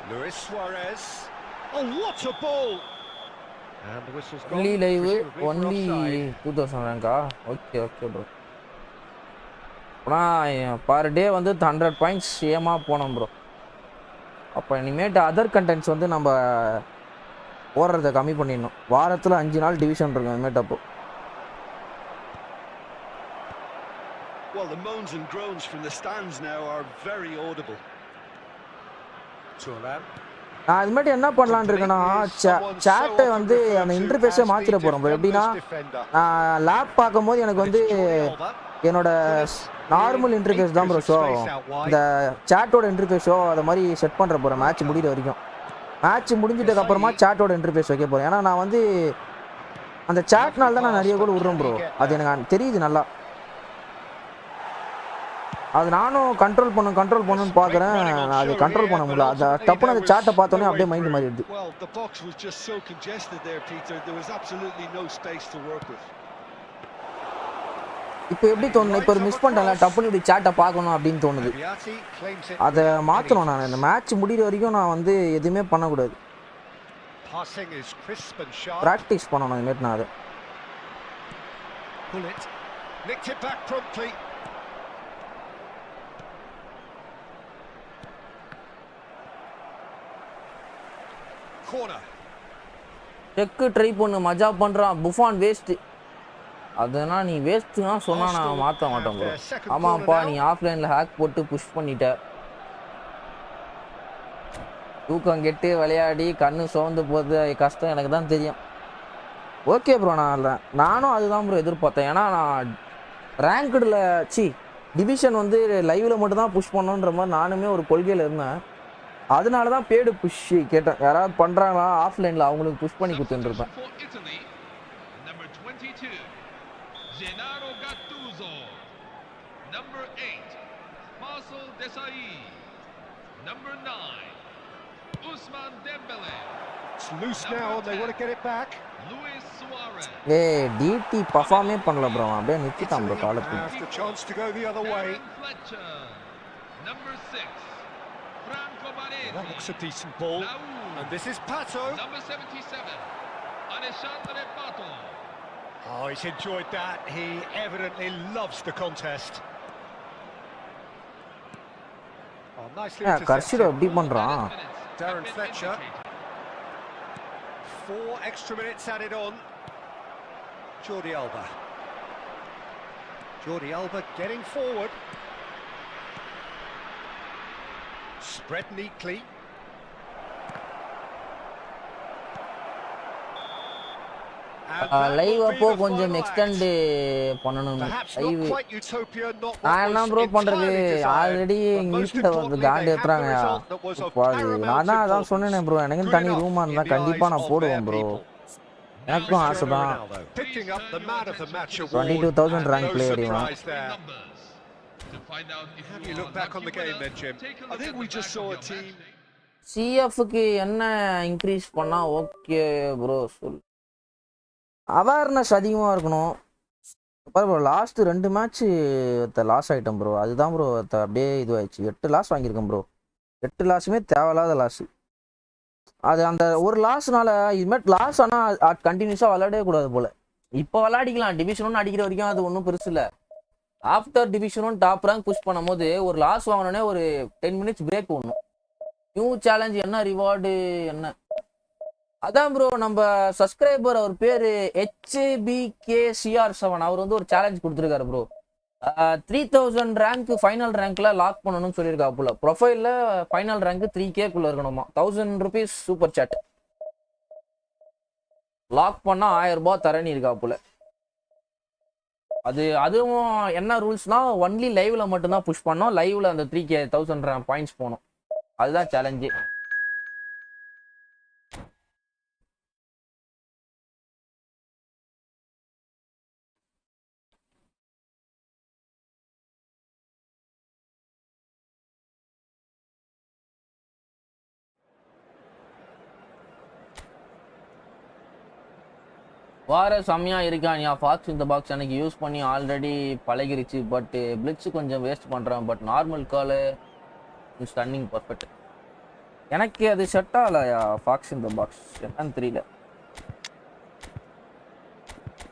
Luis Suarez. Oh, what a ball! And the whistle's gone.
Only live, only 2000 ரேங்கா. Okay bro. பர் டே வந்து 100 பாயிண்ட்ஸ் சேமா போனோம் ப்ரோ. அப்போ இனிமேட்டு அதர் கண்டென்ட்ஸ் வந்து நம்ம ஓடுறதை கம்மி பண்ணிடணும். வாரத்தில் 5 நாள் டிவிஷன் இருக்கும் இனிமேட்டு. அப்போ
Well, the moans and groans from the stands now are very audible.
நான் இது மட்டும் என்ன பண்ணலான்னு இருக்கேன்னா சேட்டை வந்து அந்த இன்டர்ஃபேஸை மாற்றிட போகிறோம் ப்ரோ. எப்படின்னா நான் லேப் பார்க்கும்போது எனக்கு வந்து என்னோட நார்மல் இன்டர்ஃபேஸ் தான் ப்ரோ ஷோ. இந்த சேட்டோட இன்டர்ஃபேஸ் ஷோ அதை மாதிரி செட் பண்ணுற போகிறேன் மேட்ச் முடிகிற வரைக்கும். மேட்ச் முடிஞ்சிட்டதுக்கு அப்புறமா சேட்டோட இன்டர்ஃபேஸ் வைக்க போகிறேன். ஏன்னா நான் வந்து அந்த சேட்னால தான் நான் நிறைய கூட விட்றேன் ப்ரோ. அது எனக்கு தெரியுது நல்லா. அது நானும் கண்ட்ரோல் பண்ணணும்னு பார்க்குறேன். நான் அது கண்ட்ரோல் பண்ண முடியல. அதை டப்புன்னு அந்த சாட்டை பார்த்தோன்னே அப்படியே மைண்ட் மாறிடுது. இப்போ எப்படி தோணுது? இப்போ ஒரு மிஸ் பண்ணிட்டேன் டப்புன்னு இப்படி சாட்டை பார்க்கணும் அப்படின்னு தோணுது. அதை மாற்றணும். நான் இந்த மேட்ச் முடிகிற வரைக்கும் நான் வந்து எதுவுமே பண்ணக்கூடாது. ப்ராக்டிஸ் பண்ணணும் இனிமேட்டு நான் அதை. செக்கு ட்ரை பண்ணு மஜா பண்ணுறான். புஃபான் வேஸ்ட்டு. அதனால் நீ வேஸ்ட்டுனா சொன்னால் நான் மாற்ற மாட்டேன் ப்ரோ. ஆமாப்பா நீ ஆஃப்லைனில் ஹேக் போட்டு புஷ் பண்ணிட்ட. தூக்கம் கெட்டு விளையாடி கண்ணு சோர்ந்து போகுது கஷ்டம் எனக்கு தான் தெரியும். ஓகே ப்ரோ நானும் அதுதான் ப்ரோ எதிர்பார்த்தேன். ஏன்னா நான் ரேங்க்டில் டிவிஷன் வந்து லைவில் மட்டும்தான் புஷ் பண்ணணுன்ற மாதிரி நானுமே ஒரு கொள்கையில் இருந்தேன். அதனால தான் பேடு புஷ் கேட்டேன். யாராவது பண்ணுறாங்களா ஆஃப்லைனில் அவங்களுக்கு புஷ் பண்ணி கொடுத்துருப்பேன்.
It's loose now and they want to get it back.
Luis Suarez.
ஏய் டிடி பர்ஃபார்மே பண்ணல ப்ரோ அப்படியே நிறுத்திட்டான் ப்ரோ காலை
Italy
தூக்கி
have the chance to go the other way.
Darren Fletcher. Number 6. Franco Baresi.
That looks a decent ball.
Vour.
And this is Pato.
Number 77. Alessandro Pato.
Oh, he's enjoyed that. He evidently loves the contest. Oh, nicely
கர்ஷிடோ
intercepted.
எப்படி பண்றான்?
Darren Fletcher. 4 extra minutes added on. Jordi Alba. Jordi Alba getting forward. Spread neatly. And that
live
will be
அப்போ
the
கொஞ்சம்
final
extend
act.
பண்ணணும்
Perhaps
live.
not quite utopia, not
நான்
what
என்ன
was
bro பண்றது
entirely desired,
already
but most
வீட்டில் வந்து
importantly,
காண்டி
they had the
ஏத்துறாங்க.
result that was of
நான் தான் அதான்
paramount
சொன்னேனே ப்ரோ எனக்கு
Good
தனி
enough
ரூமா
in
இருந்தா
the
கண்டிப்பா
eyes
நான்
of
போடுவேன்
their
ப்ரோ.
people.
எனக்கும் ஆசை
Cristiano
தான்.
Ronaldo picking up the man of the match award.
22,000 rank
No
player இவன்.
surprise there.
To find out if
Have
you
you
are
looked back on
lucky
the game
winner,
then, Jim?
take a
I
look
think
at
we
the
just
back
saw
of
a
your
team.
match day.
சிஎஃப்க்கு என்ன increase பண்ணா okay bro சொல். Awareness அதிகமாக இருக்கணும். Bro last 2 match loss ஆகிட்டோம் bro. அதுதான் bro அப்படியே இதுவாகிடுச்சு. 8 loss வாங்கியிருக்கேன் bro. 8 லாஸுமே தேவையில்லாத லாஸ். அது அந்த ஒரு லாஸ்னால இதுமாதிரி லாஸ் ஆனால் கண்டினியூஸாக விளையாடவே கூடாது போல். இப்போ விளையாடிக்கலாம் டிவிஷன் 1 அடிக்கிற வரைக்கும் அது ஒன்றும் பெருசு இல்லை. After division 1 top rank push பண்ணும்போது ஒரு லாஸ் வாங்கினோடனே ஒரு 10 மினிட்ஸ் பிரேக் ஒன்றும். நியூ சேலஞ்ச் என்ன ரிவார்டு என்ன அதான் ப்ரோ நம்ம சப்ஸ்கிரைபர் அவர் பேர் HBKCR7 அவர் வந்து ஒரு சேலஞ்ச் கொடுத்துருக்காரு ப்ரோ. 3000 ரேங்க் ஃபைனல் ரேங்க்ல லாக் பண்ணணும்னு சொல்லியிருக்காப்புல. ப்ரொஃபைலில் ஃபைனல் ரேங்க் 3K இருக்கணுமா. 1000 rupees சூப்பர் சாட். லாக் பண்ணா 1000 ரூபாய் தரேன்னு இருக்காப்புல. அதுவும் என்ன ரூல்ஸ்னா ஒன்லி லைவ்ல மட்டும்தான் புஷ் பண்ணோம். லைவ்ல அந்த 3K 1000 பாயிண்ட்ஸ் போகணும். அதுதான் சேலஞ்சு. வார செம்மையா இருக்கானியா ஃபாக்ஸ் இந்த பாக்ஸ் எனக்கு யூஸ் பண்ணி ஆல்ரெடி பழகிருச்சு. பட் பிளிட்ஸ் கொஞ்சம் வேஸ்ட் பண்ணுறேன். பட் நார்மல் காலு ஸ்டன்னிங் பர்ஃபெக்ட். எனக்கு அது செட் ஆகலையா ஃபாக்ஸ் இந்த பாக்ஸ் என்னன்னு தெரியல.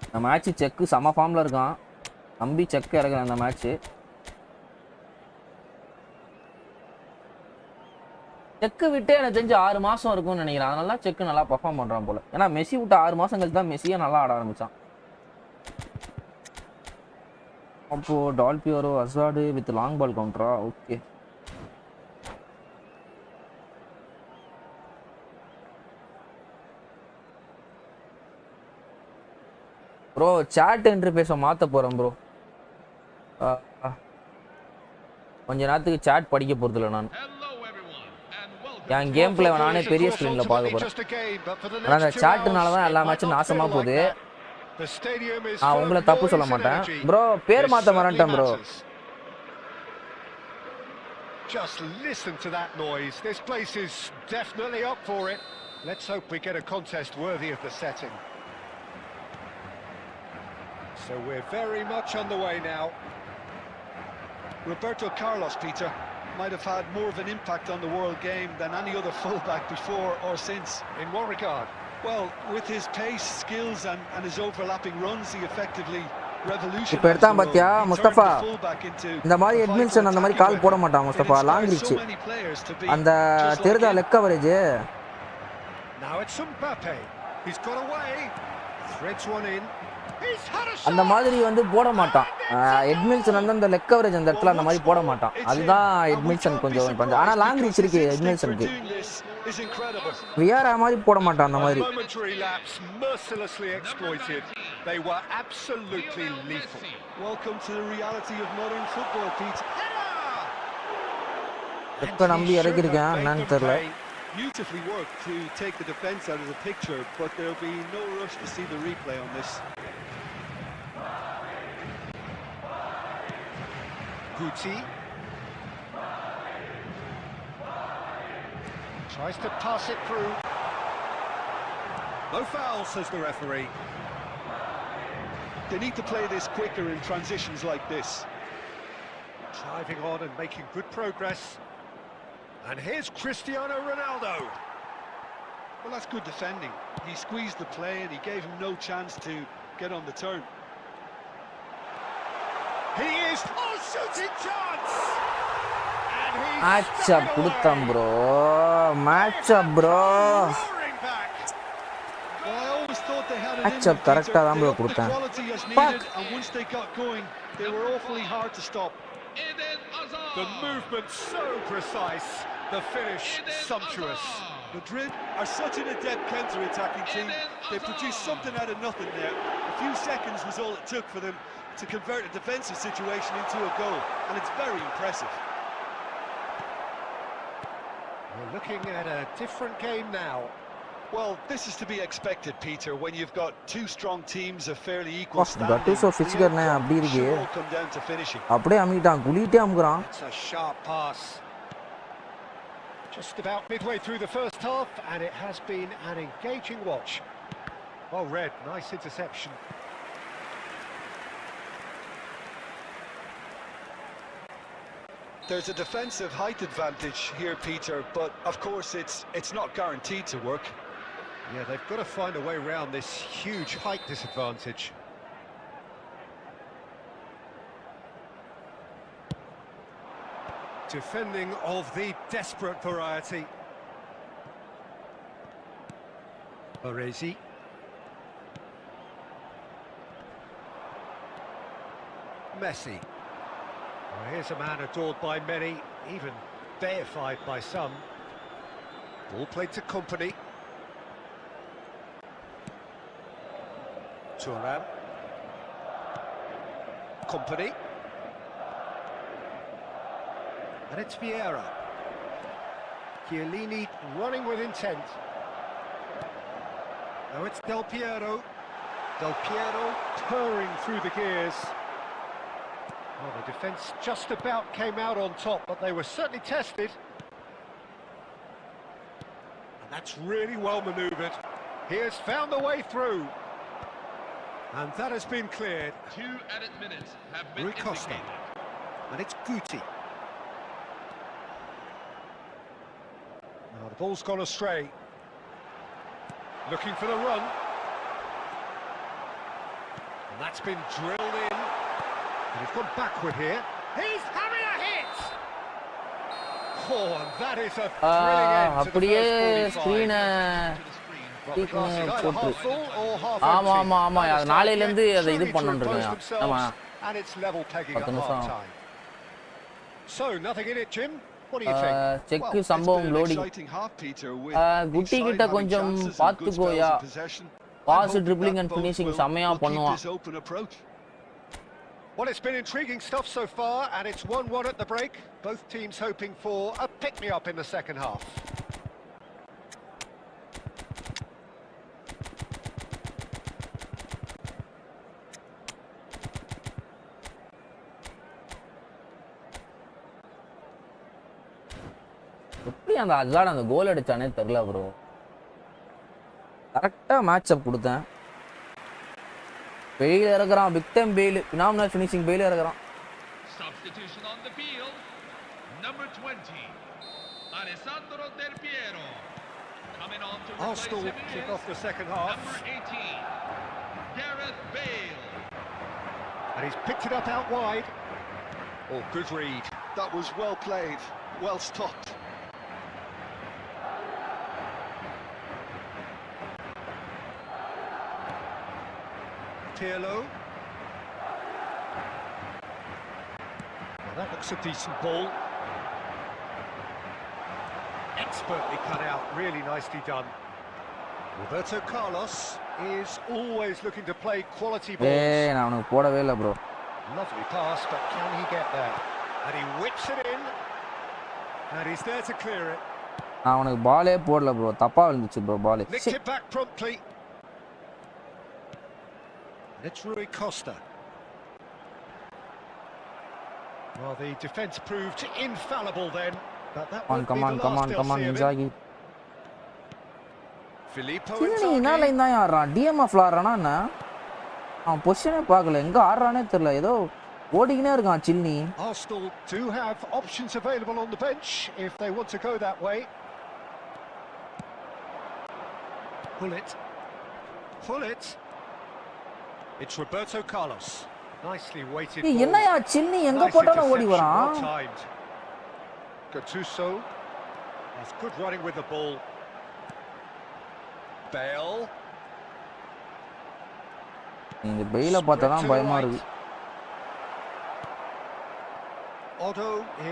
இந்த மேட்ச்சு செக்கு செம ஃபார்மில் இருக்கான். நம்பி செக் இறக்குறேன் இந்த மேட்ச்சு. செக்கு விட்டு எனக்கு தெரிஞ்சு 6 மாதம் இருக்கும்னு நினைக்கிறேன். அதனால செக்கு நல்லா பர்ஃபார்ம் பண்ணுறான் போல. ஏன்னா மெஸ்ஸி விட்டு 6 மாதம் கழிச்சு தான் மெஸ்ஸியே நல்லா ஆட ஆரம்பித்தான். அப்போது டால்பியோரோ அசாடு வித் லாங் பால் கவுண்டரா ஓகே. ப்ரோ சாட் இன்டர்ஃபேஸை மாற்ற போகிறேன் ப்ரோ. கொஞ்ச நேரத்துக்கு சாட் படிக்க போகிறது இல்லை நான். என் கேம் பிளே நானே பெரிய ஸ்க்ரீனில் பார்க்க போகிறேன். ஆனால் அந்த சாட்டுனால தான் எல்லா மேட்சும் நாசமாக போகுது. நான் உங்களை தப்பு சொல்ல மாட்டேன் ப்ரோ. பேர் மாற்ற மறந்துட்டேன் bro.
Just listen to that noise. This place is definitely up for it. Let's hope we get a contest worthy of the setting. So we're very much on the way now.
Roberto Carlos, Peter, might have had more of an impact on the world game than any other fullback before or since.
In what regard?
Well, with his pace, skills and his overlapping runs, he effectively revolutionized
இப்போ எடுத்தான்
the role.
பாத்தியா
He
Mustafa,
turned the fullback into
இந்த மாதிரி
a
எட்மின்சன்
vital
அந்த மாதிரி
attacking
கால் போட
weapon.
மாட்டான் Mustafa.
It
long
inspires
reach
so many players to be
அந்த
just like
தெரிதா
him.
Leg coverage.
Now it's Mbappe. He's got away. Threads one in. He's had a
அந்த
shot.
மாதிரி வந்து போட மாட்டான். எட்மின்சன் வந்து அந்த லெக் கவரேஜ் அந்த இடத்துல அந்த மாதிரி போட மாட்டான். அதுதான் எட்மின்சன் கொஞ்சம் பண்ணுறது. ஆனால் லாங் ரீச் இருக்கு எட்மின்சனுக்கு.
Is incredible.
விஆர் மாதிரி போட மாட்டான் அந்த மாதிரி.
A momentary lapse mercilessly exploited. They were absolutely lethal.
Welcome to the reality of modern football, Pete.
எப்போ நம்பி இறக்கிருக்கேன் என்னன்னு தெரியல.
Beautifully worked to take the defence out of the picture, but there'll be no rush to see the replay on this.
Guti tries to pass it through. No fouls, says the referee.
They need to play this quicker in transitions like this.
Driving on and making good progress. And here's Cristiano Ronaldo.
Well, that's good defending. He squeezed the play and he gave him no chance to get on the turn.
He is on shooting chance. And he's
Match up கொடுத்தம் bro. Match up bro.
roaring back.
Well, I always thought they had it
Match
in
up
them,
correct
Peter.
தான்
They
bro
upped the
கொடுத்தேன்.
quality as
Fuck.
needed, and once they got going, they were awfully hard to stop.
Eden Hazard.
The movement so precise, the finish
Eden
sumptuous.
Hazard.
Madrid are such an adept counter-attacking team. They produced something out of nothing there. A few seconds was all it took for them to convert a defensive situation into a goal, and it's very impressive.
We're looking at a different game now.
Well, this is to be expected, Peter, when you've got two strong teams of fairly equal standing.
Gattuso physical
The
na
outcome
அப்படி இருக்கு.
should all come down to finishing.
அப்படியே அமிட்டான் குளிட்டே அமுக்குறான்.
It's a sharp pass. Just about midway through the first half, and it has been an engaging watch. Well read, nice interception.
There's a defensive height advantage here, Peter, but of course it's not guaranteed to work.
Yeah, they've got to find a way around this huge height disadvantage. Defending of the desperate variety. Baresi. Messi. Well, here's a man adored by many, even deified by some. Ball played to Company. Thuram. Company. And it's Vieira. Chiellini running with intent. Now it's Del Piero. Del Piero purring through the gears. Well, the defence just about came out on top, but they were certainly tested. And that's really well manoeuvred. He has found the way through. And that has been cleared.
2 added minutes have been
Rui Costa.
indicated.
And it's Guti. Now the ball's gone astray. Looking for the run. And that's been drilled in. And he's gone backward here. He's having a hit! Oh, and that is a thrilling end to the
அப்படியே
first 45.
ஸ்கிரீனை
Well, the glass is either half full or half
ஆமா
empty.
ஆமா ஆமா அது நாளையில இருந்து அதை இது
Truly to
பண்ணனும்
impose
இருக்கேன். ஆமா
themselves, and it's level pegging at
10 நிமிஷம்.
half time. So, nothing in it, Jim. What do you think?
Check
Well, it's
சம்பவம்
been an
loading
exciting half, Peter, with
குட்டி
each side
கிட்ட
having
கொஞ்சம்
chances and good
பாத்துக்கோயா.
spells in possession.
Pass
I'm hoping
dribbling
that
and
both
finishing
will
செமையா
keep
பண்ணுவான்.
this open approach.
Well, it's been intriguing stuff so far, and it's 1-1 at the break. Both teams hoping for a pick-me-up in the second half.
எப்படி அந்த அசாட் அந்த கோல் அடிச்சானே தெரியல bro. கரெக்டா match up கொடுத்தேன். பெயில இறக்குறான், பிக் டைம் பெயில், பினாமினல் ஃபினிஷிங் பெயில இறக்குறான்.
Substitution on the field. Number 20, Alessandro Del Piero. Coming on to replace
Arsenal
him
kick
is
off the second half.
number 18, Gareth Bale.
And he's picked it up out wide. Oh, good read.
That was well played, well stopped.
Pirlo. Well, that looks a decent ball. Expertly cut out, really nicely done. Roberto Carlos is always looking to play quality balls.
நான் அவனுக்கு போடவே இல்லை bro.
Lovely pass, but can he get there? And he whips it in. And he's there to clear it.
நான் அவனுக்கு பாலே போடல bro. தப்பா விழுந்துச்சு bro ball.
Nicked it back promptly. And it's Rui Costa. Well, the defence proved infallible then, but that won't be the last they'll see of him.
Inzaghi.
Filippo
Chinni என்ன
Inzaghi.
Line தான் ஆடுறான்? டிஎம்எஃப்ல ஆடுறானா என்ன? அவன் பொசிஷனே பார்க்கல, எங்க ஆடுறானே தெரியல, ஏதோ ஓடிக்கினே இருக்கான் Chinni.
Arsenal do have options available on the bench if they want to go that way. Pull it. It's Roberto Carlos. Nicely weighted ball.
என்னையா சின்னி எங்க போட்டாலும் ஓடி வரான்?
Gattuso. That's good running with the ball. Bale.
இந்த பெயில பார்த்தா தான் பயமா இருக்கு.
Otto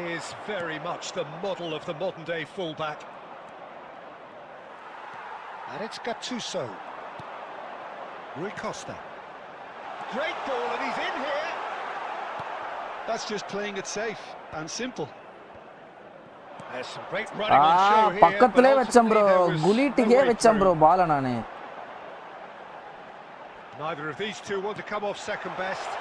is very much the model of the modern day fullback. And it's Gattuso. Rui Costa. Great ball and he's in here.
That's just playing it safe and simple.
There's some great running on show here.
பக்கத்துலயே வெச்சேன் bro, குலிட்டிக்கே வெச்சேன் bro பால நானே.
Neither of these two want to come off second best.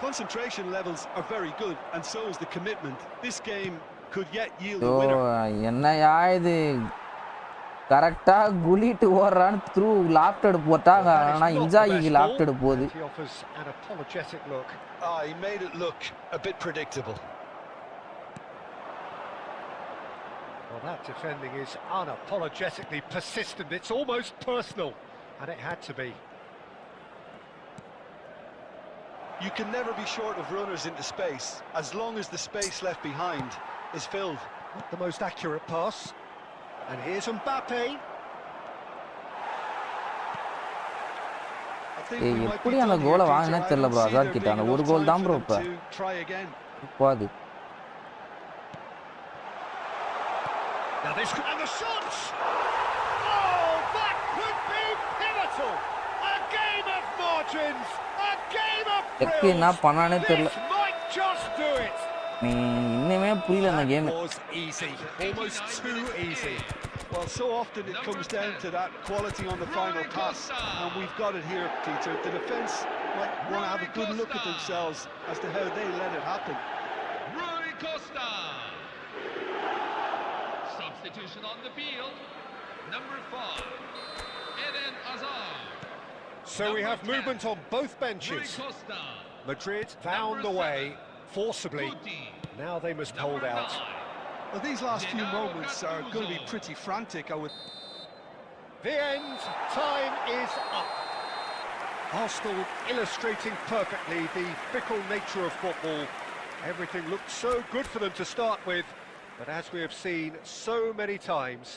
Concentration levels are very good and so is the commitment. This game could yet yield a winner.
என்னையா இது? கரெக்ட்டா குலிட் ஓடுறான், through lofted போட்டாங்க, ஆனா இன்சாகிக்கு lofted போகுது.
He offers an apologetic look.
He made it look a bit predictable.
Well, that defending is unapologetically persistent. It's almost personal, and it had to be.
You can never be short of runners into space, as long as the space left behind is filled.
Not the most accurate pass. And here's Mbappe.
எப்படி அந்த கோலை வாங்கினே தெரியல bro, Azad கிட்ட அந்த ஒரு கோல் தான் bro இப்ப. போது.
Now this and the shots. Oh, that could be pivotal. A game of margins. A game of thrills.
என்ன பண்ணானே தெரியல.
This might just do it.
நீ இன்னுமே புரியல அந்த game.
That was easy. Almost too easy.
Well, so often it comes down to that quality on the final pass, and we've got it here, Peter. The defence might want to have a good look at themselves as to how they let it happen.
Rui Costa. Substitution on the field. Number 5, Eden Hazard.
So we have movement on both benches. Madrid found the way forcibly. Now they must hold out.
Well, these last few moments are going to be pretty frantic, I would.
The end time is up. Arsenal illustrating perfectly the fickle nature of football. Everything looked so good for them to start with, but as we have seen so many times,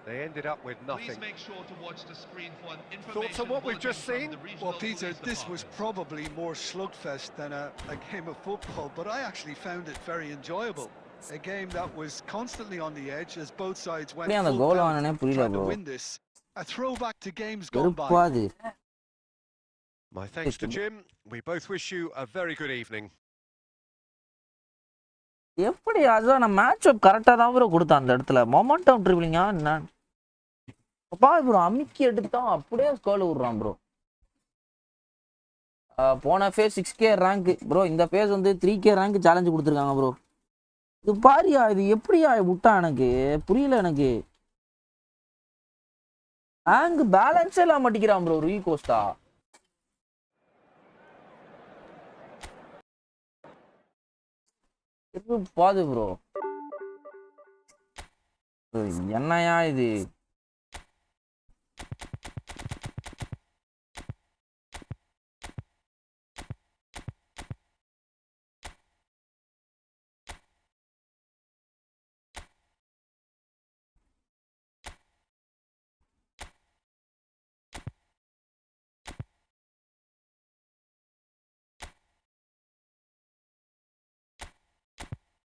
they ended up with nothing.
Please make sure to watch the screen for an information.
Thoughts on what we've just seen?
Well, Peter, this was probably more slugfest than a game of football, but I actually found it very enjoyable. A game that was constantly on the edge as both sides went full out trying to win this. A throwback to games gone by.
My thanks to Jim. We both wish you a very good evening.
எப்படி அதான் match அப் கரெக்டா தான் bro கொடுத்தான் அந்த இடத்துல. Momentum ட்ரிபிளிங்கா என்ன பாரு bro, அமுக்கி எடுத்தான் அப்படியே ஸ்கோர் விடுறான் ப்ரோ. போன ஃபேஸ் 6K ரேங்க் ப்ரோ, இந்த ஃபேஸ் வந்து 3K ரேங்க் சேலஞ்ச் கொடுத்துருக்காங்க ப்ரோ. இது பாரியா, இது எப்படியா விட்டான் எனக்கு புரியல. எனக்கு ஆங்க் பேலன்ஸே இல்லாம மாட்டிக்கிறான் ப்ரோ ரூய் கோஸ்டா. பாது ப்ரோ, என்னையா இது?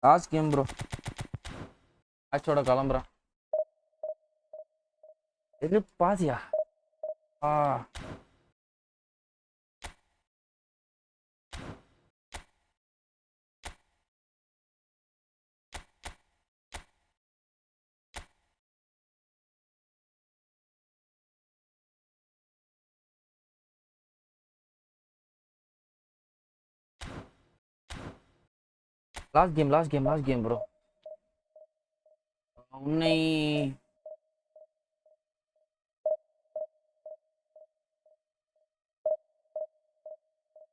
லாஸ்ட் கேம் ப்ரோ, மேட்சோட கிளம்புறேன். எது பாதியா? Last game bro. உன்னை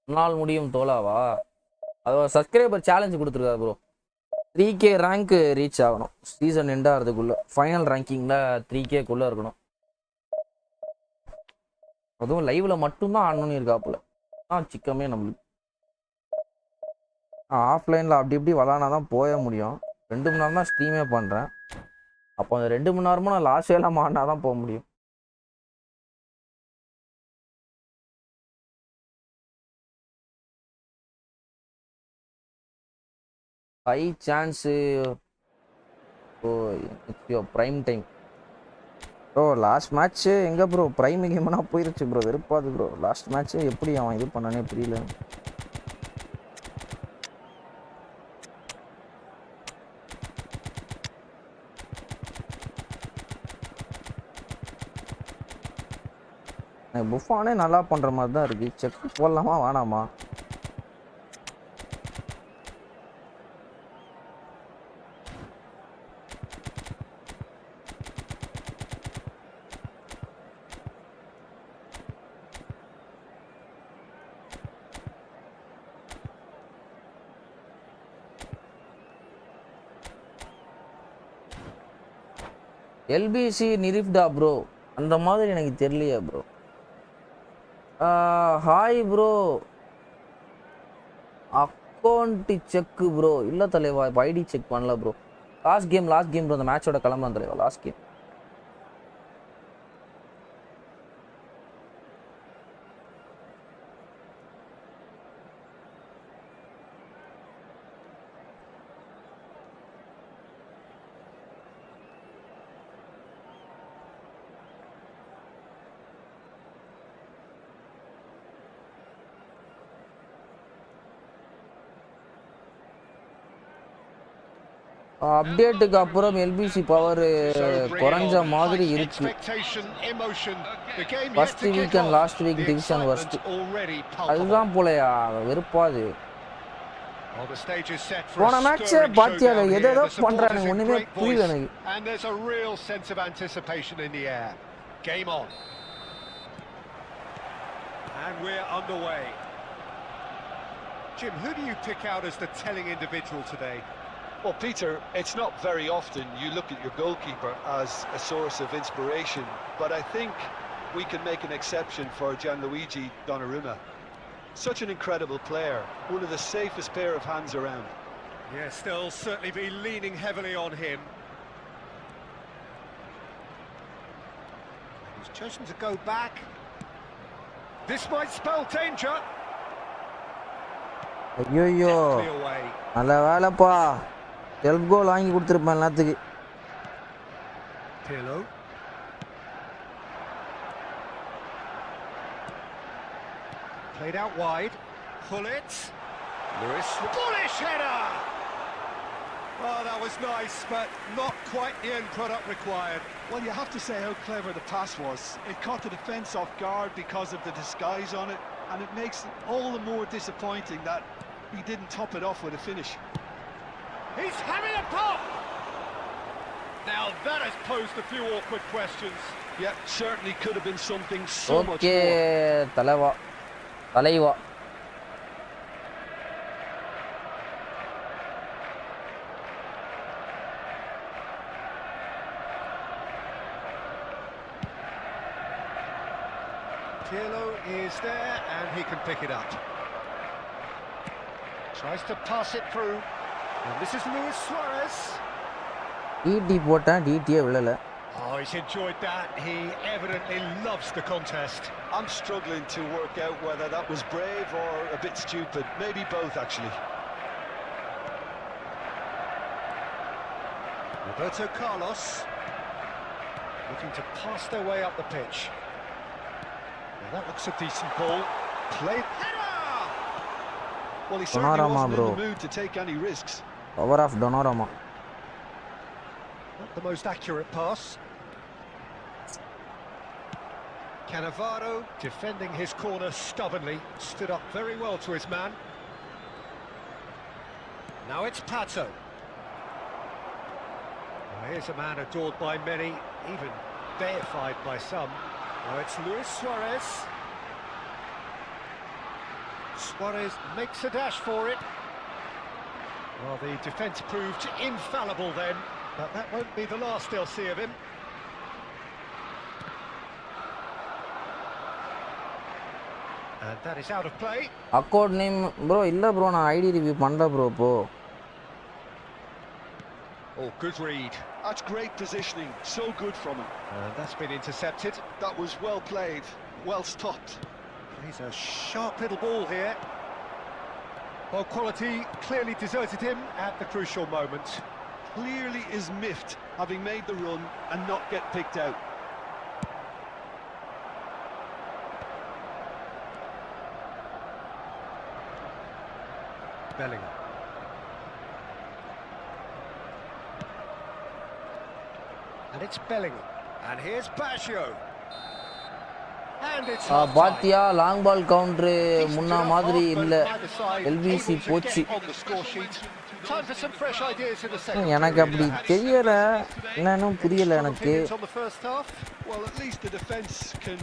நாள் முடியும் தோலாவா? அது சப்ஸ்கிரைபர் சேலஞ்ச் கொடுத்துருக்காரு ப்ரோ. 3K ரேங்க் ரீச் ஆகணும் சீசன் எண்ட் ஆகிறதுக்குள்ள. ஃபைனல் ரேங்கிங்கில் 3Kக்குள்ளே இருக்கணும். அதுவும் லைவ்ல மட்டும்தான் ஆடணும்னு இருக்காப்புல. சிக்கமே நம்மளுக்கு ஆஃப்லைனில் அப்படி இப்படி விளாட்னா தான் போய முடியும். 2 மணி நேரம் தான் ஸ்ட்ரீமே பண்ணுறேன். அப்போ அந்த 2 மணி நேரமும் நான் லாஸ்ட் எல்லாம் ஆடினா தான் போக முடியும். High chance. Oh prime time bro. Last match எங்கே ப்ரோ ப்ரைம் கேம்னா போயிருச்சு ப்ரோ. வெறுப்பாது ப்ரோ. லாஸ்ட் மேட்ச்சு எப்படி அவன் இது பண்ணானே புரியல. புஃபானே நல்லா பண்ணுற மாதிரி தான் இருக்குது. செக் போடலாமா வேணாமா? எல்பிசி நிரிஃப்டா ப்ரோ? அந்த மாதிரி எனக்கு தெரியலையா bro. Hi bro. Account check bro. இல்லை தலைவா, ஐடி செக் பண்ணல ப்ரோ. Last game bro. அந்த மேட்சோட கிளம்பலாம் தலைவா. Last game. அப்டேட்டுக்கு அப்புறம் எல்பிசி பவர் குறைஞ்ச மாதிரி இருக்கு. First week and last week division worst. அதுதான் போலயா வெறுப்பாது. போன மேட்ச் பாத்தியா? எதோ பண்றானுங்க, ஒண்ணுமே புரியல எனக்கு.
Jim, who do you pick out as the telling individual today?
Well, Peter, it's not very often you look at your goalkeeper as a source of inspiration, but I think we can make an exception for Gianluigi Donnarumma. Such an incredible player, one of the safest pair of hands around.
Yes, they'll certainly be leaning heavily on him. He's chosen to go back. This might spell danger.
ஐயோ, நல்ல வேலைப்பா. Self கோல் வாங்கி கொடுத்துருப்பேன் எல்லாத்துக்கு.
Pirlo. Played out wide. Pullet. Lewis. Bullish header! Oh, that was nice, but not quite the end product required.
Well, you have to say how clever the pass was. It caught the defence off guard because of the disguise on it, and it makes it all the more disappointing that he didn't top it off with a finish.
He's having a pop! Now that has posed a few awkward questions.
Yeah, certainly could have been something so much more.
Okay, தலைவா.
Pirlo is there and he can pick it up. Tries to pass it through. And this is Luis Suarez.
DT போட்டான், DT விழல.
Oh, he's enjoyed that. He evidently loves the contest.
I'm struggling to work out whether that was brave or a bit stupid. Maybe both, actually.
Roberto Carlos looking to pass their way up the pitch. Well, that looks a decent ball. Played.
Well, he certainly wasn't in the mood to take any risks.
Power of Donnarumma.
Not the most accurate pass. Cannavaro defending his corner stubbornly, stood up very well to his man. Now it's Pato. Well, here's a man adored by many, even deified by some. Now it's Luis Suarez. Suarez makes a dash for it. Well, the defence proved infallible then, but that won't be the last they'll see of him. And that is out of play.
Account name bro illa bro na ID review pannala bro po.
Oh, good read.
That's great positioning, so good from him.
And that's been intercepted.
That was well played, well stopped.
He's a sharp little ball here. Well, quality clearly deserted him at the crucial moment.
Clearly is miffed, having made the run and not get picked out.
Bellingham. And it's Bellingham. And here's Baggio. And it's
பாத்தியா long ball counter முன்ன மாதிரி இல்ல LBC போச்சு எனக்கு அப்படி தெரியல என்னன்னு புரியல எனக்கு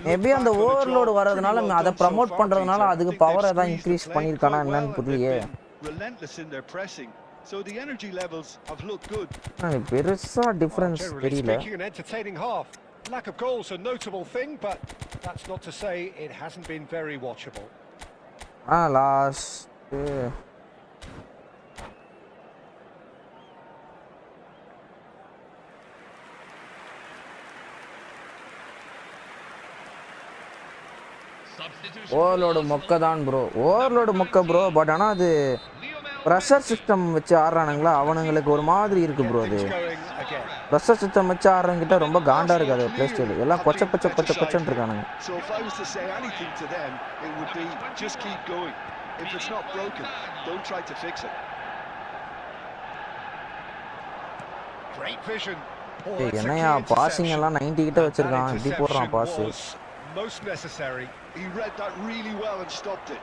மேபி அந்த ஓவர்லோடு வரதுனால அதை ப்ரமோட் பண்றதுனால அதுக்கு பவரை தான் இன்க்ரீஸ் பண்ணிருக்கானா என்னன்னு புரியலையே
So the energy levels have looked good.
பெருசா டிஃபரன்ஸ் தெரியல.
An entertaining half. Lack of goals a notable thing, but that's not to say it hasn't been very watchable.
Last overload மொக்க தான் ப்ரோ ஓவர்லோடு மொக்க bro but ஆனால் அது pressure system வச்சு ஆடுறானுங்களா அவனுங்களுக்கு ஒரு மாதிரி இருக்கு ப்ரோ அது ப்ரெஷர் சிஸ்டம் வச்சு ஆடுறவங்கிட்ட ரொம்ப காண்டா இருக்கு அது பிளே ஸ்டைல் எல்லாம் கொச்ச கொச்சன்னு இருக்கானுங்க என்னையா பாசிங் எல்லாம் 90 கிட்ட வச்சிருக்கான் இப்படி போடுறான் pass
most necessary. He read that really well and stopped it.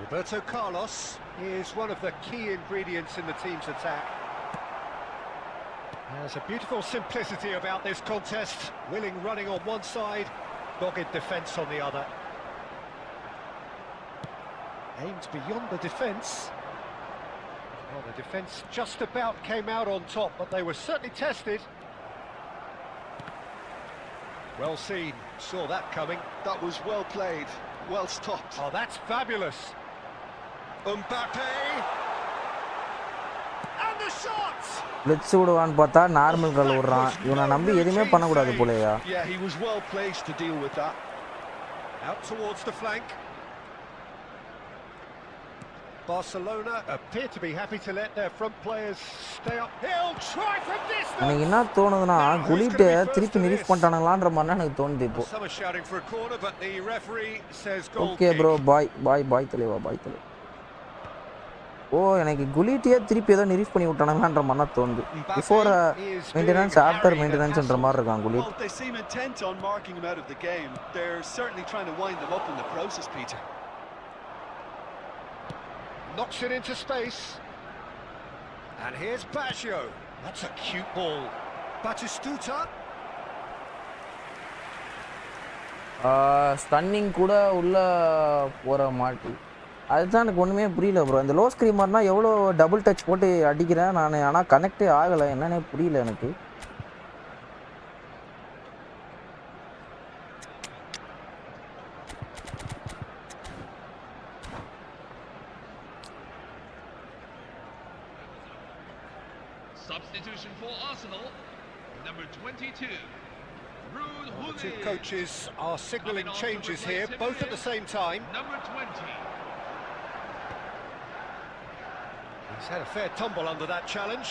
Roberto Carlos is one of the key ingredients in the team's attack. There's a beautiful simplicity about this contest. Willing running on one side, dogged defence on the other. Aimed beyond the defence. Well, the defence just about came out on top, but they were certainly tested. Well seen, saw that coming.
That was well played, well stopped.
Oh, that's fabulous. Mbappe! And the shots!
Let's விடுவான்னு பார்த்தா normal call விடுறான் இவனை நம்பி எதுவுமே பண்ணக்கூடாது போலயா
Yeah, he was well placed to deal with that.
Out towards the flank. Barcelona appear to be happy to let their front players stay up. He'll try from distance.
எனக்கு என்ன தோணுதுன்னா குலிட்ட திருப்பி நிரீஃப் பண்ணிட்டானுங்களான்ற மாதிரி எனக்கு தோணுது இப்போ.
Some are shouting for a corner but the referee says goal.
Okay bro, bye தலைவா bye தலை. ஓ எனக்கு குலிட்டியே திருப்பி ஏதோ நிரீஃப் பண்ணி விட்டானுங்களான்ற மாதிரி தோணுது. Before maintenance after maintenanceன்ற மாதிரி இருக்கான் குலிட்.
They seem intent on marking him out of the game. They're certainly trying to wind them up in the process, Peter.
Knocks it into space. And here's Baggio. That's a cute ball. Batistuta.
Stunning கூட உள்ள போற மாட்டி அதுதான் எனக்கு ஒன்றுமே புரியல bro இந்த low ஸ்க்ரீமர்னா எவ்வளோ டபுள் டச் போட்டு அடிக்கிறேன் நான் ஆனால் கனெக்டே ஆகலை என்னன்னே புரியல எனக்கு
Substitution for Arsenal, number 22.
The two coaches are signalling changes here, both at the same time.
Number 20.
He's had a fair tumble under that challenge.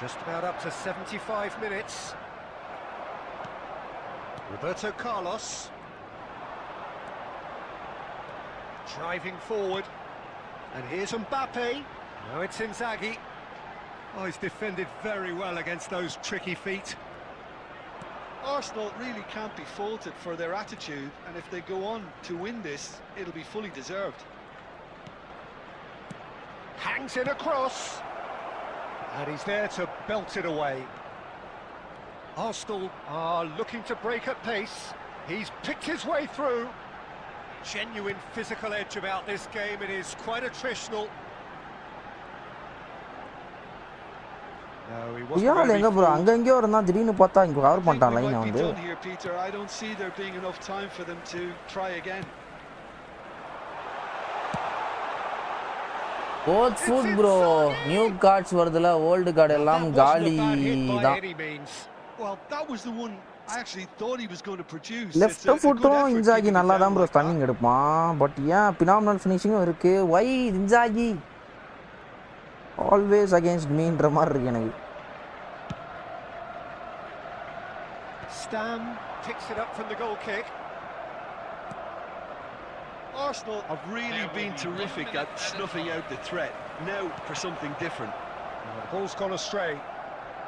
Just about up to 75 minutes. Roberto Carlos. Driving forward. And here's Mbappe. Now it's Inzaghi. Oh, he's defended very well against those tricky feet.
Arsenal really can't be faulted for their attitude, and if they go on to win this, it'll be fully deserved.
Hangs in a cross. And he's there to belt it away. Arsenal are looking to break at pace. He's picked his way through. Genuine physical edge about this game. It is quite attritional. No, he wasn't
Yala
very
எங்க bro
fooled.
அங்க எங்கயோ இருந்தா திடீர்னு பார்த்தா இங்க cover
I think
பண்ணிட்டான்
we
line
might be
வந்து
done here, Peter. I don't see there being enough time for them to try again.
ஓத் ஃபுட் ப்ரோ நியூ கார்ட்ஸ் வருதுல ஓல்டு கார்டு எல்லாம்
That wasn't
காலி
a bad hit by
தான்
any means.
Well, that was the one I actually thought he was going to produce.
Left
It's a good
ஃபுட்டும்
effort
இன்சாகி
keeping it
நல்லா
down
தான் bro
like that.
Stunning எடுப்பான் but ஏன் phenomenal ஃபினிஷிங்கும் இருக்கு வை இன்சாகி always against மீன்ற மாதிரி இருக்கு எனக்கு
Stam picks it up from the goal kick.
Arsenal have really been terrific at snuffing out the threat. Now for something different.
The ball's gone astray.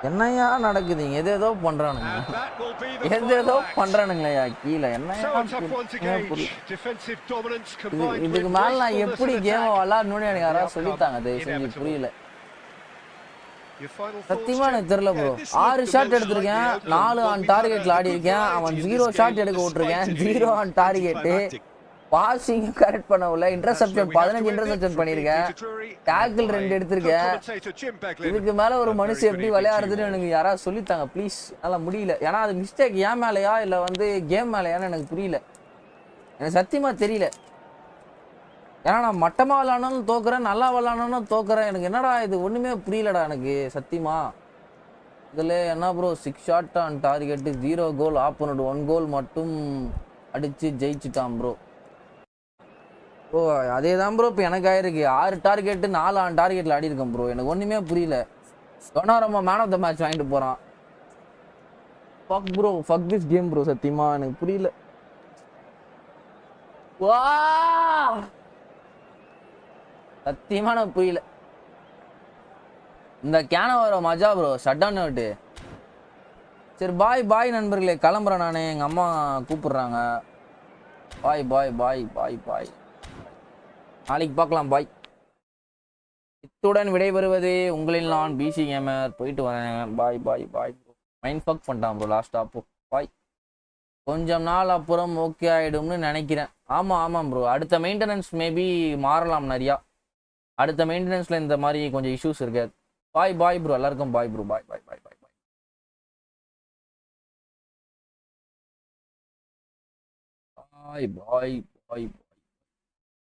என்னையா நடக்குது எதேதோ பண்றானுங்க
And that will be the
எதேதோ
final act.
பண்றானுங்களையா கீழே
So a tough one to
என்ன
gauge. Defensive dominance
இது
combined with
இதுக்கு மேல நான்
wastefulness
எப்படி
in
கேம்
attack.
விளாடணும்னு எனக்கு யாராவது
The
சொல்லித்தாங்க
outcome
தயவு செஞ்சு
inevitable.
புரியல
Your final
சத்தியமா
thoughts,
எனக்கு தெரியல bro
Yeah, this looked
6
the
shot
most
எடுத்திருக்கேன்
likely outcome,
4
but
on
we've had
டார்கெட்ல
a
ஆடி
good
இருக்கேன்
variety
அவன்
in
0
this
ஷாட்
game,
எடுக்க
despite
விட்டுருக்கேன்
it being
0 on target
anticlimactic.
Passing correct பண்ணல இன்டர்செப்ஷன் 15 இன்டர்செப்ஷன் பண்ணிருக்கேன் டாக்கிள் 2 எடுத்திருக்கேன் இதுக்கு மேல ஒரு மனுஷன் எப்படி விளையாடுறதுன்னு எனக்கு யாராவது சொல்லித்தாங்க ப்ளீஸ் என்னால முடியல ஏன்னா அது மிஸ்டேக் ஏன் மேலையா இல்ல வந்து கேம் மேலையான்னு எனக்கு புரியல எனக்கு சத்தியமா தெரியல ஏன்னா நான் மட்டமா விளாடணும் தோக்குறேன் நல்லா விளாடணும் தோக்குறேன் எனக்கு என்னடா இது ஒண்ணுமே புரியலடா எனக்கு சத்தியமா இதுல என்ன bro 6 shot on target 0 goal opponent 1 goal மட்டும் அடிச்சு ஜெயிச்சுட்டான் ப்ரோ ஓ அதே தான் ப்ரோ இப்போ எனக்கு ஆயிருக்கு 6 டார்கெட்டு 4 ஆன் டார்கெட்டில் ஆடி இருக்கேன் ப்ரோ எனக்கு ஒன்றுமே புரியல டொனாரமா மேன் ஆஃப் த மேட்ச் வாங்கிட்டு போகிறான் fuck bro fuck this game bro சத்தியமா எனக்கு புரியல வா சத்தியமா எனக்கு புரியல இந்த கேன வர மஜா ப்ரோ ஷட் டவுன் அவுட்டு சரி பாய் பாய் நண்பர்களே கிளம்புறேன் நான் எங்கள் அம்மா கூப்பிடுறாங்க பாய் பாய் பாய் பாய் பாய் நாளைக்கு பார்க்கலாம் பாய் இத்துடன் விடைபெறுவது உங்களில் நான் பிசி கேமர் போயிட்டு வரேன் பாய் பாய் பாய் மைண்ட் ஃபக் பண்ணிட்டான் ப்ரோ லாஸ்ட் அப்போ பாய் கொஞ்சம் நாள் அப்புறம் ஓகே ஆகிடும்னு நினைக்கிறேன் ஆமாம் ப்ரோ அடுத்த மெயின்டெனன்ஸ் மேபி மாறலாம் நிறையா அடுத்த மெயின்டெனன்ஸில் இந்த மாதிரி கொஞ்சம் இஷ்யூஸ் இருக்காது பாய் பாய் ப்ரோ எல்லாருக்கும் பாய் ப்ரோ பாய் பாய் பாய் பாய் பாய் பாய் பாய்